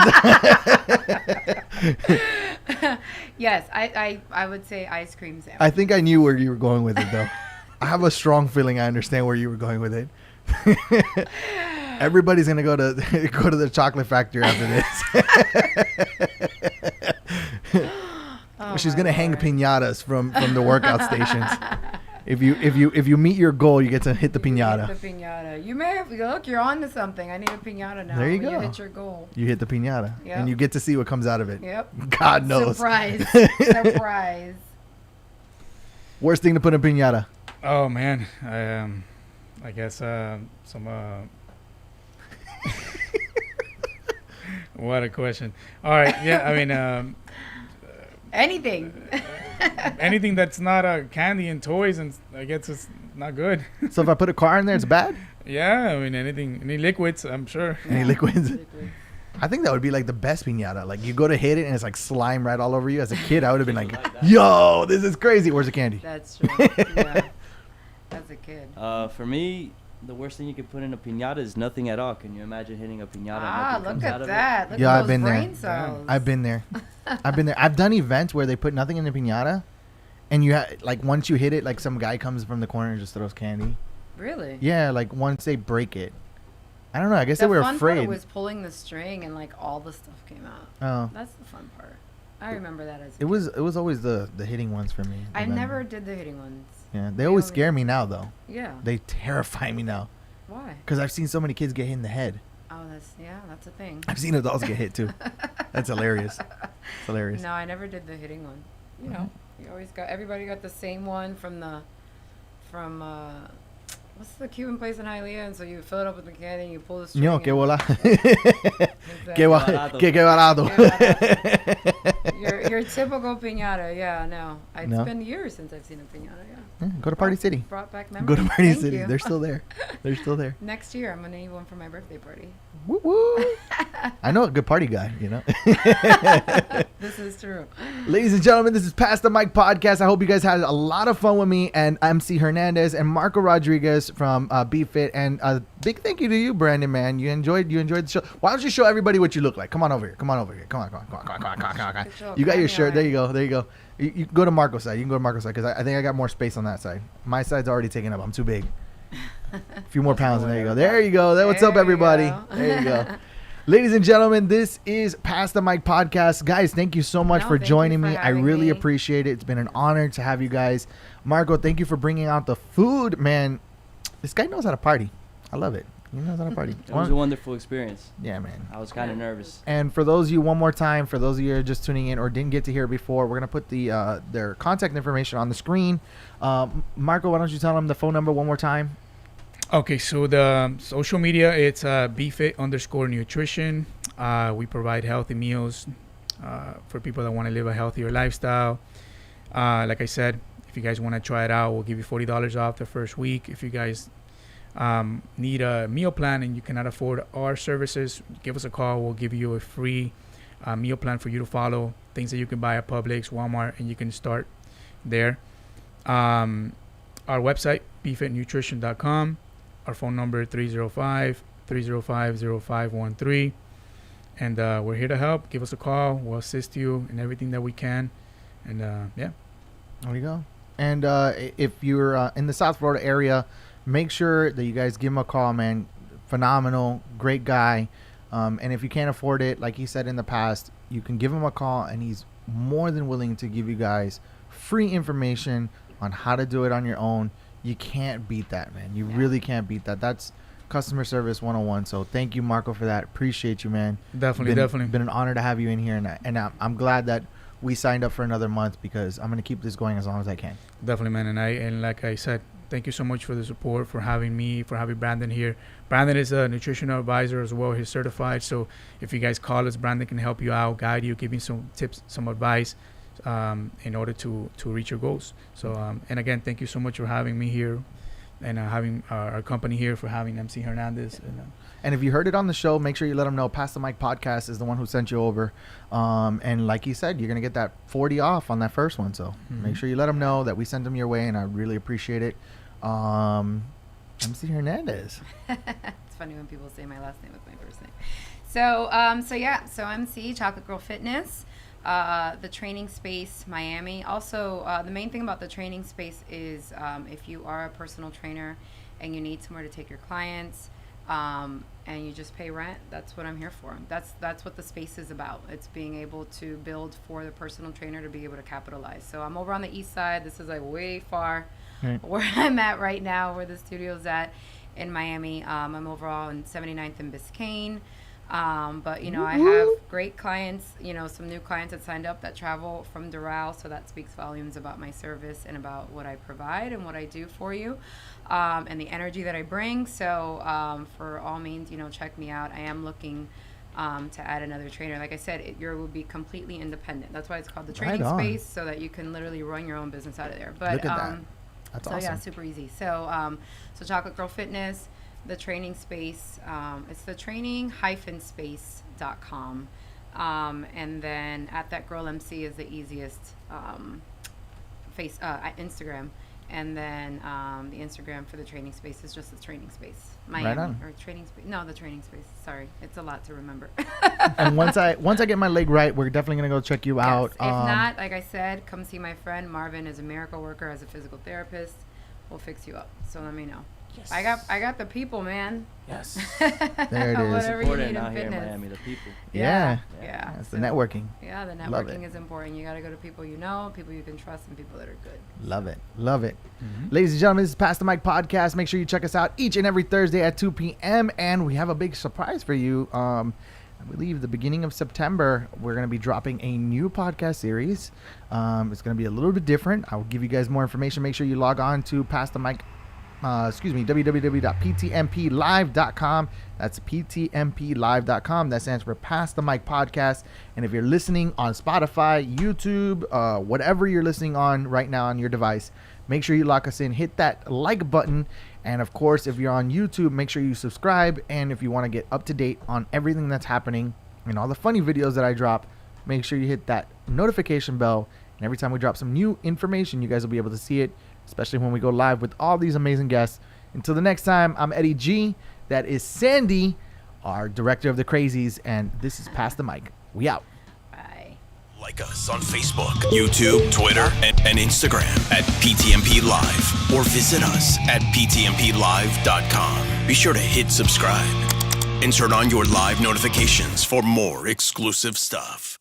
Yes, I would say ice cream sandwich. I think I knew where you were going with it, though. I have a strong feeling I understand where you were going with it. Everybody's gonna go to the chocolate factory after this. Oh She's my gonna hang Lord. piñatas from the workout stations. If you meet your goal, you get to hit the You piñata. hit the piñata. You may have look. You're on to something. I need a piñata now. There you when go. You hit your goal. You hit the piñata, Yep. and you get to see what comes out of it. Yep. God knows. Surprise. Surprise. Worst thing to put in a piñata. Oh man, I guess some What a question. All right. Yeah. I mean, Anything. anything that's not candy and toys, and I guess it's not good. So if I put a car in there, it's bad? Yeah. I mean, any liquids, I'm sure. Any liquids? I think that would be like the best piñata. Like you go to hit it and it's like slime right all over you. As a kid, I would have been like, yo, this is crazy. Where's the candy? That's true. Yeah. As a kid. For me, the worst thing you could put in a piñata is nothing at all. Can you imagine hitting a piñata? Ah, and nothing look comes out at of that. Look Yeah, at I've those been there. brain cells. I've been there. I've done events where they put nothing in the piñata, and you like once you hit it, like some guy comes from the corner and just throws candy. Really? Yeah, like once they break it. I don't know. I guess The they were fun afraid. part was pulling the string and like all the stuff came out. Oh, That's the fun part. I remember that as a it was always the hitting ones for me. I And then- never did the hitting ones. Yeah, they always only- scare me now though. Yeah. They terrify me now Why? because I've seen so many kids get hit in the head. Oh, that's a thing. I've seen adults get hit too. That's hilarious. It's hilarious. No, I never did the hitting one. You know, you always everybody got the same one from what's the Cuban place in Hialeah? And so you fill it up with the candy and you pull the string. No, que and- bola. Exactly. Que barato. Your typical piñata, yeah, no. It's No? been years since I've seen a piñata, yeah. Yeah, go to Party City. Brought back memories. Go to Party Thank City. you. They're still there. They're still there. Next year, I'm gonna need one for my birthday party. Woo woo. I know a good party guy, you know. This is true. Ladies and gentlemen, this is Pass the Mic Podcast. I hope you guys had a lot of fun with me and MC Hernandez and Marco Rodriguez from BFit. And a big thank you to you, Brandon, man. You enjoyed the show. Why don't you show everybody what you look like? Come on over here. Come on. Good You got your job. shirt. There you go. You go to Marco's side. You can go to Marco's side because I think I got more space on that side. My side's already taken up. I'm too big. A few more pounds, and there you go. There you go. What's up, There you everybody? go. There you go. Ladies and gentlemen, this is Pass the Mic Podcast. Guys, thank you so much No, for thank you joining for me. I having really me. appreciate it. It's been an honor to have you guys. Marco, thank you for bringing out the food. Man, this guy knows how to party. I love it. He knows how to party. It was a wonderful experience. Yeah, man. I was kind of nervous. And for those of you, one more time, for those of you who are just tuning in or didn't get to hear it before, we're going to put their contact information on the screen. Marco, why don't you tell them the phone number one more time? Okay, so the social media, it's BFit_nutrition. We provide healthy meals for people that want to live a healthier lifestyle. Like I said, if you guys want to try it out, we'll give you $40 off the first week. If you guys need a meal plan and you cannot afford our services, give us a call. We'll give you a free meal plan for you to follow, things that you can buy at Publix, Walmart, and you can start there. Our website, bfitnutrition.com. Our phone number, 305-305-0513. And we're here to help. Give us a call. We'll assist you in everything that we can. And yeah. There you go. And if you're in the South Florida area, make sure that you guys give him a call, man. Phenomenal, great guy. And if you can't afford it, like he said in the past, you can give him a call, and he's more than willing to give you guys free information on how to do it on your own. You can't beat that, man. You really can't beat that. That's customer service 101. So thank you, Marco, for that. Appreciate you, man. Definitely. Been an honor to have you in here, and I'm glad that we signed up for another month because I'm going to keep this going as long as I can. Definitely, man. And like I said, thank you so much for the support, for having me, for having Brandon here. Brandon is a nutritional advisor as well. He's certified. So if you guys call us, Brandon can help you out, guide you, give you some tips, some advice in order to reach your goals. So, and again, thank you so much for having me here and having our company here, for having MC Hernandez. And if you heard it on the show, make sure you let them know Pass the Mic Podcast is the one who sent you over. And like you said, you're going to get that 40 off on that first one. So make sure you let them know that we sent them your way, and I really appreciate it. MC Hernandez. It's funny when people say my last name with my first name. So MC, Chocolate Girl Fitness, the training space, Miami. Also, the main thing about the training space is if you are a personal trainer and you need somewhere to take your clients, and you just pay rent, that's what I'm here for. That's what the space is about. It's being able to build for the personal trainer to be able to capitalize. So I'm over on the east side. This is like way far where I'm at right now, where the studio's at in Miami. I'm over on 79th and Biscayne. But I have great clients, some new clients that signed up that travel from Doral, so that speaks volumes about my service and about what I provide and what I do for you, and the energy that I bring. So for all means, check me out. I am looking to add another trainer. Like I said, you will be completely independent. That's why it's called the training on. space, so that you can literally run your own business out of there. But Look at that. That's so awesome. yeah, super easy. So so Chocolate Girl Fitness, the training space, it's the training-space.com. And then at That Girl MC is the easiest Instagram. And then the Instagram for the training space is just the training space. Miami, Right on. or training space. No, the training space. Sorry, it's a lot to remember. And once I get my leg right, we're definitely gonna go check you out. Yes. If not, like I said, come see my friend Marvin is a miracle worker as a physical therapist. We'll fix you up. So let me know. Yes. I got the people, man. Yes. There it is. Whatever you Important need in out here in fitness. Miami, the people. Yeah. Yeah. That's the So, networking. Yeah, the Love networking it. is important. You got to go to people you know, people you can trust, and people that are good. Love it. Love it. Ladies and gentlemen, this is Pass the Mic Podcast. Make sure you check us out each and every Thursday at 2 p.m. And we have a big surprise for you. I believe the beginning of September, we're going to be dropping a new podcast series. It's going to be a little bit different. I'll give you guys more information. Make sure you log on to Pass the Mic. www.ptmplive.com. That's ptmplive.com. That stands for Pass the Mic Podcast. And if you're listening on Spotify, YouTube, whatever you're listening on right now on your device, make sure you lock us in. Hit that like button. And of course, if you're on YouTube, make sure you subscribe. And if you want to get up to date on everything that's happening and all the funny videos that I drop, make sure you hit that notification bell. And every time we drop some new information, you guys will be able to see it, especially when we go live with all these amazing guests. Until the next time, I'm Eddie G. That is Sandy, our director of the Crazies, and this is Pass the Mic. We out. Bye. Like us on Facebook, YouTube, Twitter, and Instagram at PTMP Live, or visit us at ptmplive.com. Be sure to hit subscribe and turn on your live notifications for more exclusive stuff.